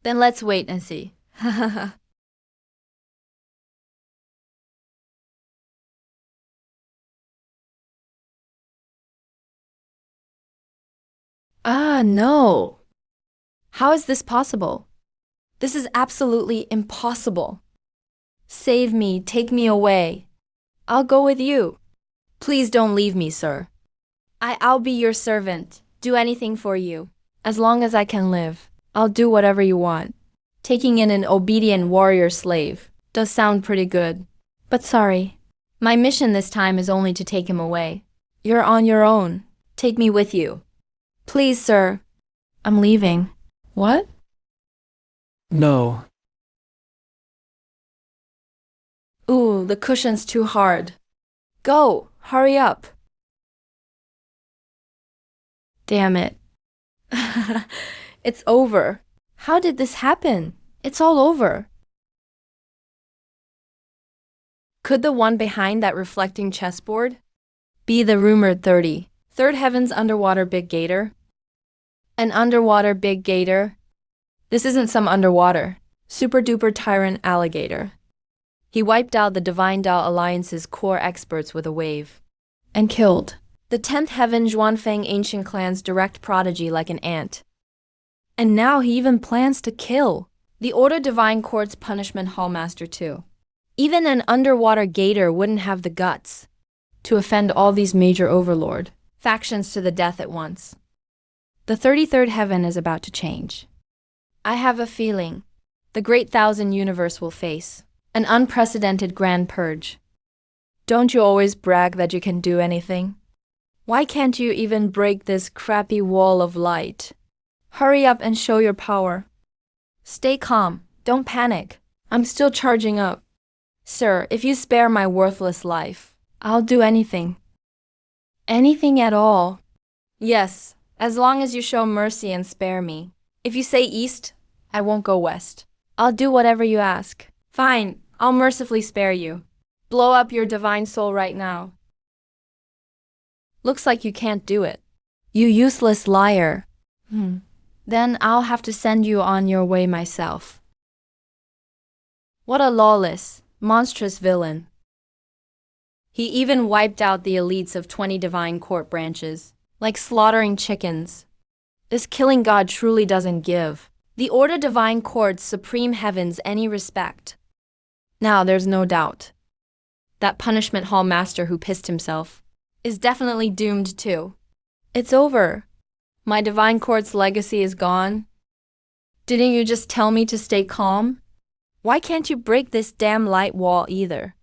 Then let's wait and see. No. How is this possible? This is absolutely impossible. Save me, take me away. I'll go with you. Please don't leave me, sir. I'll be your servant, do anything for you. As long as I can live, I'll do whatever you want. Taking in an obedient warrior slave does sound pretty good. But sorry, my mission this time is only to take him away. You're on your own. Take me with you. Please, sir. I'm leaving. What? No. Ooh, the cushion's too hard. Go, hurry up. Damn it. It's over. How did this happen? It's all over. Could the one behind that reflecting chessboard be the rumored 33rd Heaven's underwater big gator? An underwater big gator? This isn't some underwater, super-duper tyrant alligator. He wiped out the Divine Tao Alliance's core experts with a wave and killed the 10th Heaven Zhuanfeng ancient clan's direct prodigy like an ant. And now he even plans to kill the Order Divine Court's punishment hallmaster too. Even an underwater gator wouldn't have the guts to offend all these major overlord factions to the death at once. The 33rd Heaven is about to change. I have a feeling the Great Thousand Universe will face an unprecedented grand purge. Don't you always brag that you can do anything? Why can't you even break this crappy wall of light? Hurry up and show your power. Stay calm, don't panic. I'm still charging up. Sir, if you spare my worthless life, I'll do anything. Anything at all. Yes, as long as you show mercy and spare me. If you say east, I won't go west. I'll do whatever you ask. Fine, I'll mercifully spare you. Blow up your divine soul right now. Looks like you can't do it. You useless liar. Then I'll have to send you on your way myself. What a lawless, monstrous villain. He even wiped out the elites of 20 divine court branches, like slaughtering chickens. This killing god truly doesn't give the Order Divine Court's supreme heavens any respect. Now there's no doubt. That punishment hall master who pissed himself is definitely doomed too. It's over. My divine court's legacy is gone. Didn't you just tell me to stay calm? Why can't you break this damn light wall either?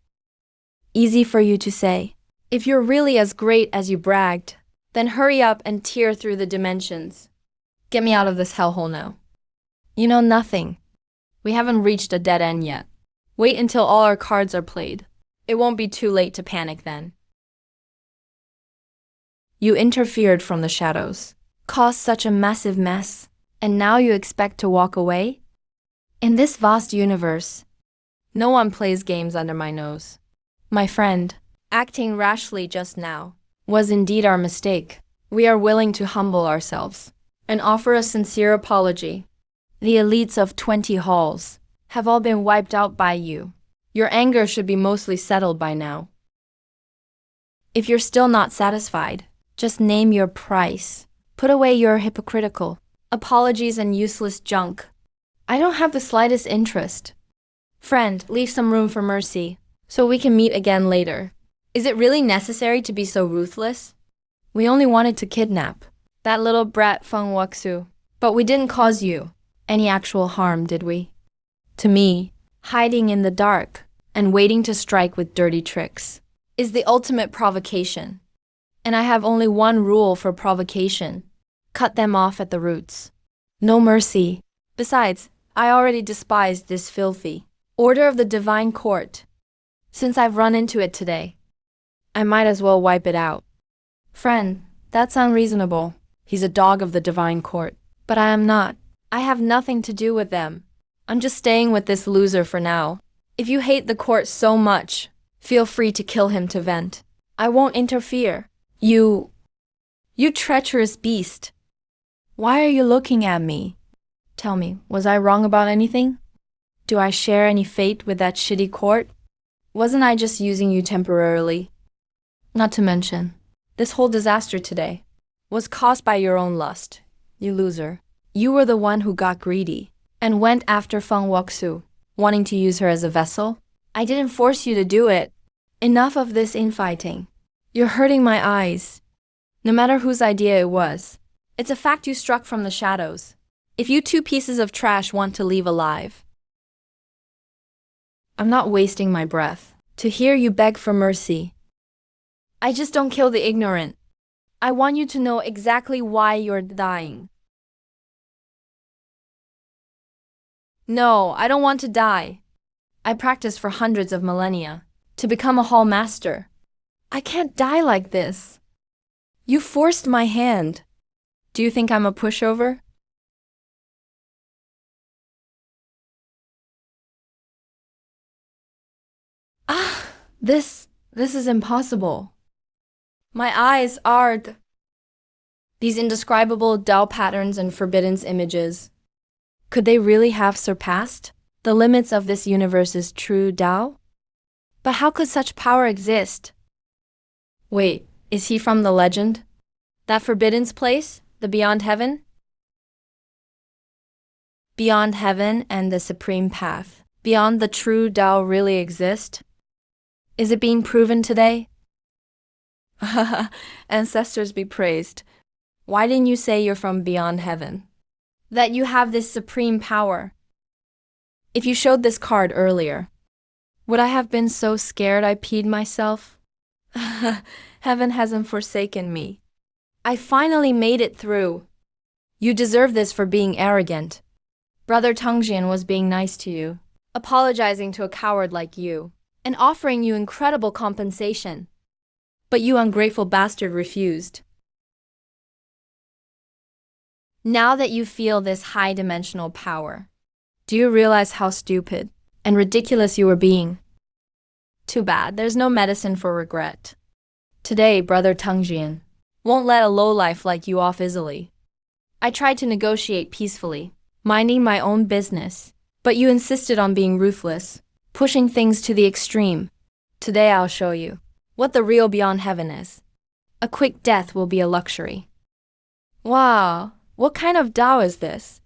Easy for you to say. If you're really as great as you bragged, then hurry up and tear through the dimensions. Get me out of this hellhole now. You know nothing. We haven't reached a dead end yet. Wait until all our cards are played. It won't be too late to panic then. You interfered from the shadows, caused such a massive mess, and now you expect to walk away? In this vast universe, no one plays games under my nose. My friend, acting rashly just now was indeed our mistake. We are willing to humble ourselves and offer a sincere apology. The elites of 20 halls have all been wiped out by you. Your anger should be mostly settled by now. If you're still not satisfied, just name your price. Put away your hypocritical apologies and useless junk. I don't have the slightest interest. Friend, leave some room for mercy, so we can meet again later. Is it really necessary to be so ruthless? We only wanted to kidnap that little brat Feng Wuxu, but we didn't cause you any actual harm, did we? To me, hiding in the dark and waiting to strike with dirty tricks is the ultimate provocation. And I have only one rule for provocation. Cut them off at the roots. No mercy. Besides, I already despise this filthy order of the divine court. Since I've run into it today, I might as well wipe it out. Friend, that's unreasonable. He's a dog of the divine court. But I am not. I have nothing to do with them. I'm just staying with this loser for now. If you hate the court so much, feel free to kill him to vent. I won't interfere. You treacherous beast. Why are you looking at me? Tell me, was I wrong about anything? Do I share any fate with that shitty court? Wasn't I just using you temporarily? Not to mention, this whole disaster today was caused by your own lust, you loser. You were the one who got greedy and went after Feng Wuxu, wanting to use her as a vessel. I didn't force you to do it. Enough of this infighting. You're hurting my eyes. No matter whose idea it was, it's a fact you struck from the shadows. If you two pieces of trash want to leave alive, I'm not wasting my breath to hear you beg for mercy. I just don't kill the ignorant. I want you to know exactly why you're dying. No, I don't want to die. I practiced for hundreds of millennia to become a hall master. I can't die like this. You forced my hand. Do you think I'm a pushover? Ah, this is impossible. My eyes are these indescribable Tao patterns and forbidden images. Could they really have surpassed the limits of this universe's true Tao? But how could such power exist? Wait, is he from the legend? That forbidden's place? The beyond heaven? Beyond heaven and the supreme path. Beyond the true Tao really exist? Is it being proven today? Ancestors be praised. Why didn't you say you're from beyond heaven? That you have this supreme power. If you showed this card earlier, would I have been so scared I peed myself? Heaven hasn't forsaken me. I finally made it through. You deserve this for being arrogant. Brother Tongjian was being nice to you, apologizing to a coward like you, and offering you incredible compensation. But you ungrateful bastard refused. Now that you feel this high-dimensional power, do you realize how stupid and ridiculous you were being? Too bad, there's no medicine for regret. Today, Brother Tongjian won't let a lowlife like you off easily. I tried to negotiate peacefully, minding my own business, but you insisted on being ruthless, pushing things to the extreme. Today I'll show you what the real beyond heaven is. A quick death will be a luxury. Wow, what kind of Tao is this?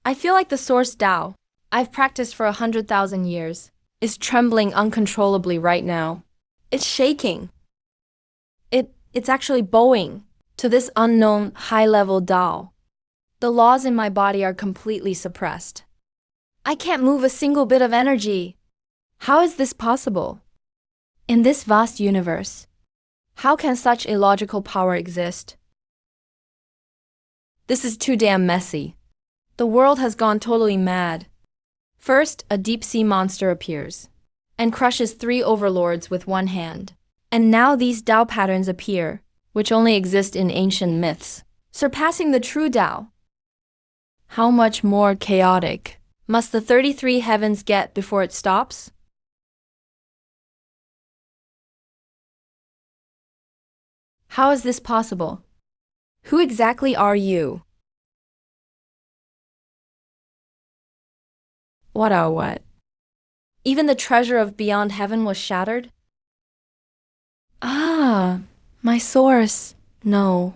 I feel like the source Tao I've practiced for 100,000 years is trembling uncontrollably right now. It's shaking. It's actually bowing to this unknown high-level Tao. The laws in my body are completely suppressed. I can't move a single bit of energy. How is this possible? In this vast universe, how can such illogical power exist? This is too damn messy. The world has gone totally mad. First, a deep-sea monster appears and crushes 3 overlords with one hand. And now these Tao patterns appear, which only exist in ancient myths, surpassing the true Tao. How much more chaotic must the 33 heavens get before it stops? How is this possible? Who exactly are you? What? Even the treasure of beyond heaven was shattered? Ah, my source. No.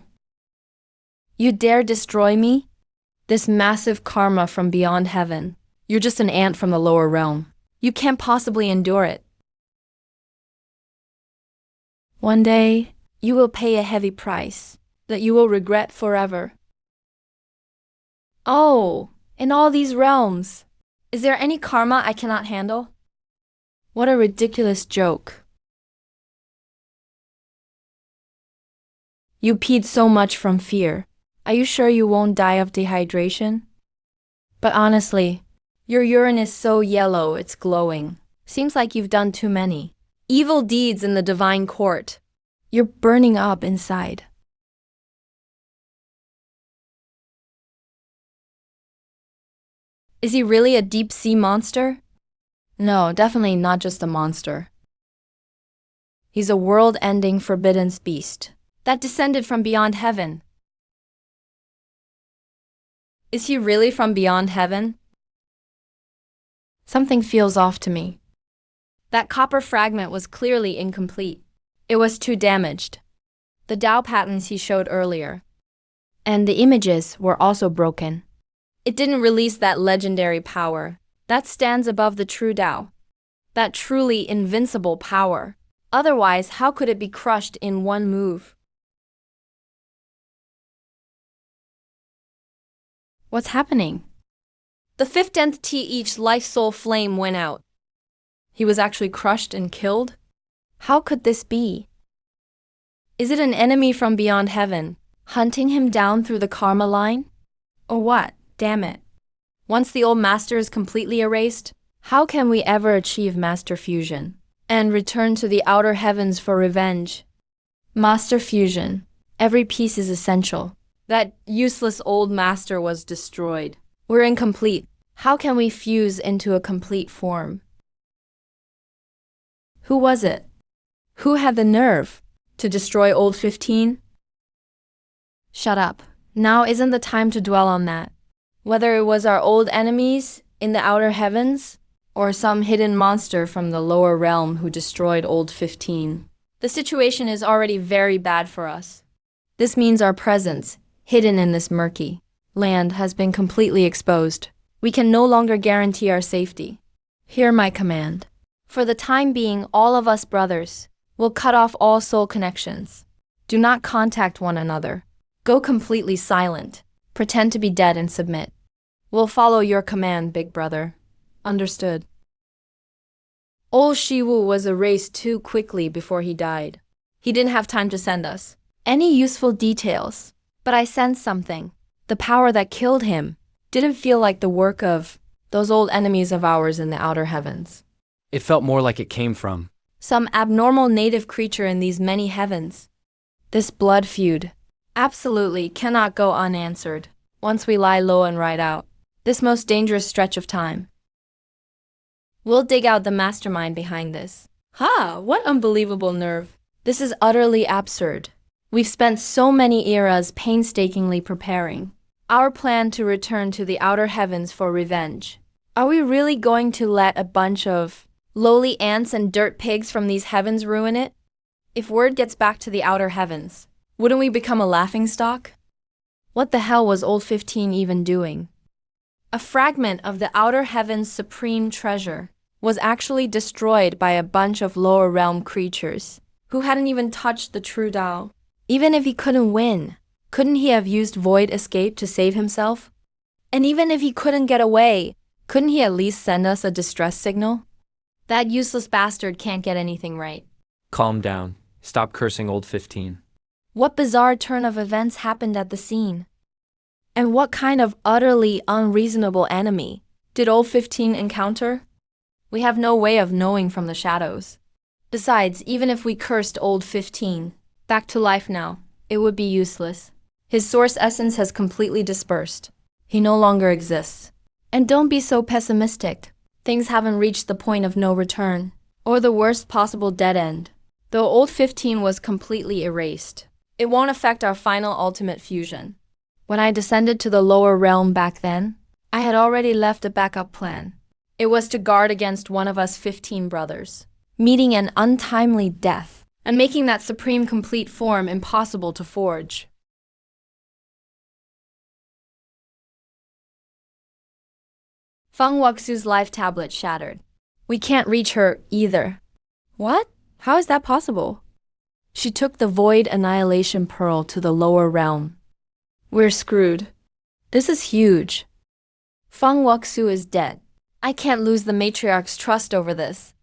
You dare destroy me? This massive karma from beyond heaven. You're just an ant from the lower realm. You can't possibly endure it. One day, you will pay a heavy price that you will regret forever. Oh, in all these realms, is there any karma I cannot handle? What a ridiculous joke. You peed so much from fear. Are you sure you won't die of dehydration? But honestly, your urine is so yellow it's glowing. Seems like you've done too many evil deeds in the divine court. You're burning up inside. Is he really a deep-sea monster? No, definitely not just a monster. He's a world-ending forbidden beast that descended from beyond heaven. Is he really from beyond heaven? Something feels off to me. That copper fragment was clearly incomplete. It was too damaged. The Tao patterns he showed earlier. And the images were also broken. It didn't release that legendary power that stands above the true Tao. That truly invincible power. Otherwise, how could it be crushed in one move? What's happening? The fifth entity each life-soul flame went out. He was actually crushed and killed? How could this be? Is it an enemy from beyond heaven, hunting him down through the karma line? Or what? Damn it. Once the old master is completely erased, how can we ever achieve master fusion and return to the outer heavens for revenge? Master fusion. Every piece is essential. That useless old master was destroyed. We're incomplete. How can we fuse into a complete form? Who was it? Who had the nerve to destroy old 15? Shut up. Now isn't the time to dwell on that. Whether it was our old enemies in the outer heavens, or some hidden monster from the lower realm who destroyed old 15. The situation is already very bad for us. This means our presence, hidden in this murky land, has been completely exposed. We can no longer guarantee our safety. Hear my command. For the time being, all of us brothers will cut off all soul connections. Do not contact one another. Go completely silent. Pretend to be dead and submit. We'll follow your command, big brother. Understood. Old Shiwu was erased too quickly before he died. He didn't have time to send us any useful details. But I sensed something. The power that killed him didn't feel like the work of those old enemies of ours in the outer heavens. It felt more like it came from some abnormal native creature in these many heavens. This blood feud absolutely cannot go unanswered once we lie low and ride out this most dangerous stretch of time. We'll dig out the mastermind behind this. Ha! What unbelievable nerve. This is utterly absurd. We've spent so many eras painstakingly preparing our plan to return to the outer heavens for revenge. Are we really going to let a bunch of lowly ants and dirt pigs from these heavens ruin it? If word gets back to the outer heavens, wouldn't we become a laughingstock? What the hell was old 15 even doing? A fragment of the outer heavens' supreme treasure was actually destroyed by a bunch of lower realm creatures who hadn't even touched the true Tao. Even if he couldn't win, couldn't he have used void escape to save himself? And even if he couldn't get away, couldn't he at least send us a distress signal? That useless bastard can't get anything right. calm down. Stop cursing old 15. What bizarre turn of events happened at the scene? And what kind of utterly unreasonable enemy did old 15 encounter? We have no way of knowing from the shadows. Besides, even if we cursed old 15 back to life now, it would be useless. His source essence has completely dispersed. He no longer exists. And don't be so pessimistic. Things haven't reached the point of no return, or the worst possible dead end. Though old 15 was completely erased, it won't affect our final ultimate fusion. When I descended to the lower realm back then, I had already left a backup plan. It was to guard against one of us 15 brothers, meeting an untimely death, and making that supreme complete form impossible to forge. Feng Wuxu's life tablet shattered. We can't reach her either. What? How is that possible? She took the Void Annihilation Pearl to the lower realm. We're screwed. This is huge. Feng Wuxu is dead. I can't lose the matriarch's trust over this.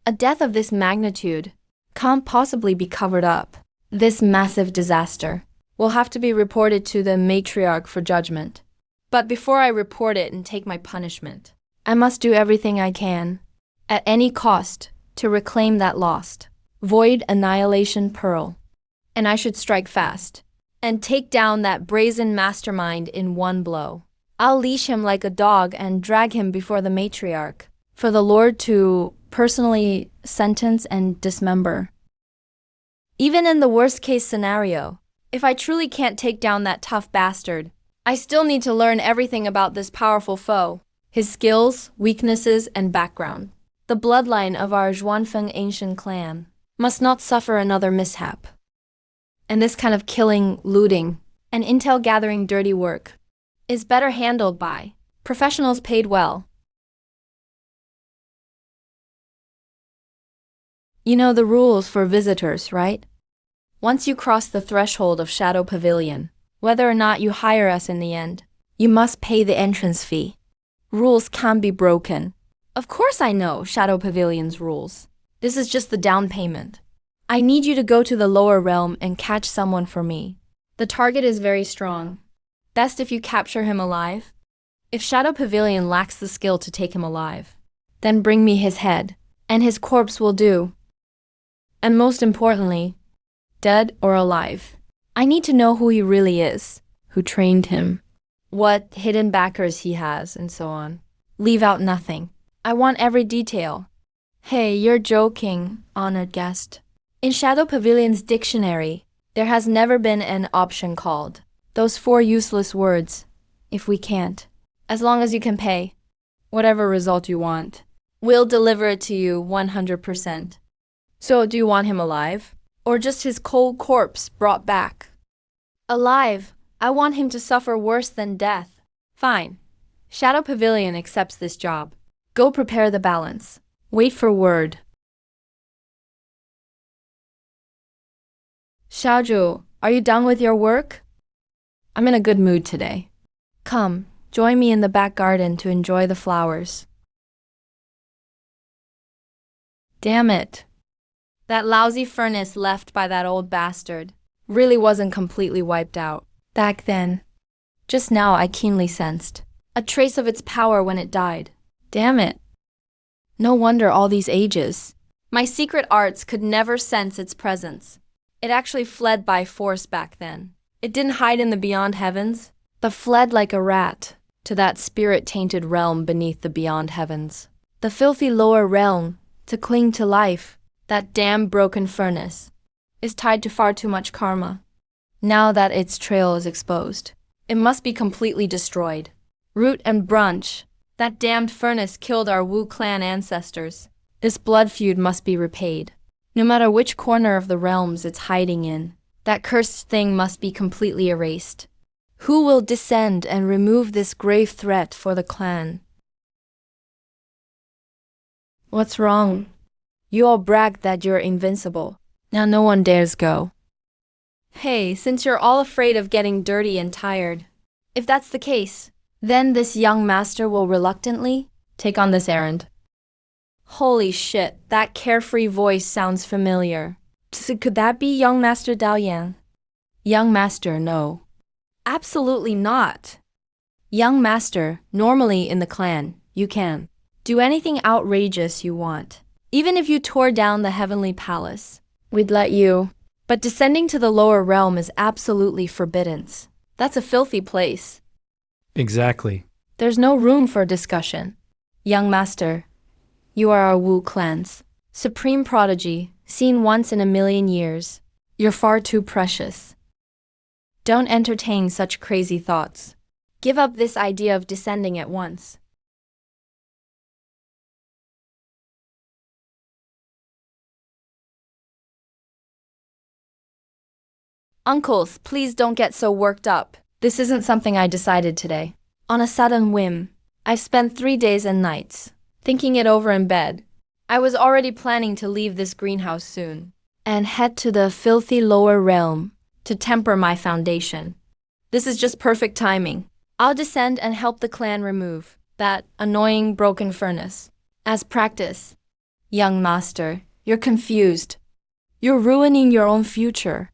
A death of this magnitude can't possibly be covered up. This massive disaster will have to be reported to the matriarch for judgment. But before I report it and take my punishment, I must do everything I can, at any cost, to reclaim that lost, void annihilation pearl. And I should strike fast, and take down that brazen mastermind in one blow. I'll leash him like a dog and drag him before the matriarch, for the Lord to personally sentence and dismember. Even in the worst-case scenario, if I truly can't take down that tough bastard, I still need to learn everything about this powerful foe, his skills, weaknesses, and background. The bloodline of our Zhuanfeng ancient clan must not suffer another mishap. And this kind of killing, looting, and intel-gathering dirty work is better handled by professionals paid well. You know the rules for visitors, right? Once you cross the threshold of Shadow Pavilion, whether or not you hire us in the end, you must pay the entrance fee. Rules can't be broken. Of course I know Shadow Pavilion's rules. This is just the down payment. I need you to go to the lower realm and catch someone for me. The target is very strong. Best if you capture him alive. If Shadow Pavilion lacks the skill to take him alive, then bring me his head, and his corpse will do. And most importantly, dead or alive, I need to know who he really is, who trained him, what hidden backers he has, and so on. Leave out nothing. I want every detail. Hey, you're joking, honored guest. In Shadow Pavilion's dictionary, there has never been an option called those 4 useless words, if we can't. As long as you can pay, whatever result you want, we'll deliver it to you 100%. So do you want him alive? Or just his cold corpse brought back? Alive. I want him to suffer worse than death. Fine. Shadow Pavilion accepts this job. Go prepare the balance. Wait for word. Xiaozhu, are you done with your work? I'm in a good mood today. Come, join me in the back garden to enjoy the flowers. Damn it. That lousy furnace left by that old bastard really wasn't completely wiped out. Back then, just now I keenly sensed a trace of its power when it died. Damn it. No wonder all these ages. My secret arts could never sense its presence. It actually fled by force back then. It didn't hide in the beyond heavens, but fled like a rat to that spirit-tainted realm beneath the beyond heavens. The filthy lower realm, to cling to life, that damn broken furnace, is tied to far too much karma. Now that its trail is exposed, it must be completely destroyed. Root and branch, that damned furnace killed our Wu clan ancestors. This blood feud must be repaid. No matter which corner of the realms it's hiding in, that cursed thing must be completely erased. Who will descend and remove this grave threat for the clan? What's wrong? You all brag that you're invincible. Now no one dares go. Hey, since you're all afraid of getting dirty and tired, if that's the case, then this young master will reluctantly take on this errand. Holy shit, that carefree voice sounds familiar. Could that be young Master Dao Yan? Young Master, no. Absolutely not. Young Master, normally in the clan, you can do anything outrageous you want. Even if you tore down the heavenly palace, we'd let you. But descending to the lower realm is absolutely forbidden. That's a filthy place. Exactly. There's no room for discussion. Young Master, you are our Wu clan's supreme prodigy, seen once in a million years. You're far too precious. Don't entertain such crazy thoughts. Give up this idea of descending at once. Uncles, please don't get so worked up. This isn't something I decided today. On a sudden whim, I've spent 3 days and nights thinking it over in bed. I was already planning to leave this greenhouse soon and head to the filthy lower realm to temper my foundation. This is just perfect timing. I'll descend and help the clan remove that annoying broken furnace. As practice. Young master, you're confused. You're ruining your own future.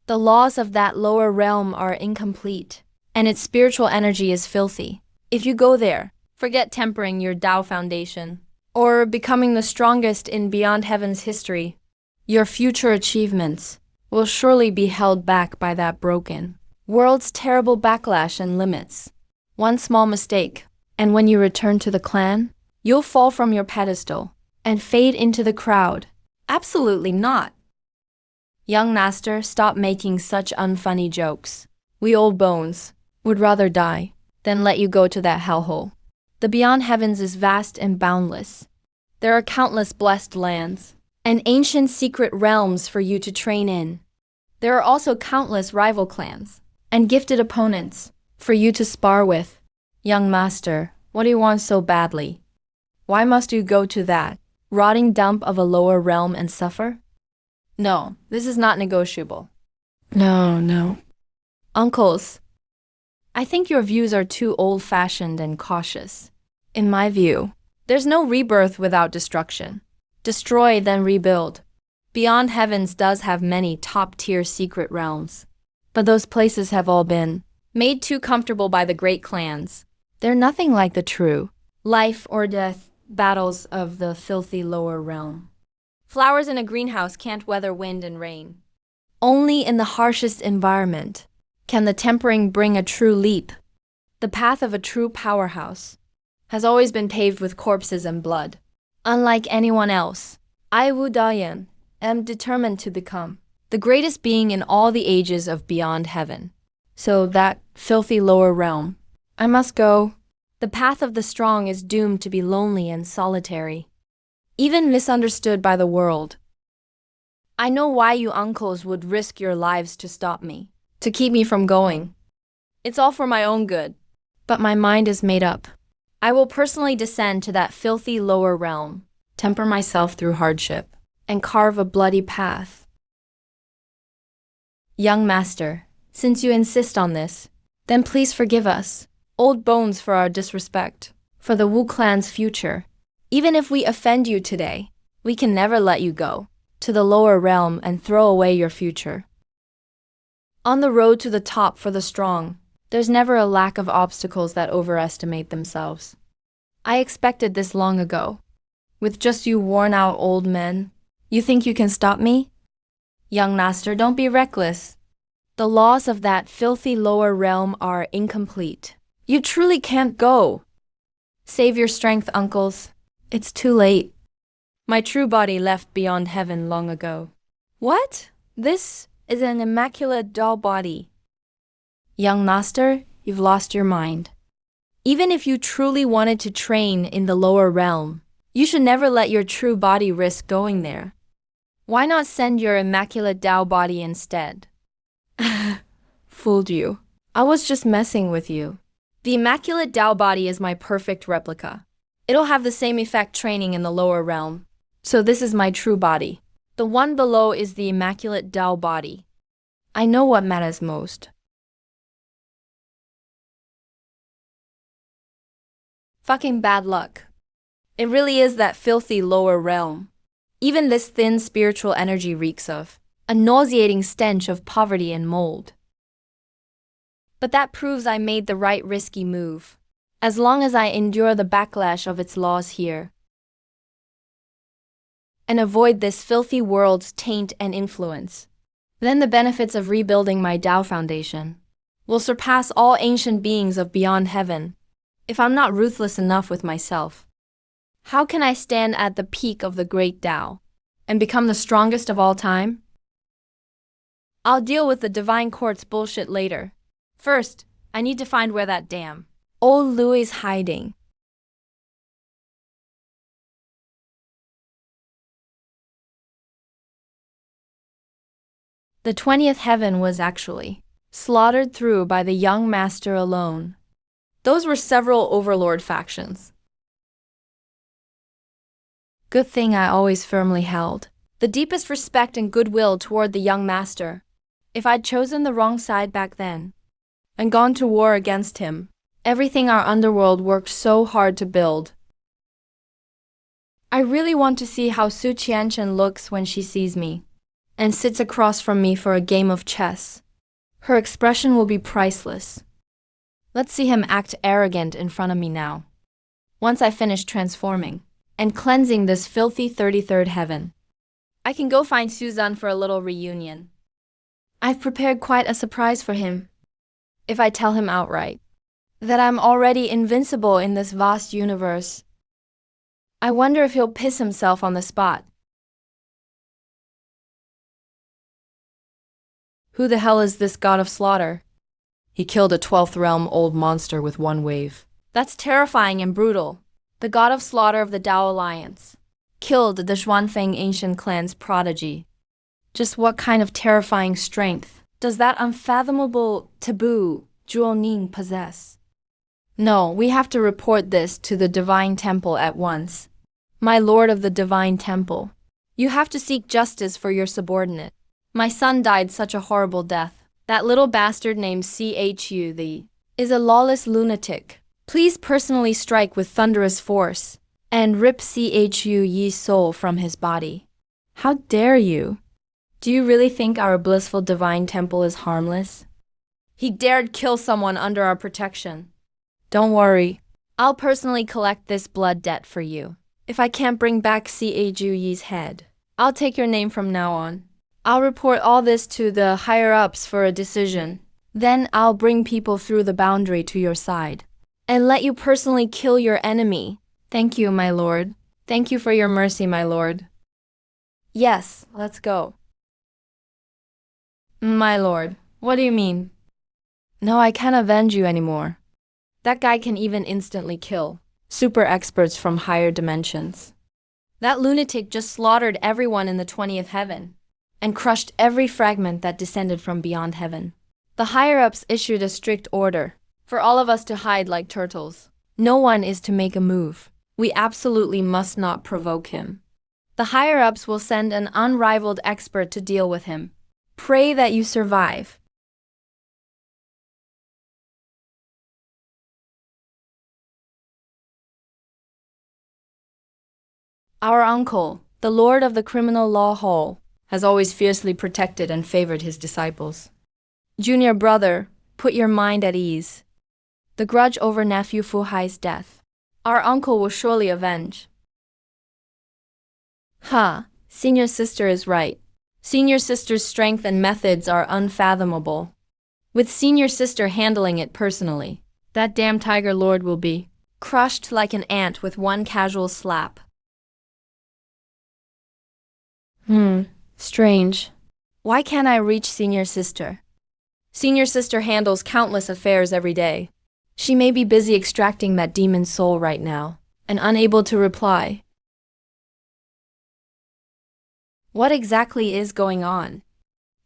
The laws of that lower realm are incomplete, and its spiritual energy is filthy. If you go there, forget tempering your Tao foundation, or becoming the strongest in Beyond Heaven's history. Your future achievements will surely be held back by that broken world's terrible backlash and limits. One small mistake, and when you return to the clan, you'll fall from your pedestal and fade into the crowd. Absolutely not. Young master, stop making such unfunny jokes. We old bones would rather die than let you go to that hellhole. The Beyond Heavens is vast and boundless. There are countless blessed lands and ancient secret realms for you to train in. There are also countless rival clans and gifted opponents for you to spar with. Young master, what do you want so badly? Why must you go to that rotting dump of a lower realm and suffer? No, this is not negotiable. No. Uncles, I think your views are too old-fashioned and cautious. In my view, there's no rebirth without destruction. Destroy, then rebuild. Beyond Heavens does have many top-tier secret realms, but those places have all been made too comfortable by the great clans. They're nothing like the true life or death battles of the filthy lower realm. Flowers in a greenhouse can't weather wind and rain. Only in the harshest environment can the tempering bring a true leap. The path of a true powerhouse has always been paved with corpses and blood. Unlike anyone else, I, Wu Dayan, am determined to become the greatest being in all the ages of Beyond Heaven. So that filthy lower realm, I must go. The path of the strong is doomed to be lonely and solitary, even misunderstood by the world. I know why you uncles would risk your lives to stop me, to keep me from going. It's all for my own good, but my mind is made up. I will personally descend to that filthy lower realm, temper myself through hardship, and carve a bloody path. Young master, since you insist on this, then please forgive us, old bones, for our disrespect, for the Wu clan's future. Even if we offend you today, we can never let you go to the lower realm and throw away your future. On the road to the top for the strong, there's never a lack of obstacles that overestimate themselves. I expected this long ago. With just you worn-out old men, you think you can stop me? Young master, don't be reckless. The laws of that filthy lower realm are incomplete. You truly can't go. Save your strength, uncles. It's too late. My true body left Beyond Heaven long ago. What? This is an immaculate doll body. Young master, you've lost your mind. Even if you truly wanted to train in the lower realm, you should never let your true body risk going there. Why not send your immaculate Tao body instead? Fooled you. I was just messing with you. The immaculate Tao body is my perfect replica. It'll have the same effect training in the lower realm. So this is my true body. The one below is the immaculate Tao body. I know what matters most. Fucking bad luck. It really is that filthy lower realm. Even this thin spiritual energy reeks of a nauseating stench of poverty and mold. But that proves I made the right risky move, as long as I endure the backlash of its laws here, and avoid this filthy world's taint and influence. Then the benefits of rebuilding my Tao foundation will surpass all ancient beings of Beyond Heaven. If I'm not ruthless enough with myself, how can I stand at the peak of the great Tao and become the strongest of all time? I'll deal with the divine court's bullshit later. First, I need to find where that damn old Louis is hiding. The 20th heaven was actually slaughtered through by the young master alone. Those were several overlord factions. Good thing I always firmly held the deepest respect and goodwill toward the young master. If I'd chosen the wrong side back then and gone to war against him, everything our underworld worked so hard to build. I really want to see how Su Qianchen looks when she sees me, and sits across from me for a game of chess. Her expression will be priceless. Let's see him act arrogant in front of me now. Once I finish transforming and cleansing this filthy 33rd heaven, I can go find Suzanne for a little reunion. I've prepared quite a surprise for him. If I tell him outright that I'm already invincible in this vast universe, I wonder if he'll piss himself on the spot. Who the hell is this god of slaughter? He killed a 12th realm old monster with one wave. That's terrifying and brutal. The god of slaughter of the Dao Alliance killed the Xuanfeng ancient clan's prodigy. Just what kind of terrifying strength does that unfathomable taboo Zhuo Ning possess? No, we have to report this to the Divine Temple at once. My lord of the Divine Temple, you have to seek justice for your subordinate. My son died such a horrible death. That little bastard named Chu the is a lawless lunatic. Please personally strike with thunderous force and rip Chu Yi's soul from his body. How dare you? Do you really think our blissful Divine Temple is harmless? He dared kill someone under our protection. Don't worry, I'll personally collect this blood debt for you. If I can't bring back Chu Yi's head, I'll take your name from now on. I'll report all this to the higher-ups for a decision. Then I'll bring people through the boundary to your side and let you personally kill your enemy. Thank you, my lord. Thank you for your mercy, my lord. Yes, let's go. My lord, what do you mean? No, I can't avenge you anymore. That guy can even instantly kill super experts from higher dimensions. That lunatic just slaughtered everyone in the 20th heaven and crushed every fragment that descended from beyond heaven. The higher-ups issued a strict order for all of us to hide like turtles. No one is to make a move. We absolutely must not provoke him. The higher-ups will send an unrivaled expert to deal with him. Pray that you survive. Our uncle, the lord of the criminal law hall, has always fiercely protected and favored his disciples. Junior brother, put your mind at ease. The grudge over nephew Fu Hai's death, our uncle will surely avenge. Senior sister is right. Senior sister's strength and methods are unfathomable. With senior sister handling it personally, that damn tiger lord will be crushed like an ant with one casual slap. Strange. Why can't I reach senior sister? Senior sister handles countless affairs every day. She may be busy extracting that demon's soul right now, and unable to reply. What exactly is going on?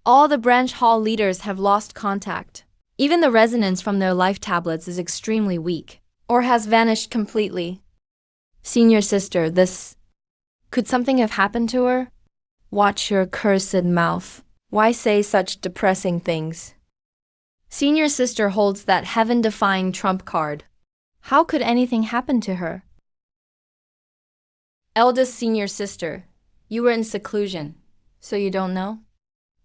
All the branch hall leaders have lost contact. Even the resonance from their life tablets is extremely weak, or has vanished completely. Senior sister, could something have happened to her? Watch your cursed mouth. Why say such depressing things? Senior sister holds that heaven-defying trump card. How could anything happen to her? Eldest senior sister, you were in seclusion, so you don't know?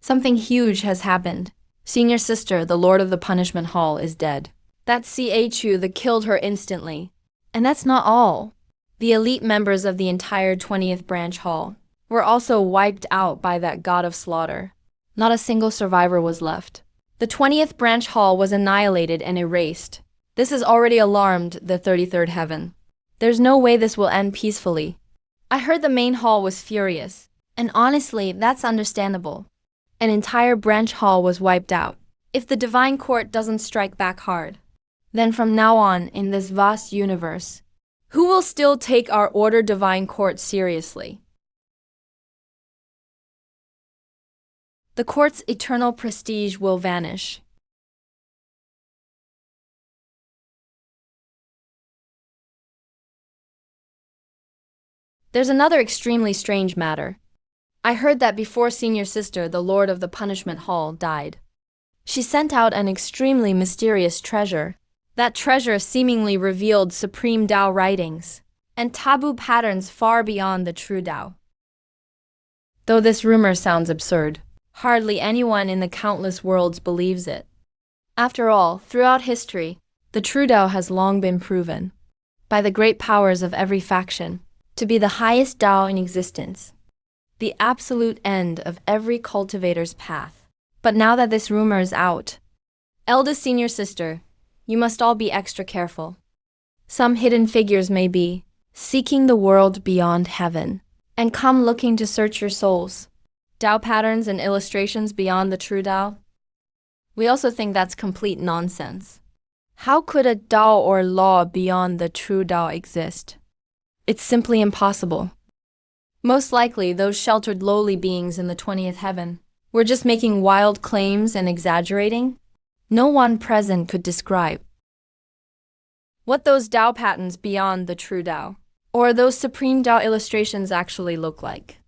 Something huge has happened. Senior sister, the lord of the punishment hall, is dead. That's Chu that killed her instantly. And that's not all. The elite members of the entire 20th branch hall were also wiped out by that god of slaughter. Not a single survivor was left. The 20th branch hall was annihilated and erased. This has already alarmed the 33rd heaven. There's no way this will end peacefully. I heard the main hall was furious, and honestly, that's understandable. An entire branch hall was wiped out. If the divine court doesn't strike back hard, then from now on in this vast universe, who will still take our order divine court seriously? The court's eternal prestige will vanish. There's another extremely strange matter. I heard that before senior sister, the lord of the punishment hall, died, she sent out an extremely mysterious treasure. That treasure seemingly revealed supreme Tao writings and taboo patterns far beyond the true Tao. Though this rumor sounds absurd, hardly anyone in the countless worlds believes it. After all, throughout history, the true Tao has long been proven, by the great powers of every faction, to be the highest Tao in existence, the absolute end of every cultivator's path. But now that this rumor is out, eldest senior sister, you must all be extra careful. Some hidden figures may be seeking the world beyond heaven and come looking to search your souls. Tao patterns and illustrations beyond the true Tao? We also think that's complete nonsense. How could a Tao or law beyond the true Tao exist? It's simply impossible. Most likely, those sheltered lowly beings in the 20th heaven were just making wild claims and exaggerating. No one present could describe what those Tao patterns beyond the true Tao, or those supreme Tao illustrations actually look like.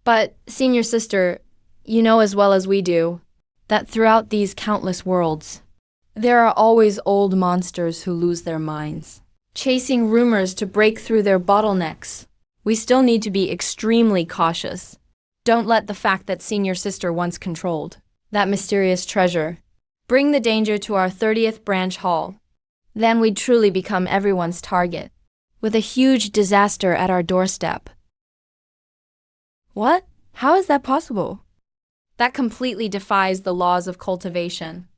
But, senior sister, you know as well as we do that throughout these countless worlds, there are always old monsters who lose their minds, chasing rumors to break through their bottlenecks. We still need to be extremely cautious. Don't let the fact that senior sister once controlled that mysterious treasure bring the danger to our 30th branch hall. Then we'd truly become everyone's target, with a huge disaster at our doorstep. What? How is that possible? That completely defies the laws of cultivation.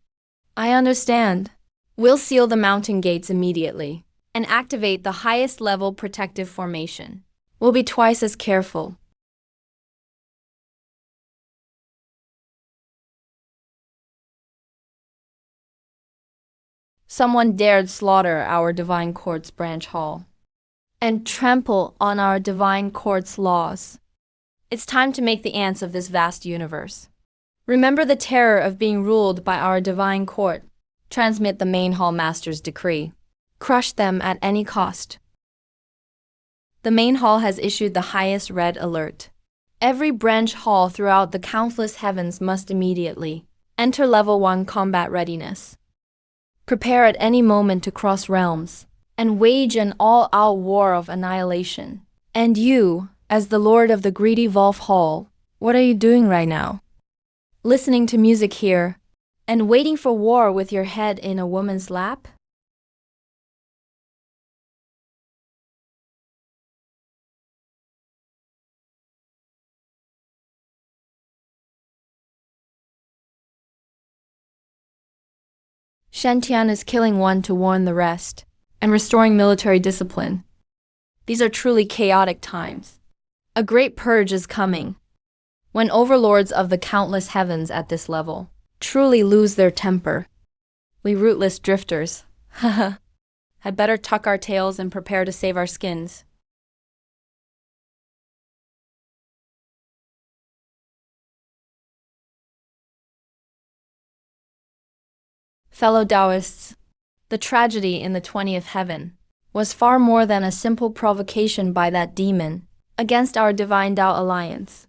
I understand. We'll seal the mountain gates immediately and activate the highest level protective formation. We'll be twice as careful. Someone dared slaughter our Divine Court's branch hall and trample on our Divine Court's laws. It's time to make the ants of this vast universe remember the terror of being ruled by our Divine Court. Transmit the main hall master's decree. Crush them at any cost. The main hall has issued the highest red alert. Every branch hall throughout the countless heavens must immediately enter level 1 combat readiness. Prepare at any moment to cross realms and wage an all-out war of annihilation. And you, as the Lord of the Greedy Wolf Hall, what are you doing right now? Listening to music here and waiting for war with your head in a woman's lap? Shantian is killing one to warn the rest and restoring military discipline. These are truly chaotic times. A great purge is coming, when overlords of the countless heavens at this level truly lose their temper. We rootless drifters, had better tuck our tails and prepare to save our skins. Fellow Taoists, the tragedy in the 20th heaven was far more than a simple provocation by that demon against our Divine Tao Alliance.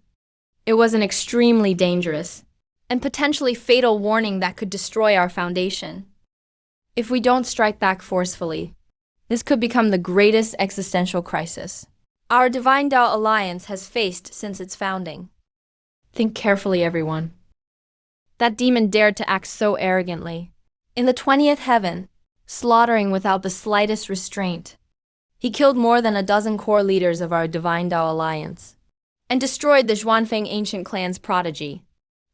It was an extremely dangerous and potentially fatal warning that could destroy our foundation. If we don't strike back forcefully, this could become the greatest existential crisis our Divine Tao Alliance has faced since its founding. Think carefully, everyone. That demon dared to act so arrogantly. In the 20th heaven, slaughtering without the slightest restraint. He killed more than a dozen core leaders of our Divine Tao Alliance and destroyed the Zhuanfeng ancient clan's prodigy.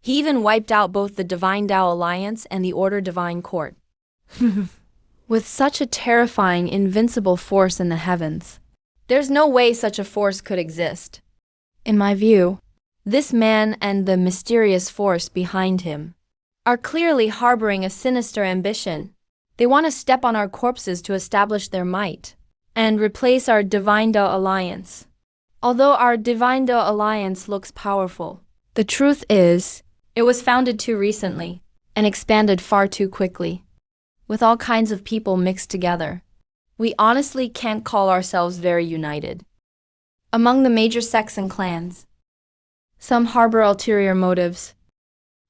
He even wiped out both the Divine Tao Alliance and the Order Divine Court. With such a terrifying, invincible force in the heavens, there's no way such a force could exist. In my view, this man and the mysterious force behind him are clearly harboring a sinister ambition. They want to step on our corpses to establish their might and replace our Divine Tao Alliance. Although our Divine Tao Alliance looks powerful, the truth is, it was founded too recently and expanded far too quickly, with all kinds of people mixed together. We honestly can't call ourselves very united. Among the major sects and clans, some harbor ulterior motives,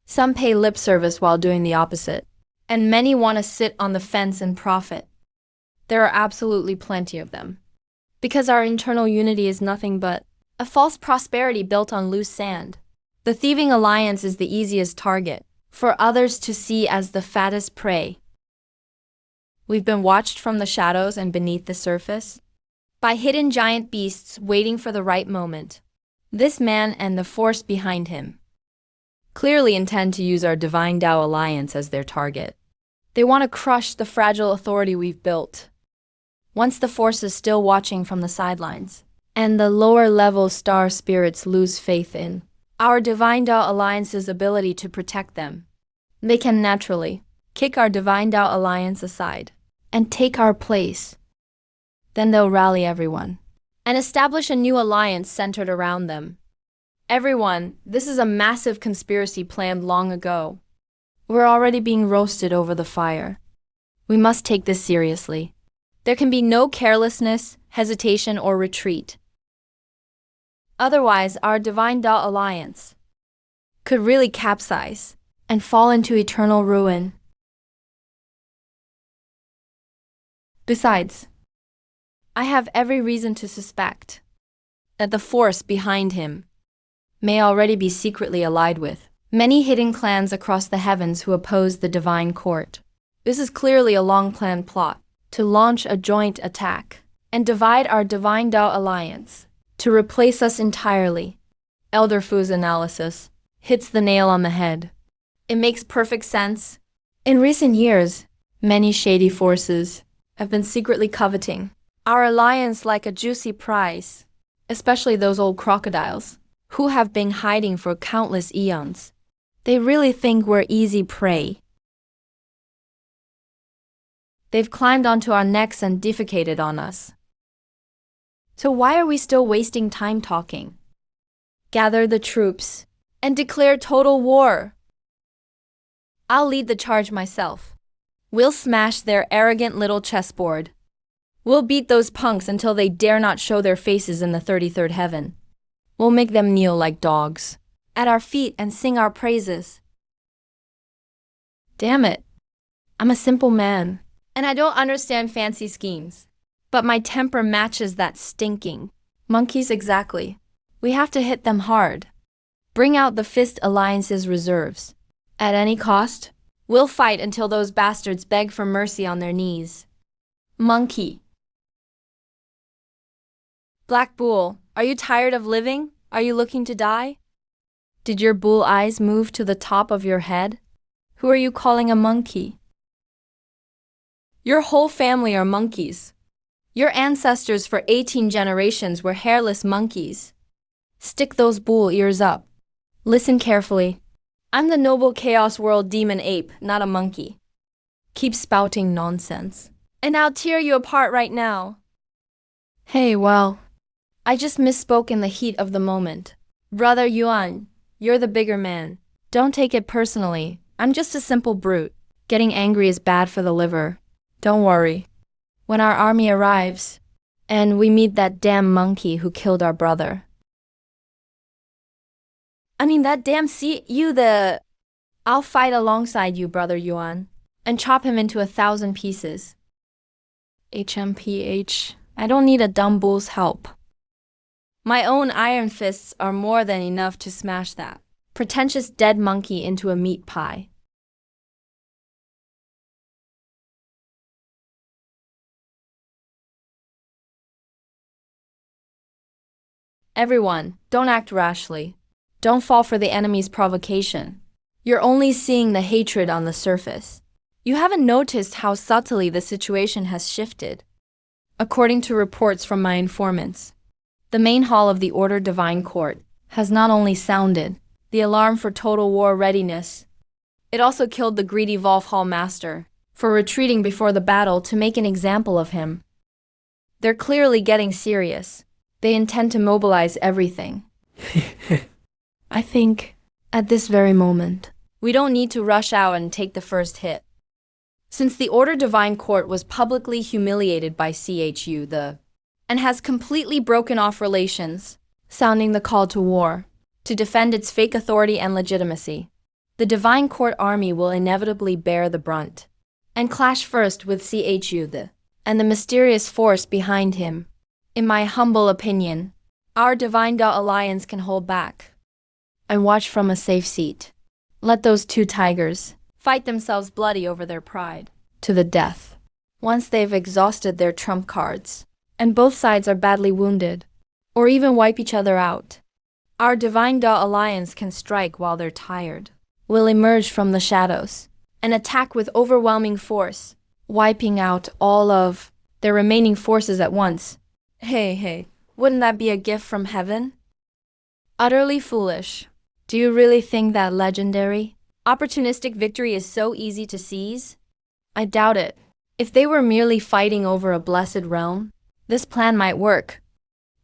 some pay lip service while doing the opposite, and many want to sit on the fence and profit. There are absolutely plenty of them, because our internal unity is nothing but A false prosperity built on loose sand. The thieving alliance is the easiest target, for others to see as the fattest prey. We've been watched from the shadows and beneath the surface by hidden giant beasts waiting for the right moment. This man and the force behind him clearly intend to use our Divine Tao alliance as their target. They want to crush the fragile authority we've built. Once the force is still watching from the sidelines, and the lower-level star spirits lose faith in our Divine Tao alliance's ability to protect them, they can naturally kick our Divine Tao alliance aside and take our place. Then they'll rally everyone and establish a new alliance centered around them. Everyone, this is a massive conspiracy planned long ago. We're already being roasted over the fire. We must take this seriously. There can be no carelessness, hesitation, or retreat. Otherwise, our Divine Tao alliance could really capsize and fall into eternal ruin. Besides, I have every reason to suspect that the force behind him may already be secretly allied with many hidden clans across the heavens who oppose the divine court. This is clearly a long-planned plot to launch a joint attack and divide our Divine Tao alliance to replace us entirely. Elder Fu's analysis hits the nail on the head. It makes perfect sense. In recent years, many shady forces have been secretly coveting our alliance like a juicy prize, especially those old crocodiles who have been hiding for countless eons. They really think we're easy prey. They've climbed onto our necks and defecated on us. So why are we still wasting time talking? Gather the troops and declare total war. I'll lead the charge myself. We'll smash their arrogant little chessboard. We'll beat those punks until they dare not show their faces in the 33rd heaven. We'll make them kneel like dogs at our feet and sing our praises. Damn it. I'm a simple man, and I don't understand fancy schemes. But my temper matches that stinking monkeys exactly. We have to hit them hard. Bring out the Fist Alliance's reserves. At any cost, we'll fight until those bastards beg for mercy on their knees. Monkey. Black Bull, are you tired of living? Are you looking to die? Did your bull eyes move to the top of your head? Who are you calling a monkey? Your whole family are monkeys. Your ancestors for 18 generations were hairless monkeys. Stick those bull ears up. Listen carefully. I'm the noble Chaos World demon ape, not a monkey. Keep spouting nonsense, and I'll tear you apart right now. Hey, well, I just misspoke in the heat of the moment. Brother Yuan, you're the bigger man. Don't take it personally. I'm just a simple brute. Getting angry is bad for the liver. Don't worry. When our army arrives, and we meet that damn monkey who killed our brother. That damn I'll fight alongside you, Brother Yuan, and chop him into 1,000 pieces. HMPH, I don't need a dumb bull's help. My own iron fists are more than enough to smash that pretentious dead monkey into a meat pie. Everyone, don't act rashly. Don't fall for the enemy's provocation. You're only seeing the hatred on the surface. You haven't noticed how subtly the situation has shifted. According to reports from my informants, the main hall of the Order Divine Court has not only sounded the alarm for total war readiness, it also killed the greedy Volf Hall Master for retreating before the battle to make an example of him. They're clearly getting serious. They intend to mobilize everything. I think, at this very moment, we don't need to rush out and take the first hit. Since the Order Divine Court was publicly humiliated by CHU, and has completely broken off relations, sounding the call to war, to defend its fake authority and legitimacy, the Divine Court army will inevitably bear the brunt, and clash first with CHU, and the mysterious force behind him. In my humble opinion, Our Divine Dao Alliance can hold back and watch from a safe seat. Let those two tigers fight themselves bloody over their pride to the death. Once they've exhausted their trump cards, and both sides are badly wounded, or even wipe each other out, our Divine Dao Alliance can strike while they're tired. Will emerge from the shadows and attack with overwhelming force, wiping out all of their remaining forces at once. Hey, wouldn't that be a gift from heaven? Utterly foolish. Do you really think that legendary, opportunistic victory is so easy to seize? I doubt it. If they were merely fighting over a blessed realm, this plan might work.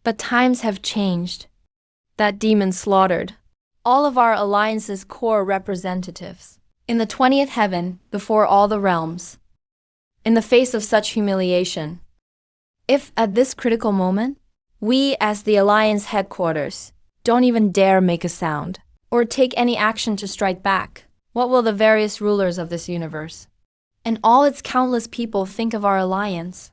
But times have changed. That demon slaughtered all of our alliance's core representatives in the 20th heaven before all the realms. In the face of such humiliation, if at this critical moment, we as the alliance headquarters don't even dare make a sound or take any action to strike back, what will the various rulers of this universe and all its countless people think of our alliance?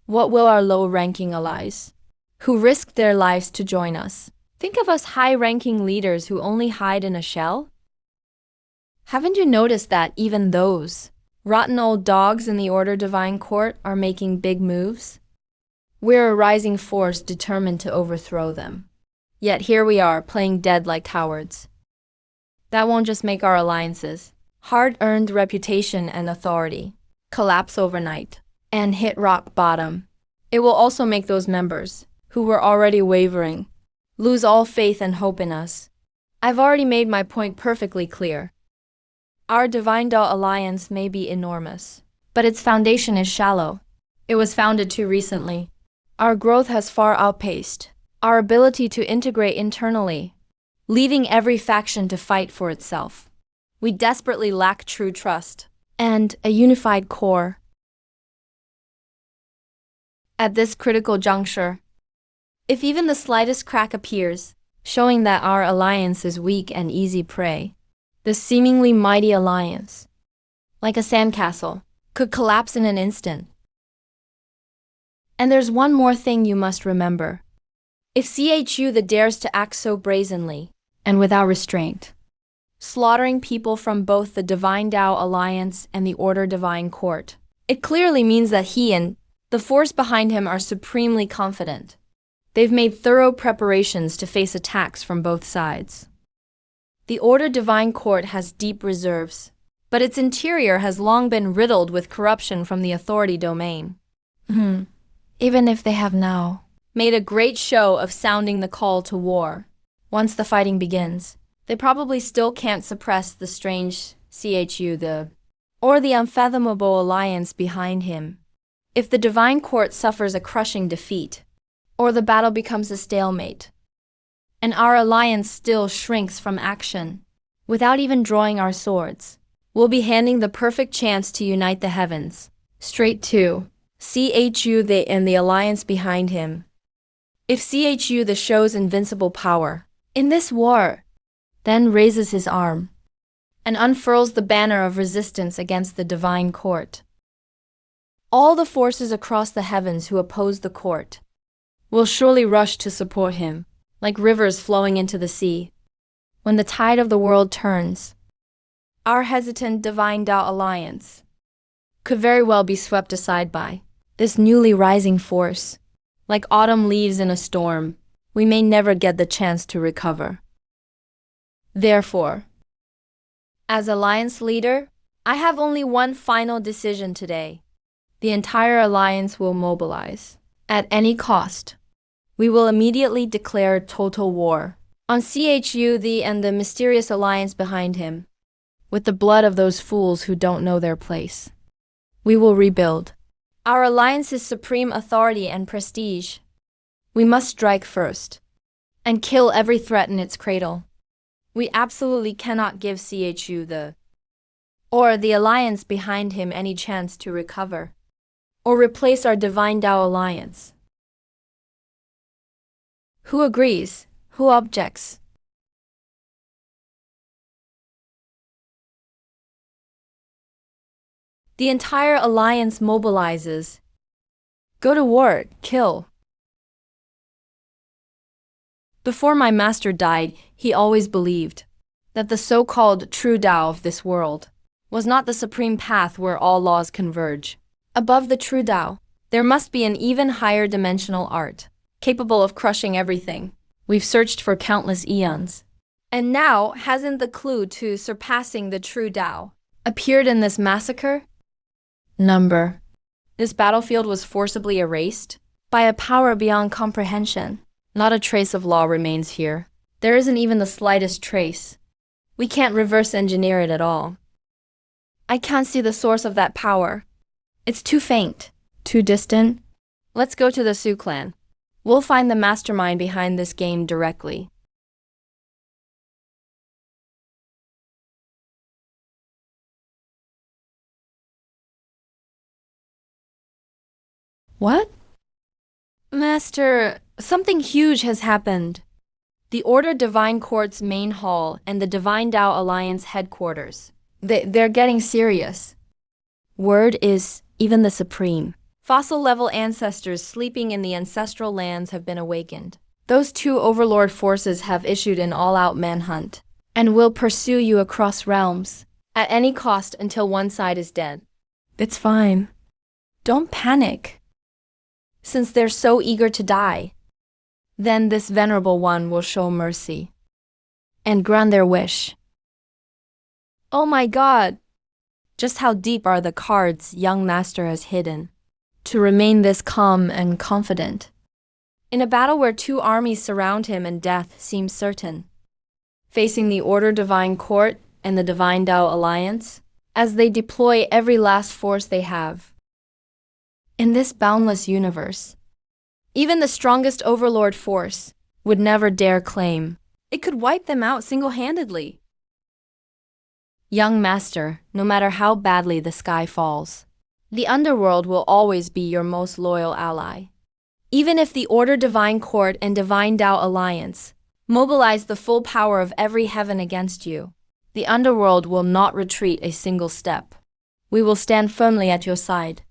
What will our low-ranking allies, who risked their lives to join us, think of us high-ranking leaders who only hide in a shell? Haven't you noticed that even those rotten old dogs in the Order Divine Court are making big moves? We're a rising force determined to overthrow them. Yet here we are, playing dead like cowards. That won't just make our alliances, hard-earned reputation and authority, collapse overnight and hit rock bottom. It will also make those members, who were already wavering, lose all faith and hope in us. I've already made my point perfectly clear. Our Divine Dao Alliance may be enormous, but its foundation is shallow. It was founded too recently. Our growth has far outpaced our ability to integrate internally, leaving every faction to fight for itself. We desperately lack true trust and a unified core. At this critical juncture, if even the slightest crack appears, showing that our alliance is weak and easy prey, this seemingly mighty alliance, like a sandcastle, could collapse in an instant. And there's one more thing you must remember. If CHU that dares to act so brazenly and without restraint, slaughtering people from both the Divine Dao Alliance and the Order Divine Court, it clearly means that he and the force behind him are supremely confident. They've made thorough preparations to face attacks from both sides. The Order Divine Court has deep reserves, but its interior has long been riddled with corruption from the authority domain. Even if they have now made a great show of sounding the call to war, once the fighting begins, they probably still can't suppress the strange CHU, or the unfathomable alliance behind him. If the Divine Court suffers a crushing defeat, or the battle becomes a stalemate, and our alliance still shrinks from action, without even drawing our swords, we'll be handing the perfect chance to unite the heavens, straight to CHU and the alliance behind him. If CHU shows invincible power in this war, then raises his arm and unfurls the banner of resistance against the Divine Court, all the forces across the heavens who oppose the court will surely rush to support him, like rivers flowing into the sea. When the tide of the world turns, our hesitant Divine Dao Alliance could very well be swept aside by this newly rising force. Like autumn leaves in a storm, we may never get the chance to recover. Therefore, as Alliance leader, I have only one final decision today. The entire Alliance will mobilize. At any cost, we will immediately declare total war on CHU and the mysterious alliance behind him. With the blood of those fools who don't know their place, we will rebuild our alliance's supreme authority and prestige. We must strike first and kill every threat in its cradle. We absolutely cannot give CHU or the alliance behind him any chance to recover or replace our Divine Dao Alliance. Who agrees? Who objects? The entire alliance mobilizes. Go to war, kill. Before my master died, he always believed that the so-called true Tao of this world was not the supreme path where all laws converge. Above the true Tao, there must be an even higher dimensional art, capable of crushing everything. We've searched for countless eons. And now, hasn't the clue to surpassing the true Tao appeared in this massacre? Number. This battlefield was forcibly erased by a power beyond comprehension. Not a trace of law remains here. There isn't even the slightest trace. We can't reverse engineer it at all. I can't see the source of that power. It's too faint, too distant. Let's go to the Sioux clan. We'll find the mastermind behind this game directly. What? Master, something huge has happened. The Order Divine Court's main hall and the Divine Tao Alliance headquarters. They're getting serious. Word is, even the Supreme. Fossil-level ancestors sleeping in the ancestral lands have been awakened. Those two overlord forces have issued an all-out manhunt and will pursue you across realms at any cost until one side is dead. It's fine. Don't panic. Since they're so eager to die, then this venerable one will show mercy and grant their wish. Oh my God! Just how deep are the cards young master has hidden to remain this calm and confident in a battle where two armies surround him and death seems certain, facing the Order Divine Court and the Divine Tao Alliance as they deploy every last force they have. In this boundless universe, even the strongest overlord force would never dare claim it could wipe them out single-handedly. Young master, no matter how badly the sky falls, the underworld will always be your most loyal ally. Even if the Order Divine Court and Divine Tao Alliance mobilize the full power of every heaven against you, the underworld will not retreat a single step. We will stand firmly at your side.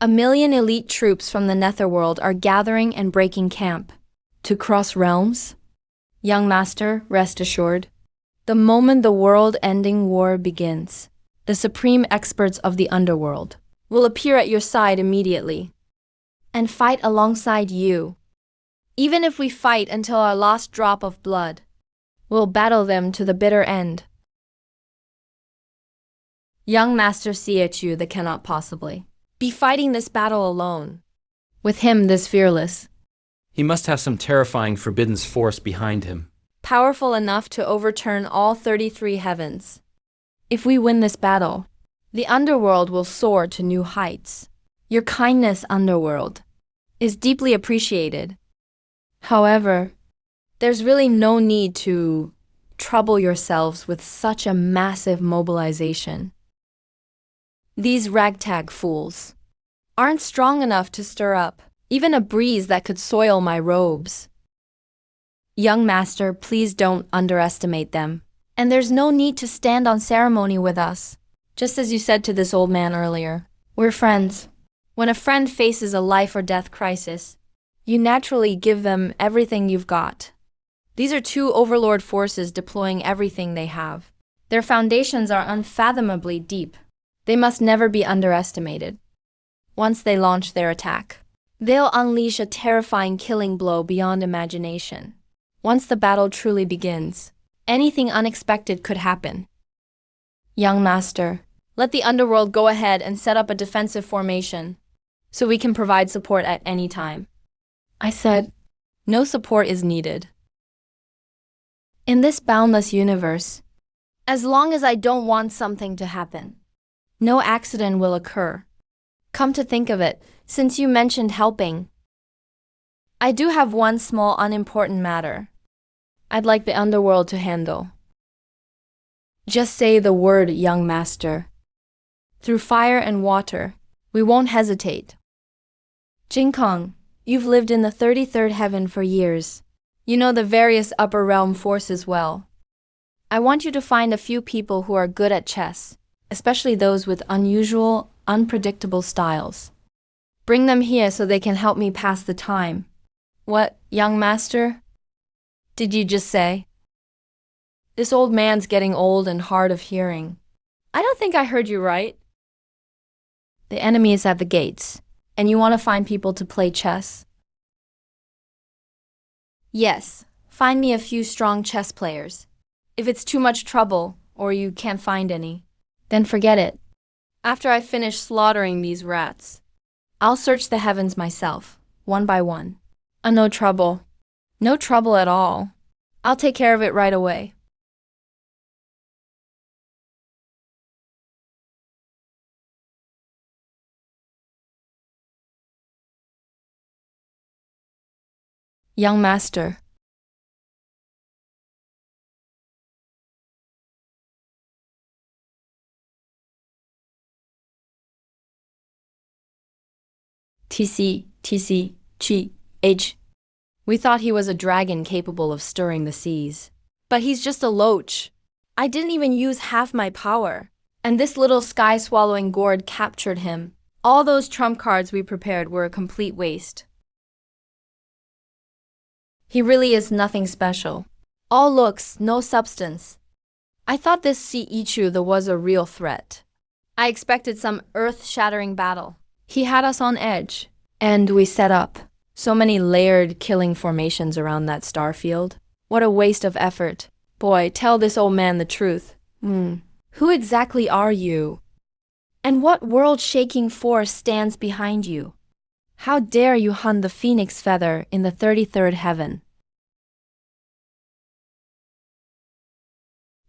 1,000,000 elite troops from the netherworld are gathering and breaking camp to cross realms. Young master, rest assured. The moment the world-ending war begins, the supreme experts of the underworld will appear at your side immediately and fight alongside you. Even if we fight until our last drop of blood, we'll battle them to the bitter end. Young master Chu that cannot possibly be fighting this battle alone. With him this fearless. He must have some terrifying forbidden force behind him. Powerful enough to overturn all 33 heavens. If we win this battle, the underworld will soar to new heights. Your kindness, underworld, is deeply appreciated. However, there's really no need to trouble yourselves with such a massive mobilization. These ragtag fools aren't strong enough to stir up even a breeze that could soil my robes. Young master, please don't underestimate them. And there's no need to stand on ceremony with us. Just as you said to this old man earlier, we're friends. When a friend faces a life or death crisis, you naturally give them everything you've got. These are two overlord forces deploying everything they have. Their foundations are unfathomably deep. They must never be underestimated. Once they launch their attack, they'll unleash a terrifying killing blow beyond imagination. Once the battle truly begins, anything unexpected could happen. Young master, let the underworld go ahead and set up a defensive formation, so we can provide support at any time. I said, no support is needed. In this boundless universe, as long as I don't want something to happen, no accident will occur. Come to think of it, since you mentioned helping, I do have one small unimportant matter I'd like the underworld to handle. Just say the word, young master. Through fire and water, we won't hesitate. Jinkong, you've lived in the 33rd heaven for years. You know the various upper realm forces well. I want you to find a few people who are good at chess, especially those with unusual, unpredictable styles. Bring them here so they can help me pass the time. What, young master? Did you just say? This old man's getting old and hard of hearing. I don't think I heard you right. The enemy is at the gates, and you want to find people to play chess? Yes, find me a few strong chess players. If it's too much trouble, or you can't find any, then forget it. After I finish slaughtering these rats, I'll search the heavens myself, one by one. No trouble. No trouble at all. I'll take care of it right away. Young master. TC, We thought he was a dragon capable of stirring the seas. But he's just a loach. I didn't even use half my power. And this little sky-swallowing gourd captured him. All those trump cards we prepared were a complete waste. He really is nothing special. All looks, no substance. I thought this Seichu was a real threat. I expected some earth-shattering battle. He had us on edge, and we set up so many layered killing formations around that star field. What a waste of effort. Boy, tell this old man the truth. Who exactly are you? And what world-shaking force stands behind you? How dare you hunt the phoenix feather in the 33rd heaven?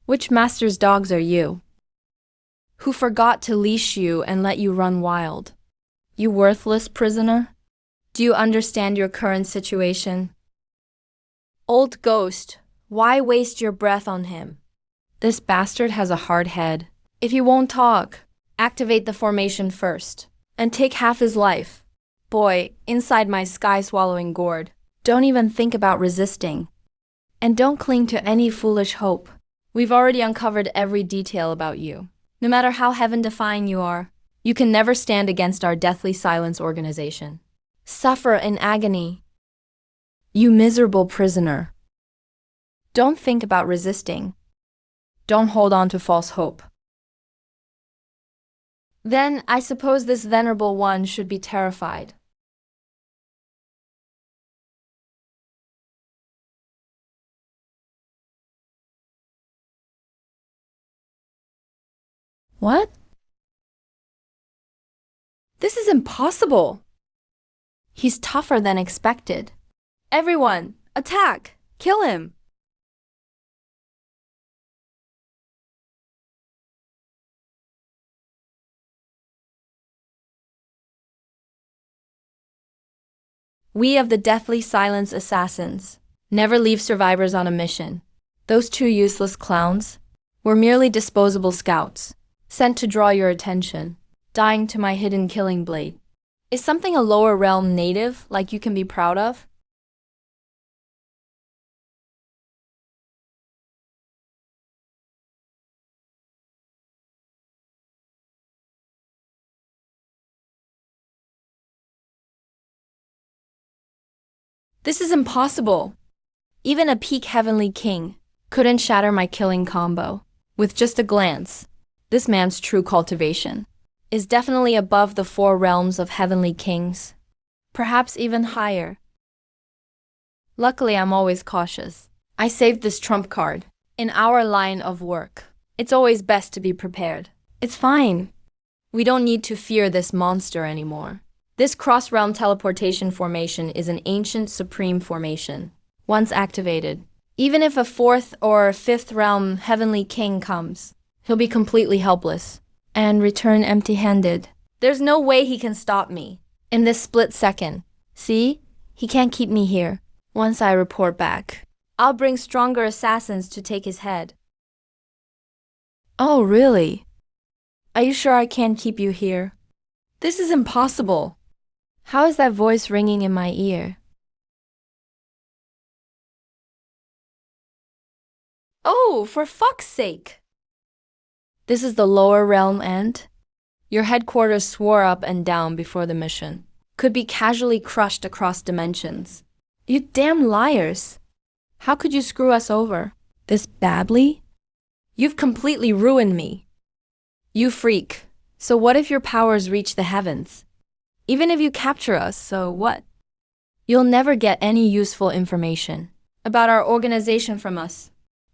Which master's dogs are you? Who forgot to leash you and let you run wild? You worthless prisoner? Do you understand your current situation? Old ghost, why waste your breath on him? This bastard has a hard head. If he won't talk, activate the formation first, and take half his life. Boy, inside my sky-swallowing gourd, don't even think about resisting. And don't cling to any foolish hope. We've already uncovered every detail about you. No matter how heaven-defying you are, you can never stand against our deathly silence organization. Suffer in agony. You miserable prisoner. Don't think about resisting. Don't hold on to false hope. Then I suppose this venerable one should be terrified. What? This is impossible. He's tougher than expected. Everyone, attack! Kill him! We of the Deathly Silence Assassins never leave survivors on a mission. Those two useless clowns were merely disposable scouts, sent to draw your attention, dying to my hidden killing blade. Is something a lower realm native like you can be proud of? This is impossible. Even a peak heavenly king couldn't shatter my killing combo. With just a glance, this man's true cultivation is definitely above the 4 realms of heavenly kings, perhaps even higher. Luckily, I'm always cautious. I saved this trump card. In our line of work, it's always best to be prepared. It's fine. We don't need to fear this monster anymore. This cross-realm teleportation formation is an ancient supreme formation. Once activated, even if a 4th or 5th realm heavenly king comes, he'll be completely helpless and return empty-handed. There's no way he can stop me in this split second. See? He can't keep me here. Once I report back, I'll bring stronger assassins to take his head. Oh, really? Are you sure I can't keep you here? This is impossible. How is that voice ringing in my ear? Oh, for fuck's sake! This is the lower realm end? Your headquarters swore up and down before the mission. Could be casually crushed across dimensions. You damn liars! How could you screw us over? This badly? You've completely ruined me. You freak. So what if your powers reach the heavens? Even if you capture us, so what? You'll never get any useful information about our organization from us.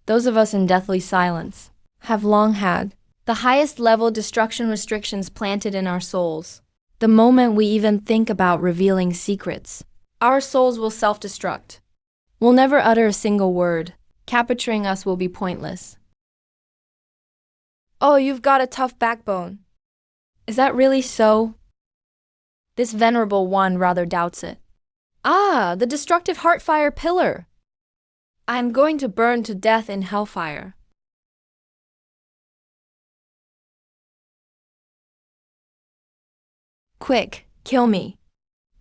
Those of us in deathly silence have long had the highest level destruction restrictions planted in our souls. The moment we even think about revealing secrets, our souls will self-destruct. We'll never utter a single word. Capturing us will be pointless. Oh, you've got a tough backbone. Is that really so? This venerable one rather doubts it. Ah, the destructive heartfire pillar. I'm going to burn to death in hellfire. Quick, kill me.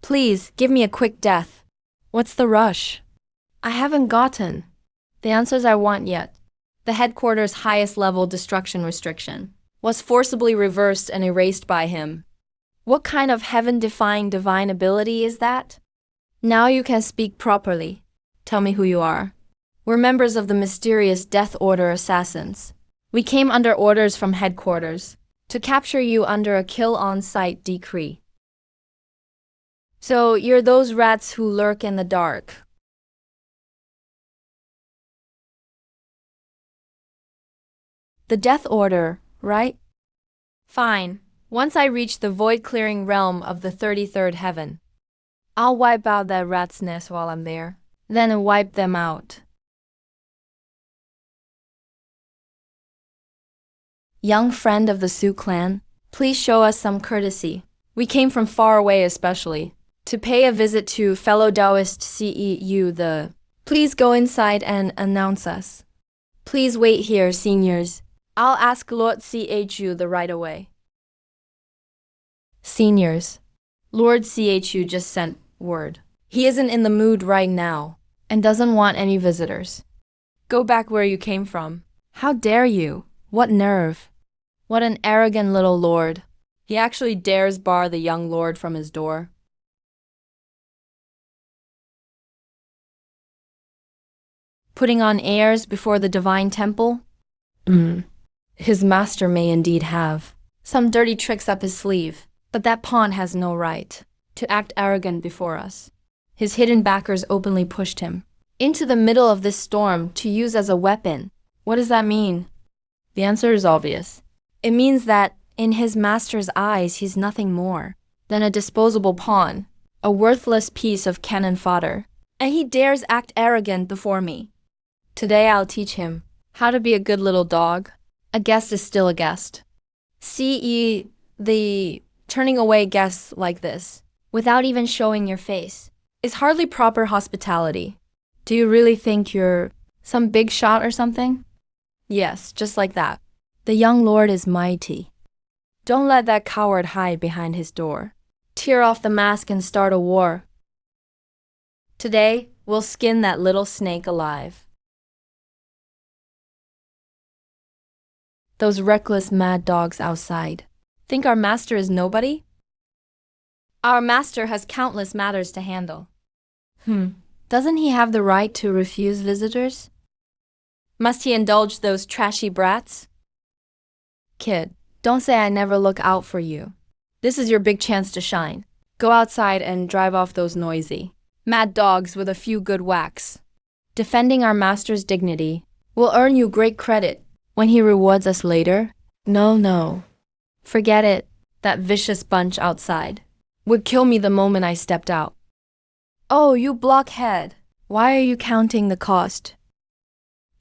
Please, give me a quick death. What's the rush? I haven't gotten the answers I want yet. The headquarters' highest level destruction restriction was forcibly reversed and erased by him. What kind of heaven-defying divine ability is that? Now you can speak properly. Tell me who you are. We're members of the mysterious Death Order assassins. We came under orders from headquarters to capture you under a kill-on-sight decree. So you're those rats who lurk in the dark. The Death Order, right? Fine. Once I reach the void-clearing realm of the 33rd heaven, I'll wipe out that rat's nest while I'm there. Then wipe them out. Young friend of the Sioux clan, please show us some courtesy. We came from far away especially to pay a visit to fellow Taoist CEU the... Please go inside and announce us. Please wait here, seniors. I'll ask Lord CHU the right away. Seniors. Lord CHU just sent word. He isn't in the mood right now and doesn't want any visitors. Go back where you came from. How dare you? What nerve? What an arrogant little lord. He actually dares bar the young lord from his door. Putting on airs before the divine temple? His master may indeed have some dirty tricks up his sleeve, but that pawn has no right to act arrogant before us. His hidden backers openly pushed him into the middle of this storm to use as a weapon. What does that mean? The answer is obvious. It means that in his master's eyes, he's nothing more than a disposable pawn, a worthless piece of cannon fodder, and he dares act arrogant before me. Today I'll teach him how to be a good little dog. A guest is still a guest. The turning away guests like this, without even showing your face, is hardly proper hospitality. Do you really think you're some big shot or something? Yes, just like that. The young lord is mighty. Don't let that coward hide behind his door. Tear off the mask and start a war. Today, we'll skin that little snake alive. Those reckless mad dogs outside think our master is nobody? Our master has countless matters to handle. Doesn't he have the right to refuse visitors? Must he indulge those trashy brats? Kid, don't say I never look out for you. This is your big chance to shine. Go outside and drive off those noisy, mad dogs with a few good whacks. Defending our master's dignity will earn you great credit when he rewards us later. No. Forget it. That vicious bunch outside would kill me the moment I stepped out. Oh, you blockhead. Why are you counting the cost?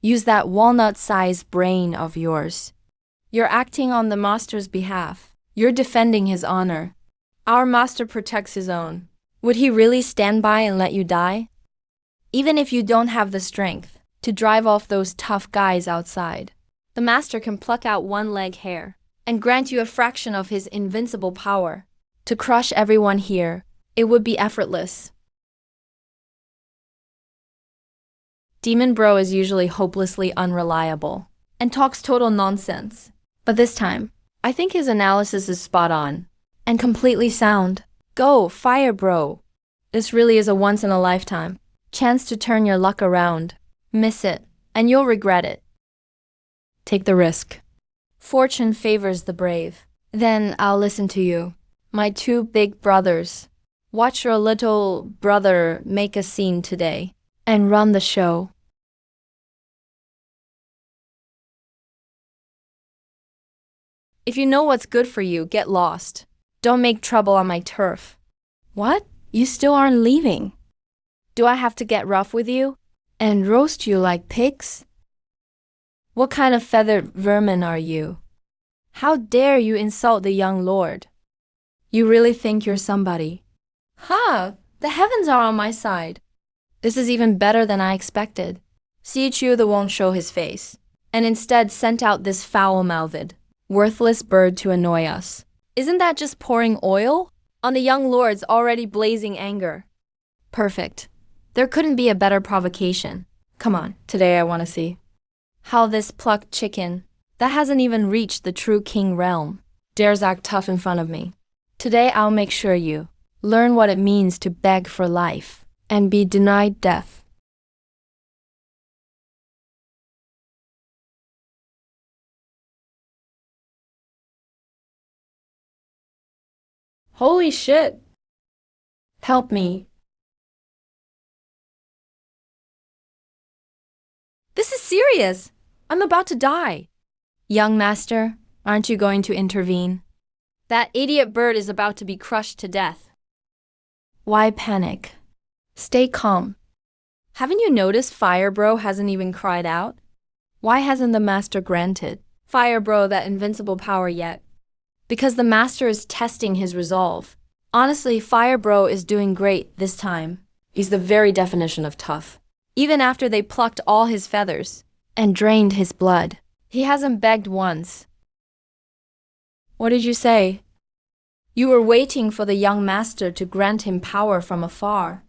Use that walnut-sized brain of yours. You're acting on the master's behalf. You're defending his honor. Our master protects his own. Would he really stand by and let you die? Even if you don't have the strength to drive off those tough guys outside, the master can pluck out one leg hair and grant you a fraction of his invincible power. To crush everyone here, it would be effortless. Demon Bro is usually hopelessly unreliable and talks total nonsense. But this time, I think his analysis is spot on and completely sound. Go, fire bro. This really is a once-in-a-lifetime chance to turn your luck around. Miss it, and you'll regret it. Take the risk. Fortune favors the brave. Then I'll listen to you. My two big brothers. Watch your little brother make a scene today and run the show. If you know what's good for you, get lost. Don't make trouble on my turf. What? You still aren't leaving? Do I have to get rough with you and roast you like pigs? What kind of feathered vermin are you? How dare you insult the young lord? You really think you're somebody? Ha! The heavens are on my side. This is even better than I expected. Sichu won't show his face, and instead sent out this foul-mouthed, worthless bird to annoy us. Isn't that just pouring oil on the young lord's already blazing anger? Perfect. There couldn't be a better provocation. Come on, today I want to see how this plucked chicken, that hasn't even reached the true king realm, dares act tough in front of me. Today I'll make sure you learn what it means to beg for life and be denied death. Holy shit! Help me. This is serious. I'm about to die. Young master, aren't you going to intervene? That idiot bird is about to be crushed to death. Why panic? Stay calm. Haven't you noticed Fire Bro hasn't even cried out? Why hasn't the master granted Fire Bro that invincible power yet? Because the master is testing his resolve. Honestly, Fire Bro is doing great this time. He's the very definition of tough. Even after they plucked all his feathers and drained his blood, he hasn't begged once. What did you say? You were waiting for the young master to grant him power from afar.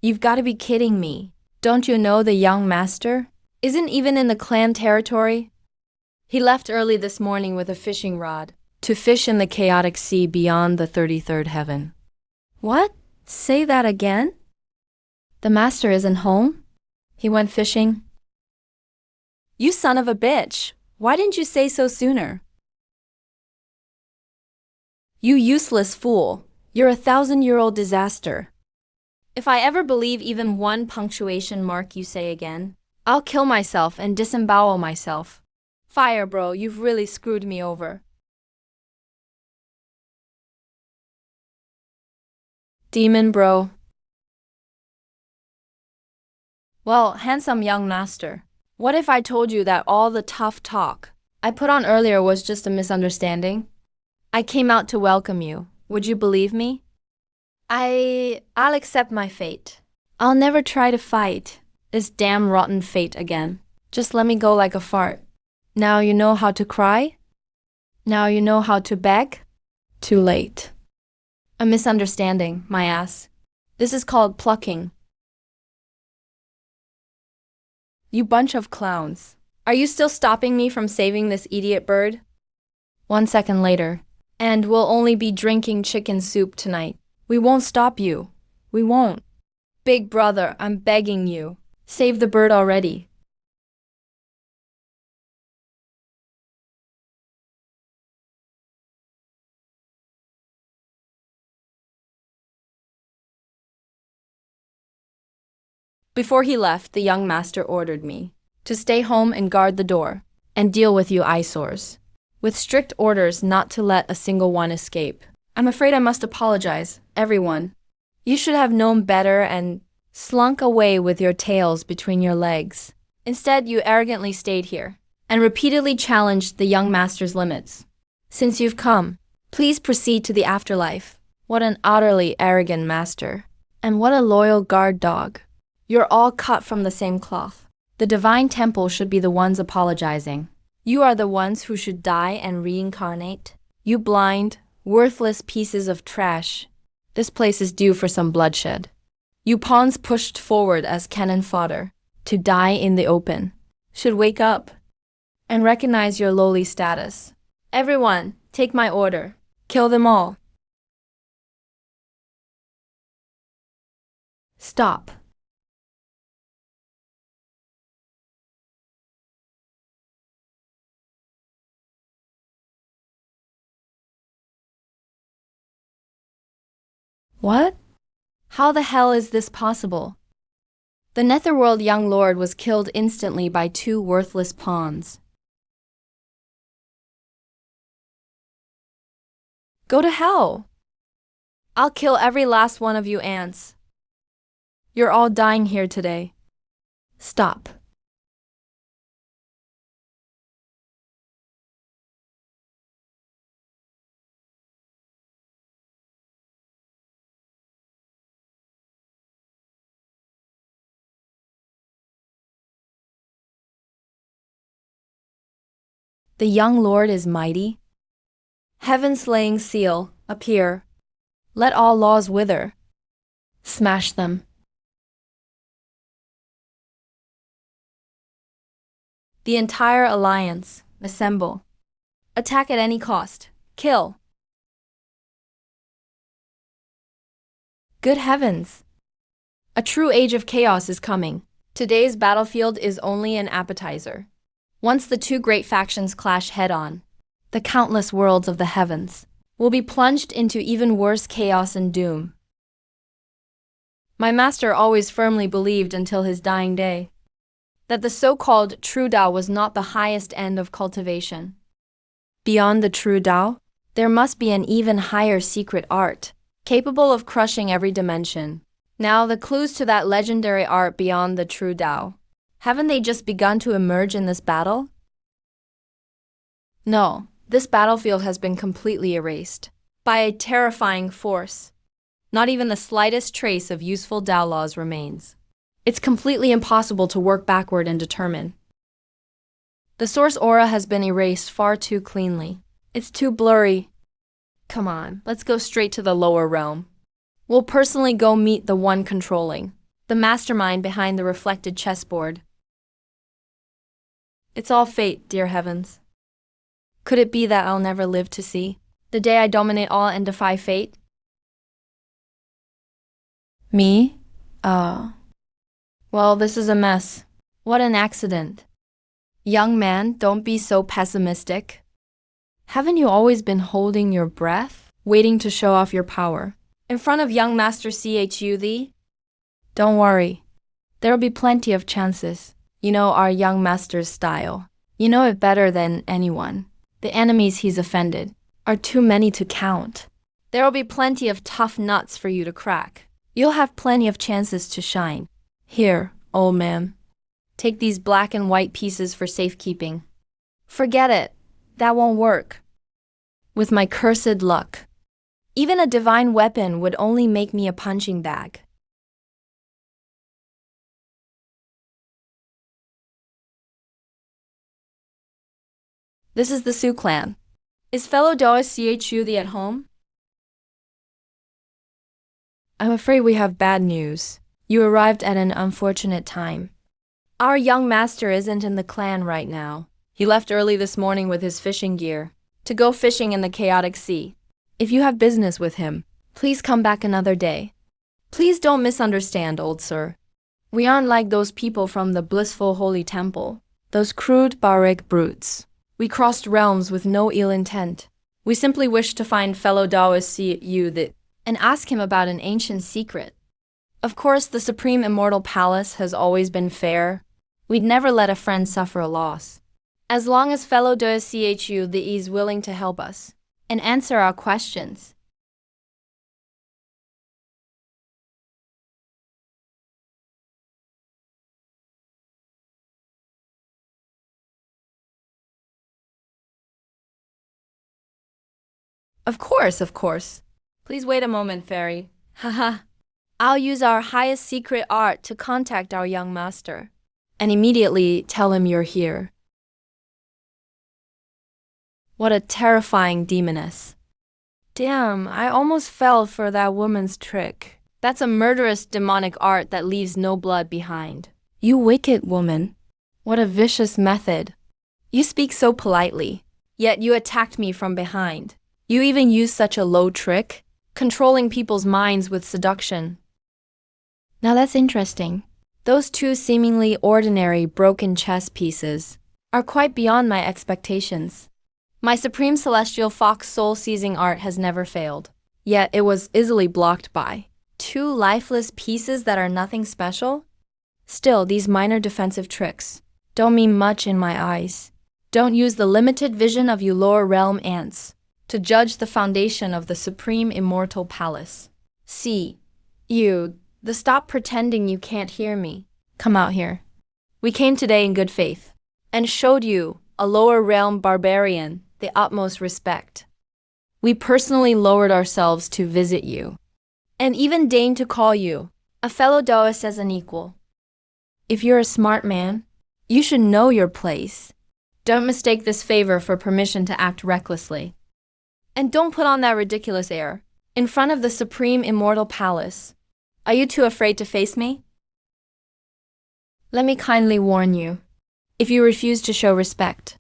You've got to be kidding me. Don't you know the young master isn't even in the clan territory? He left early this morning with a fishing rod to fish in the chaotic sea beyond the 33rd heaven. What? Say that again? The master isn't home? He went fishing? You son of a bitch! Why didn't you say so sooner? You useless fool! You're a 1,000-year-old disaster. If I ever believe even one punctuation mark you say again, I'll kill myself and disembowel myself. Fire Bro, you've really screwed me over. Demon Bro. Well, handsome young master, what if I told you that all the tough talk I put on earlier was just a misunderstanding? I came out to welcome you. Would you believe me? I'll accept my fate. I'll never try to fight this damn rotten fate again. Just let me go like a fart. Now you know how to cry? Now you know how to beg? Too late. A misunderstanding, my ass. This is called plucking. You bunch of clowns. Are you still stopping me from saving this idiot bird? 1 second later. And we'll only be drinking chicken soup tonight. We won't stop you. We won't. Big brother, I'm begging you. Save the bird already. Before he left, the young master ordered me to stay home and guard the door and deal with you eyesores, with strict orders not to let a single one escape. I'm afraid I must apologize, everyone. You should have known better and slunk away with your tails between your legs. Instead, you arrogantly stayed here and repeatedly challenged the young master's limits. Since you've come, please proceed to the afterlife. What an utterly arrogant master. And what a loyal guard dog. You're all cut from the same cloth. The divine temple should be the ones apologizing. You are the ones who should die and reincarnate. You blind, worthless pieces of trash. This place is due for some bloodshed. You pawns pushed forward as cannon fodder to die in the open should wake up and recognize your lowly status. Everyone, take my order. Kill them all. Stop. What? How the hell is this possible? The Netherworld young lord was killed instantly by two worthless pawns. Go to hell! I'll kill every last one of you ants. You're all dying here today. Stop. The young lord is mighty. Heaven-slaying seal, appear. Let all laws wither. Smash them. The entire alliance, assemble. Attack at any cost. Kill. Good heavens! A true age of chaos is coming. Today's battlefield is only an appetizer. Once the two great factions clash head-on, the countless worlds of the heavens will be plunged into even worse chaos and doom. My master always firmly believed until his dying day that the so-called true Tao was not the highest end of cultivation. Beyond the true Tao, there must be an even higher secret art, capable of crushing every dimension. Now, the clues to that legendary art beyond the true Tao, haven't they just begun to emerge in this battle? No, this battlefield has been completely erased by a terrifying force. Not even the slightest trace of useful Tao laws remains. It's completely impossible to work backward and determine. The source aura has been erased far too cleanly. It's too blurry. Come on, let's go straight to the lower realm. We'll personally go meet the one controlling, the mastermind behind the reflected chessboard. It's all fate, dear heavens. Could it be that I'll never live to see the day I dominate all and defy fate? Me? Well, this is a mess. What an accident. Young man, don't be so pessimistic. Haven't you always been holding your breath, waiting to show off your power? In front of young Master Chu Thee? Don't worry. There'll be plenty of chances. You know our young master's style. You know it better than anyone. The enemies he's offended are too many to count. There'll be plenty of tough nuts for you to crack. You'll have plenty of chances to shine. Here, old man. Take these black and white pieces for safekeeping. Forget it. That won't work. With my cursed luck, even a divine weapon would only make me a punching bag. This is the Sioux clan. Is fellow Daoist Chu the at home? I'm afraid we have bad news. You arrived at an unfortunate time. Our young master isn't in the clan right now. He left early this morning with his fishing gear to go fishing in the chaotic sea. If you have business with him, please come back another day. Please don't misunderstand, old sir. We aren't like those people from the blissful holy temple, those crude barbaric brutes. We crossed realms with no ill intent. We simply wish to find fellow Taoist Yu and ask him about an ancient secret. Of course, the supreme immortal palace has always been fair. We'd never let a friend suffer a loss. As long as fellow Taoist Yu is willing to help us and answer our questions. Of course. Please wait a moment, fairy. Haha. I'll use our highest secret art to contact our young master and immediately tell him you're here. What a terrifying demoness. Damn, I almost fell for that woman's trick. That's a murderous demonic art that leaves no blood behind. You wicked woman. What a vicious method. You speak so politely, yet you attacked me from behind. You even used such a low trick, controlling people's minds with seduction. Now that's interesting. Those two seemingly ordinary broken chess pieces are quite beyond my expectations. My supreme celestial fox soul-seizing art has never failed. Yet it was easily blocked by two lifeless pieces that are nothing special. Still, these minor defensive tricks don't mean much in my eyes. Don't use the limited vision of you lower realm ants to judge the foundation of the supreme immortal palace. See, stop pretending you can't hear me. Come out here. We came today in good faith and showed you, a lower realm barbarian, the utmost respect. We personally lowered ourselves to visit you, and even deigned to call you a fellow Taoist as an equal. If you're a smart man, you should know your place. Don't mistake this favor for permission to act recklessly. And don't put on that ridiculous air in front of the supreme immortal palace. Are you too afraid to face me? Let me kindly warn you, if you refuse to show respect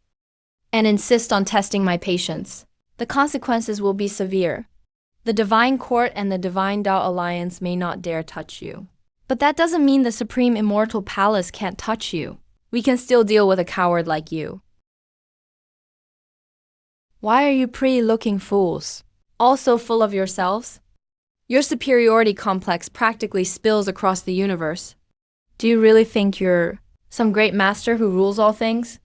and insist on testing my patience, the consequences will be severe. The Divine Court and the Divine Tao Alliance may not dare touch you. But that doesn't mean the Supreme Immortal Palace can't touch you. We can still deal with a coward like you. Why are you pretty-looking fools, all so full of yourselves? Your superiority complex practically spills across the universe. Do you really think you're some great master who rules all things?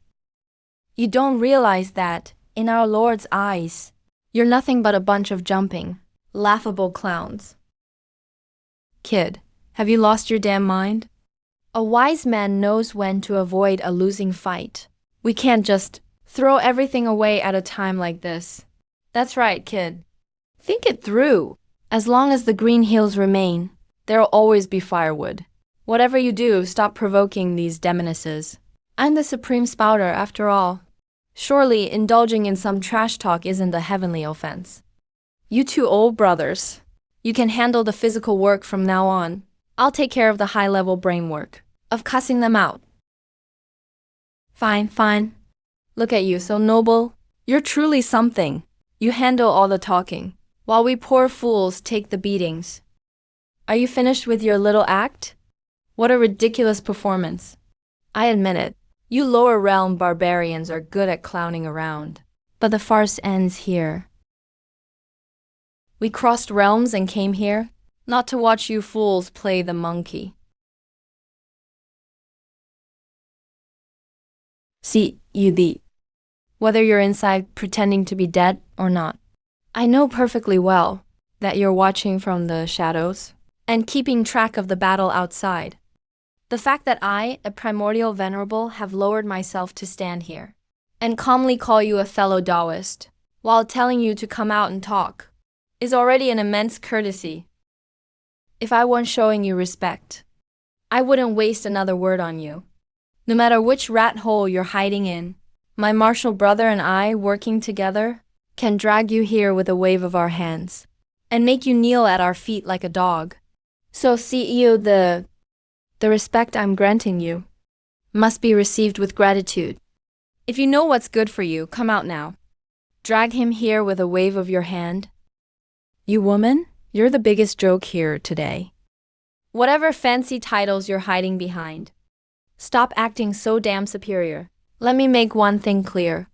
You don't realize that, in our Lord's eyes, you're nothing but a bunch of jumping, laughable clowns. Kid, have you lost your damn mind? A wise man knows when to avoid a losing fight. We can't just throw everything away at a time like this. That's right, kid. Think it through. As long as the green hills remain, there'll always be firewood. Whatever you do, stop provoking these demonesses. I'm the supreme spouter, after all. Surely, indulging in some trash talk isn't a heavenly offense. You two old brothers, you can handle the physical work from now on. I'll take care of the high-level brain work of cussing them out. Fine, fine. Look at you, so noble. You're truly something. You handle all the talking, while we poor fools take the beatings. Are you finished with your little act? What a ridiculous performance. I admit it. You lower realm barbarians are good at clowning around. But the farce ends here. We crossed realms and came here, not to watch you fools play the monkey. See, whether you're inside pretending to be dead or not. I know perfectly well that you're watching from the shadows and keeping track of the battle outside. The fact that I, a primordial venerable, have lowered myself to stand here and calmly call you a fellow Taoist while telling you to come out and talk is already an immense courtesy. If I weren't showing you respect, I wouldn't waste another word on you. No matter which rat hole you're hiding in, my martial brother and I, working together, can drag you here with a wave of our hands and make you kneel at our feet like a dog. So CEO, the respect I'm granting you must be received with gratitude. If you know what's good for you, come out now. Drag him here with a wave of your hand. You woman, you're the biggest joke here today. Whatever fancy titles you're hiding behind, stop acting so damn superior. Let me make one thing clear.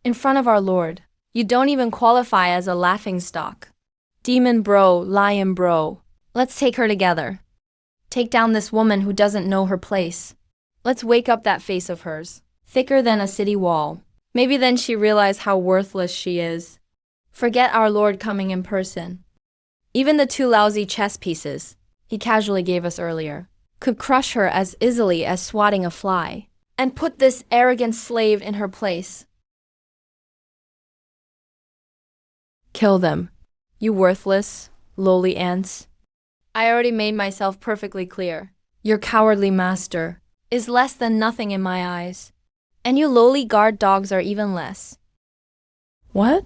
In front of our Lord, you don't even qualify as a laughingstock. Demon bro, lion bro, let's take her together. Take down this woman who doesn't know her place. Let's wake up that face of hers, thicker than a city wall. Maybe then she realizes how worthless she is. Forget our Lord coming in person. Even the two lousy chess pieces he casually gave us earlier could crush her as easily as swatting a fly and put this arrogant slave in her place. Kill them, you worthless, lowly ants. I already made myself perfectly clear. Your cowardly master is less than nothing in my eyes, and you lowly guard dogs are even less. What?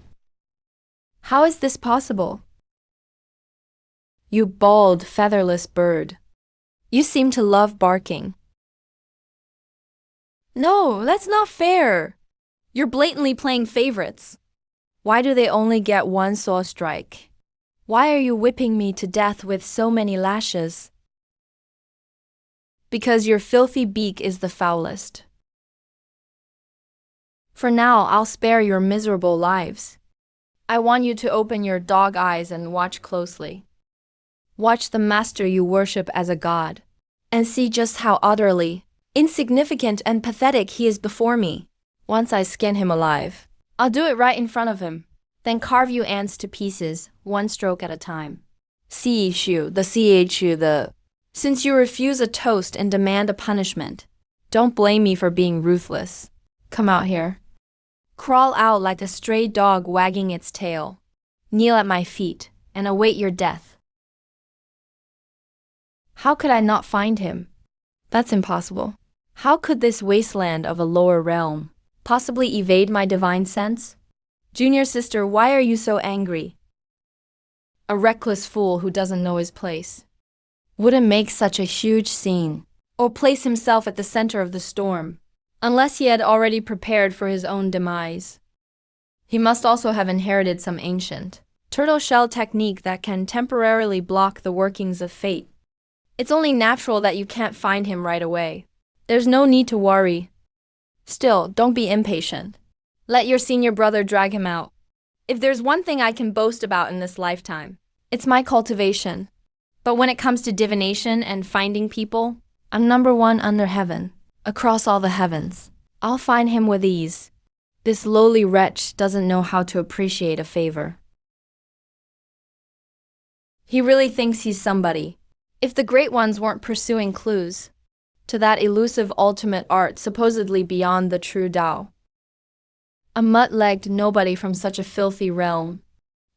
How is this possible? You bald, featherless bird. You seem to love barking. No, that's not fair. You're blatantly playing favorites. Why do they only get one saw strike? Why are you whipping me to death with so many lashes? Because your filthy beak is the foulest. For now, I'll spare your miserable lives. I want you to open your dog eyes and watch closely. Watch the master you worship as a god, and see just how utterly insignificant and pathetic he is before me. Once I skin him alive, I'll do it right in front of him, then carve you ants to pieces, one stroke at a time. CHU, the Since you refuse a toast and demand a punishment, don't blame me for being ruthless. Come out here. Crawl out like a stray dog wagging its tail. Kneel at my feet and await your death. How could I not find him? That's impossible. How could this wasteland of a lower realm possibly evade my divine sense? Junior sister, why are you so angry? A reckless fool who doesn't know his place wouldn't make such a huge scene or place himself at the center of the storm unless he had already prepared for his own demise. He must also have inherited some ancient turtle shell technique that can temporarily block the workings of fate. It's only natural that you can't find him right away. There's no need to worry. Still, don't be impatient. Let your senior brother drag him out. If there's one thing I can boast about in this lifetime, it's my cultivation. But when it comes to divination and finding people, I'm number one under heaven, across all the heavens. I'll find him with ease. This lowly wretch doesn't know how to appreciate a favor. He really thinks he's somebody. If the great ones weren't pursuing clues to that elusive ultimate art supposedly beyond the true Tao, a mutt-legged nobody from such a filthy realm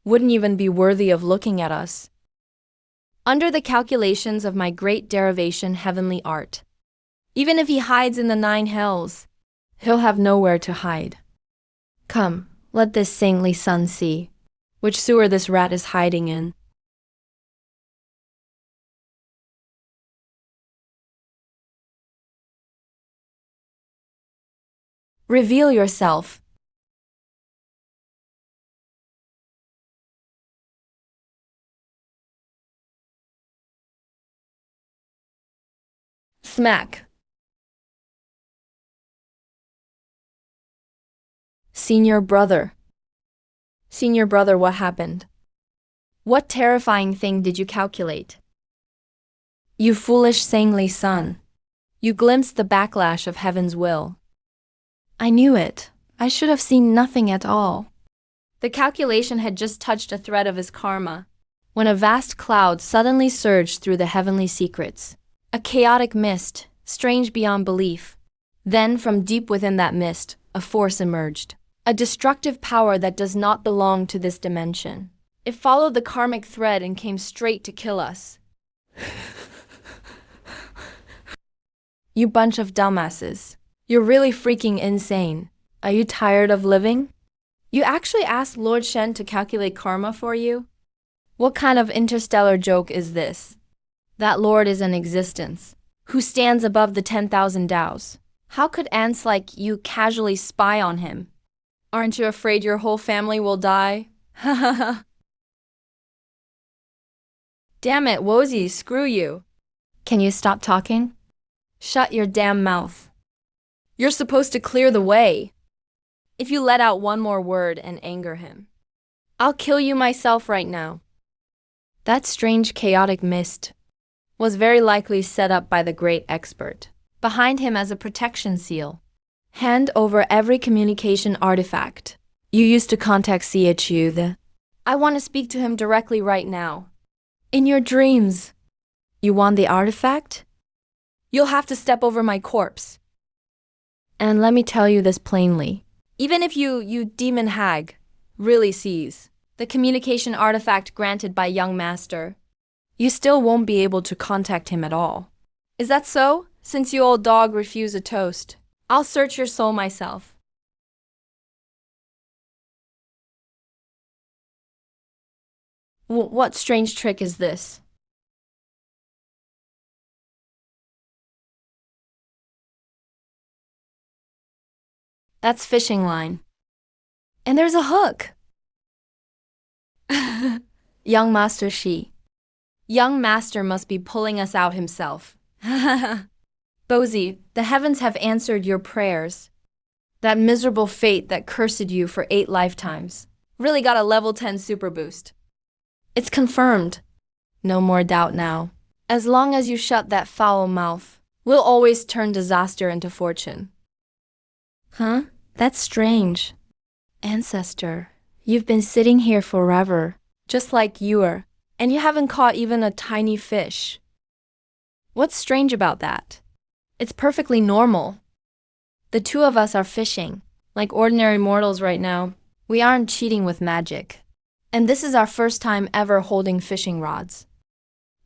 wouldn't even be worthy of looking at us. Under the calculations of my great derivation heavenly art, even if he hides in the 9 hells, he'll have nowhere to hide. Come, let this saintly sun see which sewer this rat is hiding in. Reveal yourself. Smack. Senior brother. Senior brother, what happened? What terrifying thing did you calculate? You foolish saintly son. You glimpsed the backlash of heaven's will. I knew it. I should have seen nothing at all. The calculation had just touched a thread of his karma, when a vast cloud suddenly surged through the heavenly secrets. A chaotic mist, strange beyond belief. Then, from deep within that mist, a force emerged. A destructive power that does not belong to this dimension. It followed the karmic thread and came straight to kill us. You bunch of dumbasses. You're really freaking insane. Are you tired of living? You actually asked Lord Shen to calculate karma for you? What kind of interstellar joke is this? That Lord is in existence, who stands above the 10,000 Taos. How could ants like you casually spy on him? Aren't you afraid your whole family will die? Ha ha ha. Damn it, Wozy, screw you. Can you stop talking? Shut your damn mouth. You're supposed to clear the way. If you let out one more word and anger him, I'll kill you myself right now. That strange chaotic mist was very likely set up by the great expert. Behind him as a protection seal. Hand over every communication artifact you used to contact CHU. I want to speak to him directly right now. In your dreams. You want the artifact? You'll have to step over my corpse. And let me tell you this plainly. Even if you demon hag, really sees the communication artifact granted by young master, you still won't be able to contact him at all. Is that so? Since you old dog refuse a toast, I'll search your soul myself. What strange trick is this? That's fishing line. And there's a hook. Young master she. Young master must be pulling us out himself. Bozy, the heavens have answered your prayers. That miserable fate that cursed you for 8 lifetimes Really got a level 10 super boost. It's confirmed. No more doubt now. As long as you shut that foul mouth, we'll always turn disaster into fortune. Huh? That's strange. Ancestor, you've been sitting here forever, just like you are, and you haven't caught even a tiny fish. What's strange about that? It's perfectly normal. The two of us are fishing, like ordinary mortals right now. We aren't cheating with magic. And this is our first time ever holding fishing rods.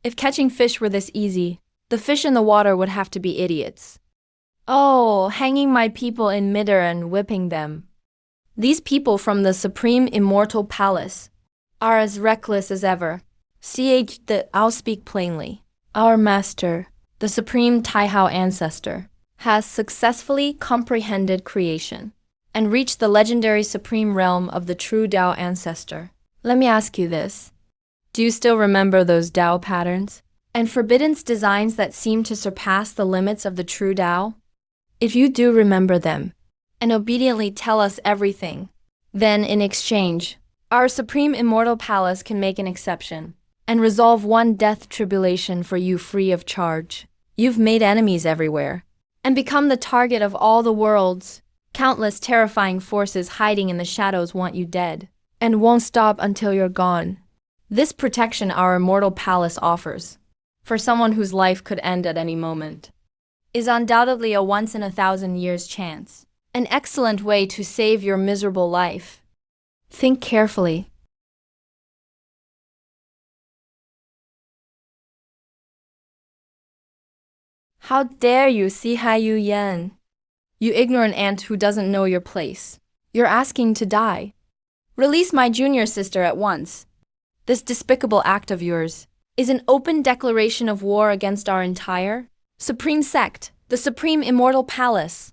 If catching fish were this easy, the fish in the water would have to be idiots. Oh, hanging my people in midair and whipping them. These people from the supreme Immortal Palace are as reckless as ever. I'll speak plainly. Our master, the supreme Taihao ancestor, has successfully comprehended creation and reached the legendary supreme realm of the true Tao ancestor. Let me ask you this. Do you still remember those Tao patterns and forbidden's designs that seem to surpass the limits of the true Tao? If you do remember them, and obediently tell us everything, then in exchange, our supreme immortal palace can make an exception and resolve one death tribulation for you free of charge. You've made enemies everywhere and become the target of all the worlds. Countless terrifying forces hiding in the shadows want you dead and won't stop until you're gone. This protection our immortal palace offers, for someone whose life could end at any moment, is undoubtedly a once-in-a-thousand-years chance. An excellent way to save your miserable life. Think carefully. How dare you, Sihayu Yan? You ignorant ant who doesn't know your place. You're asking to die. Release my junior sister at once. This despicable act of yours is an open declaration of war against our entire supreme sect, the supreme immortal palace.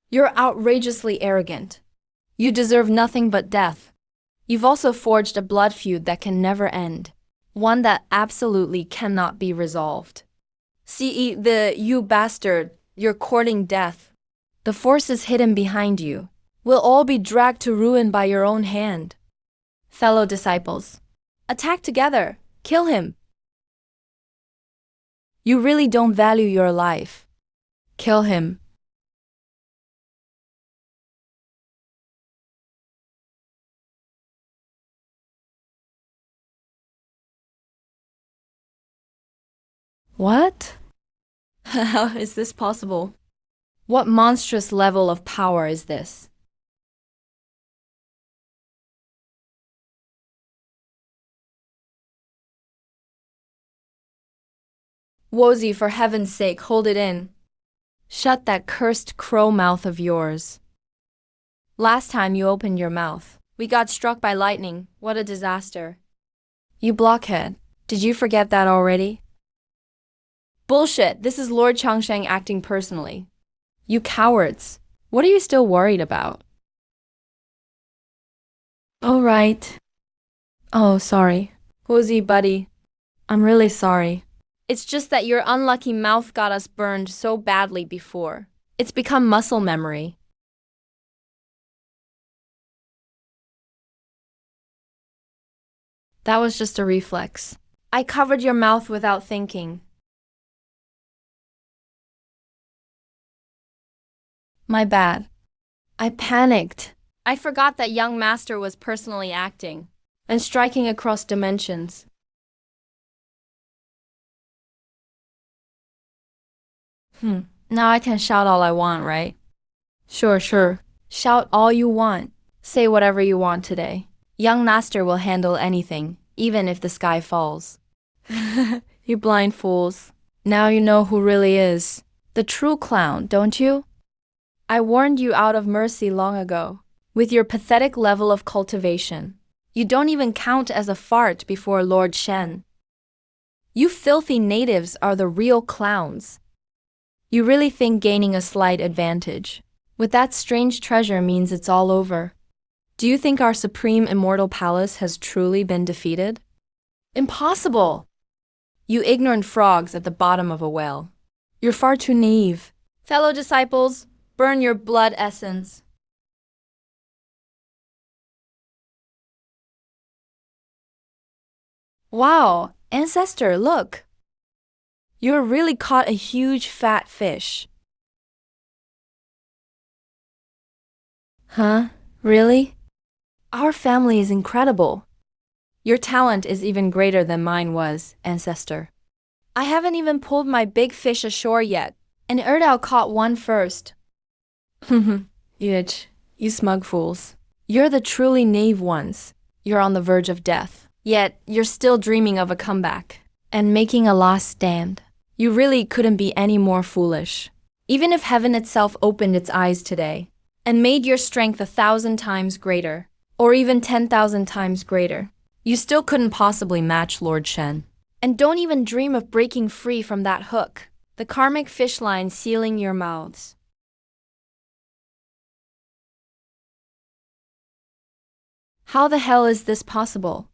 You're outrageously arrogant. You deserve nothing but death. You've also forged a blood feud that can never end, one that absolutely cannot be resolved. You bastard, you're courting death. The forces hidden behind you will all be dragged to ruin by your own hand. Fellow disciples, attack together, kill him. You really don't value your life. Kill him. What? How is this possible? What monstrous level of power is this? Wozy, for heaven's sake, hold it in. Shut that cursed crow mouth of yours. Last time you opened your mouth, we got struck by lightning. What a disaster. You blockhead. Did you forget that already? Bullshit, this is Lord Changsheng acting personally. You cowards, what are you still worried about? Oh, right. Oh, sorry. Wozy, buddy. I'm really sorry. It's just that your unlucky mouth got us burned so badly before. It's become muscle memory. That was just a reflex. I covered your mouth without thinking. My bad. I panicked. I forgot that young master was personally acting and striking across dimensions. Now I can shout all I want, right? Sure. Shout all you want. Say whatever you want today. Young master will handle anything, even if the sky falls. You blind fools. Now you know who really is the true clown, don't you? I warned you out of mercy long ago. With your pathetic level of cultivation, you don't even count as a fart before Lord Shen. You filthy natives are the real clowns. You really think gaining a slight advantage with that strange treasure means it's all over? Do you think our supreme immortal palace has truly been defeated? Impossible! You ignorant frogs at the bottom of a well. You're far too naive. Fellow disciples, burn your blood essence. Wow, ancestor, look. You really caught a huge fat fish. Huh? Really? Our family is incredible. Your talent is even greater than mine was, ancestor. I haven't even pulled my big fish ashore yet, and Erdal caught one first. You smug fools. You're the truly naive ones. You're on the verge of death. Yet, you're still dreaming of a comeback and making a last stand. You really couldn't be any more foolish. Even if heaven itself opened its eyes today and made your strength 1,000 times greater, or even 10,000 times greater, you still couldn't possibly match Lord Shen. And don't even dream of breaking free from that hook, the karmic fish line sealing your mouths. How the hell is this possible?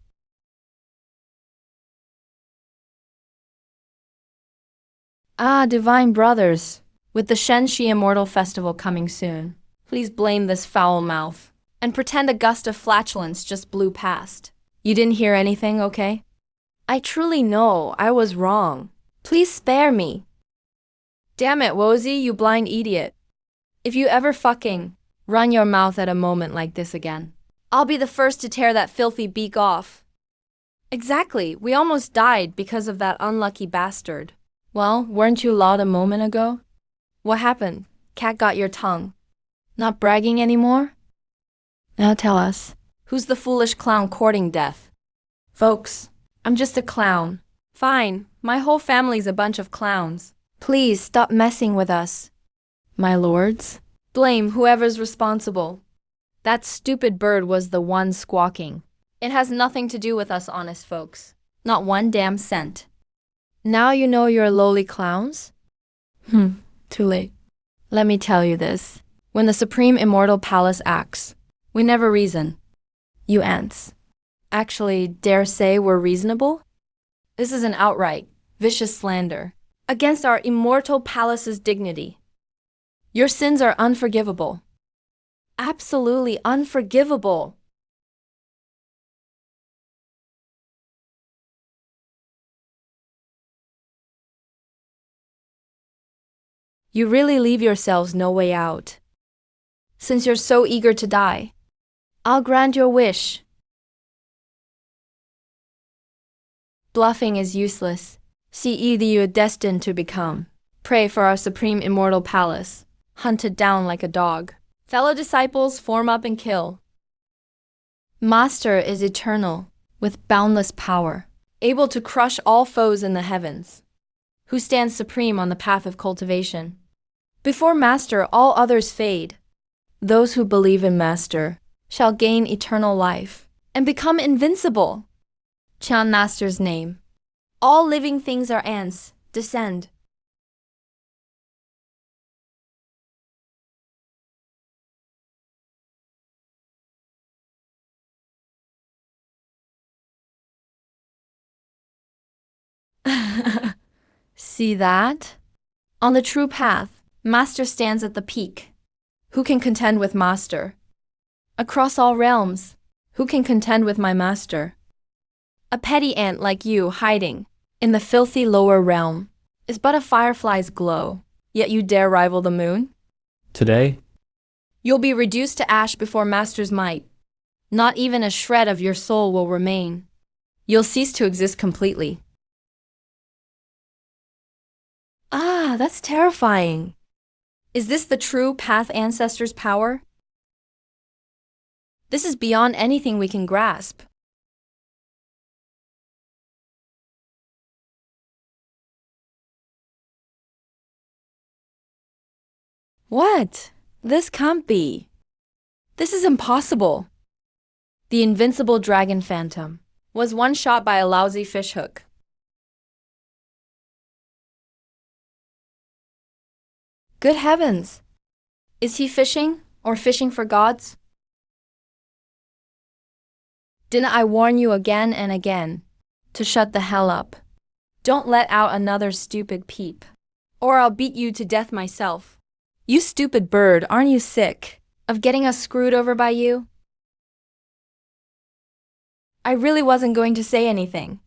Ah, divine brothers, with the Shenxi Immortal Festival coming soon, please blame this foul mouth and pretend a gust of flatulence just blew past. You didn't hear anything, okay? I truly know I was wrong. Please spare me. Damn it, Wozy, you blind idiot. If you ever fucking run your mouth at a moment like this again, I'll be the first to tear that filthy beak off. Exactly, we almost died because of that unlucky bastard. Well, weren't you loud a moment ago? What happened? Cat got your tongue. Not bragging anymore? Now tell us, who's the foolish clown courting death? Folks, I'm just a clown. Fine, my whole family's a bunch of clowns. Please stop messing with us. My lords? Blame whoever's responsible. That stupid bird was the one squawking. It has nothing to do with us honest folks. Not one damn cent. Now you know you're lowly clowns? Too late. Let me tell you this. When the Supreme Immortal Palace acts, we never reason. You ants. Actually, dare say we're reasonable? This is an outright, vicious slander against our Immortal Palace's dignity. Your sins are unforgivable. Absolutely unforgivable. You really leave yourselves no way out. Since you're so eager to die, I'll grant your wish. Bluffing is useless. See either you're destined to become prey for our Supreme Immortal Palace, hunted down like a dog. Fellow disciples, form up and kill. Master is eternal, with boundless power, able to crush all foes in the heavens, who stands supreme on the path of cultivation. Before Master, all others fade. Those who believe in Master shall gain eternal life and become invincible. Chant Master's name. All living things are ants. Descend. See that? On the true path, Master stands at the peak. Who can contend with Master? Across all realms, who can contend with my Master? A petty ant like you hiding in the filthy lower realm is but a firefly's glow, yet you dare rival the moon? Today? You'll be reduced to ash before Master's might. Not even a shred of your soul will remain. You'll cease to exist completely. Ah, that's terrifying. Is this the true Path Ancestor's power? This is beyond anything we can grasp. What? This can't be. This is impossible. The invincible dragon phantom was one shot by a lousy fishhook. Good heavens! Is he fishing or fishing for gods? Didn't I warn you again and again to shut the hell up? Don't let out another stupid peep, or I'll beat you to death myself. You stupid bird, aren't you sick of getting us screwed over by you? I really wasn't going to say anything.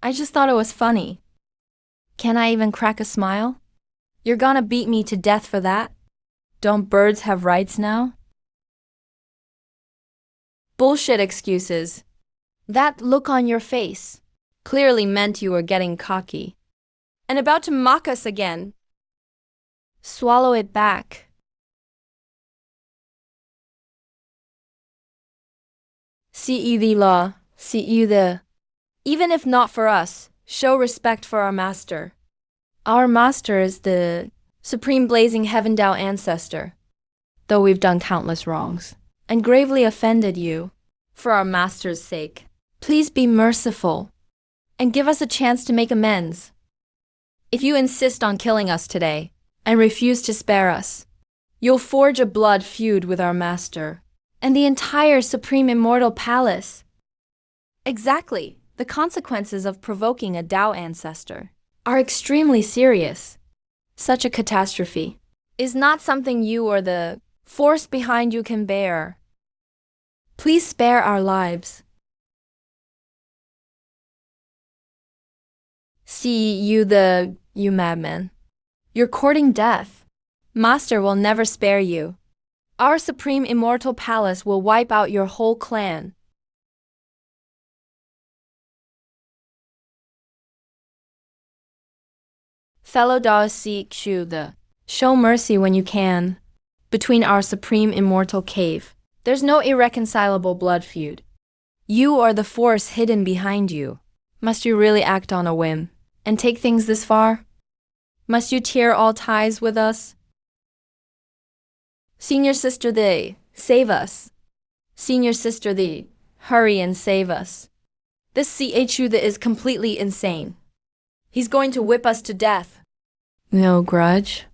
I just thought it was funny. Can I even crack a smile? You're gonna beat me to death for that? Don't birds have rights now? Bullshit excuses. That look on your face clearly meant you were getting cocky and about to mock us again. Swallow it back. See the law, see you the. Even if not for us, show respect for our master. Our master is the supreme blazing heaven Tao ancestor. Though we've done countless wrongs and gravely offended you, for our master's sake, please be merciful and give us a chance to make amends. If you insist on killing us today and refuse to spare us, you'll forge a blood feud with our master and the entire Supreme Immortal Palace. Exactly. The consequences of provoking a Tao ancestor are extremely serious. Such a catastrophe is not something you or the force behind you can bear. Please spare our lives. See you madman. You're courting death. Master will never spare you. Our Supreme Immortal Palace will wipe out your whole clan. Fellow Daos seek the show mercy when you can. Between our Supreme Immortal Cave, there's no irreconcilable blood feud. You or the force hidden behind you. Must you really act on a whim and take things this far? Must you tear all ties with us? Senior Sister Thee, save us. Senior Sister Thee, hurry and save us. This CHU that is completely insane. He's going to whip us to death. No grudge.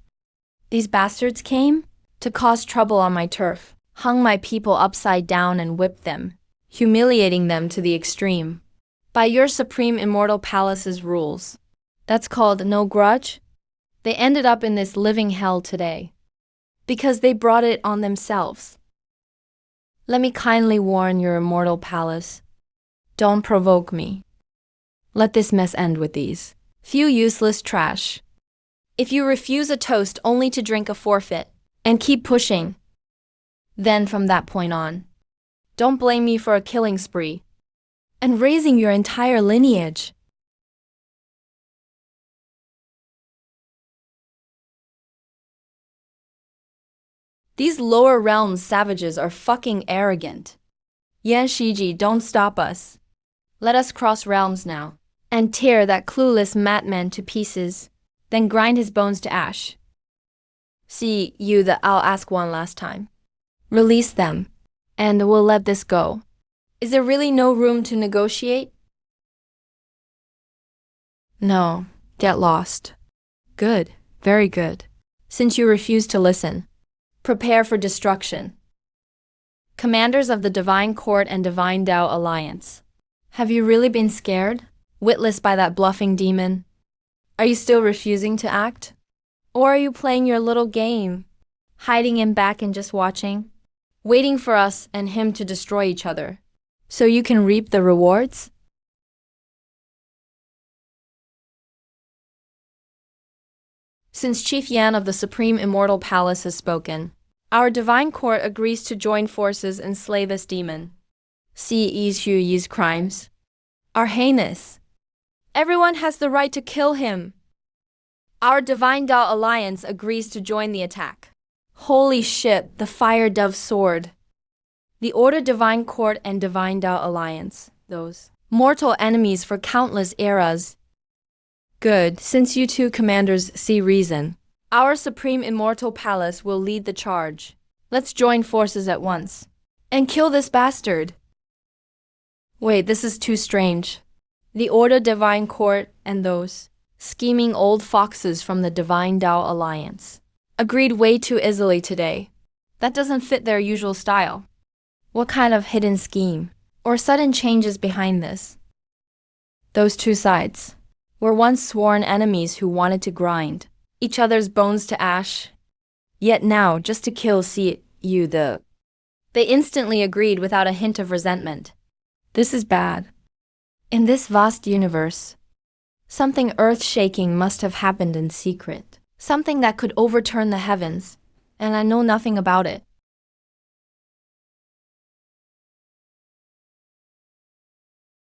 These bastards came to cause trouble on my turf, hung my people upside down and whipped them, humiliating them to the extreme. By your Supreme Immortal Palace's rules. That's called no grudge? They ended up in this living hell today because they brought it on themselves. Let me kindly warn your Immortal Palace. Don't provoke me. Let this mess end with these few useless trash. If you refuse a toast only to drink a forfeit and keep pushing, then from that point on, don't blame me for a killing spree and raising your entire lineage. These lower realms savages are fucking arrogant. Yan Shiji, don't stop us. Let us cross realms now and tear that clueless madman to pieces, then grind his bones to ash. See you that I'll ask one last time. Release them, and we'll let this go. Is there really no room to negotiate? No, get lost. Good, very good. Since you refuse to listen, prepare for destruction. Commanders of the Divine Court and Divine Tao Alliance, have you really been scared, witless by that bluffing demon? Are you still refusing to act? Or are you playing your little game, hiding in back and just watching, waiting for us and him to destroy each other, so you can reap the rewards? Since Chief Yan of the Supreme Immortal Palace has spoken, our Divine Court agrees to join forces and slay this demon. See Yi's crimes are heinous. Everyone has the right to kill him. Our Divine Tao Alliance agrees to join the attack. Holy shit, the Fire Dove Sword. The Order Divine Court and Divine Tao Alliance, those mortal enemies for countless eras. Good, since you two commanders see reason. Our Supreme Immortal Palace will lead the charge. Let's join forces at once and kill this bastard. Wait, this is too strange. The Order Divine Court and those scheming old foxes from the Divine Tao Alliance agreed way too easily today. That doesn't fit their usual style. What kind of hidden scheme or sudden changes behind this? Those two sides were once sworn enemies who wanted to grind each other's bones to ash. Yet now, just to kill they instantly agreed without a hint of resentment. This is bad. In this vast universe, something earth-shaking must have happened in secret. Something that could overturn the heavens, and I know nothing about it.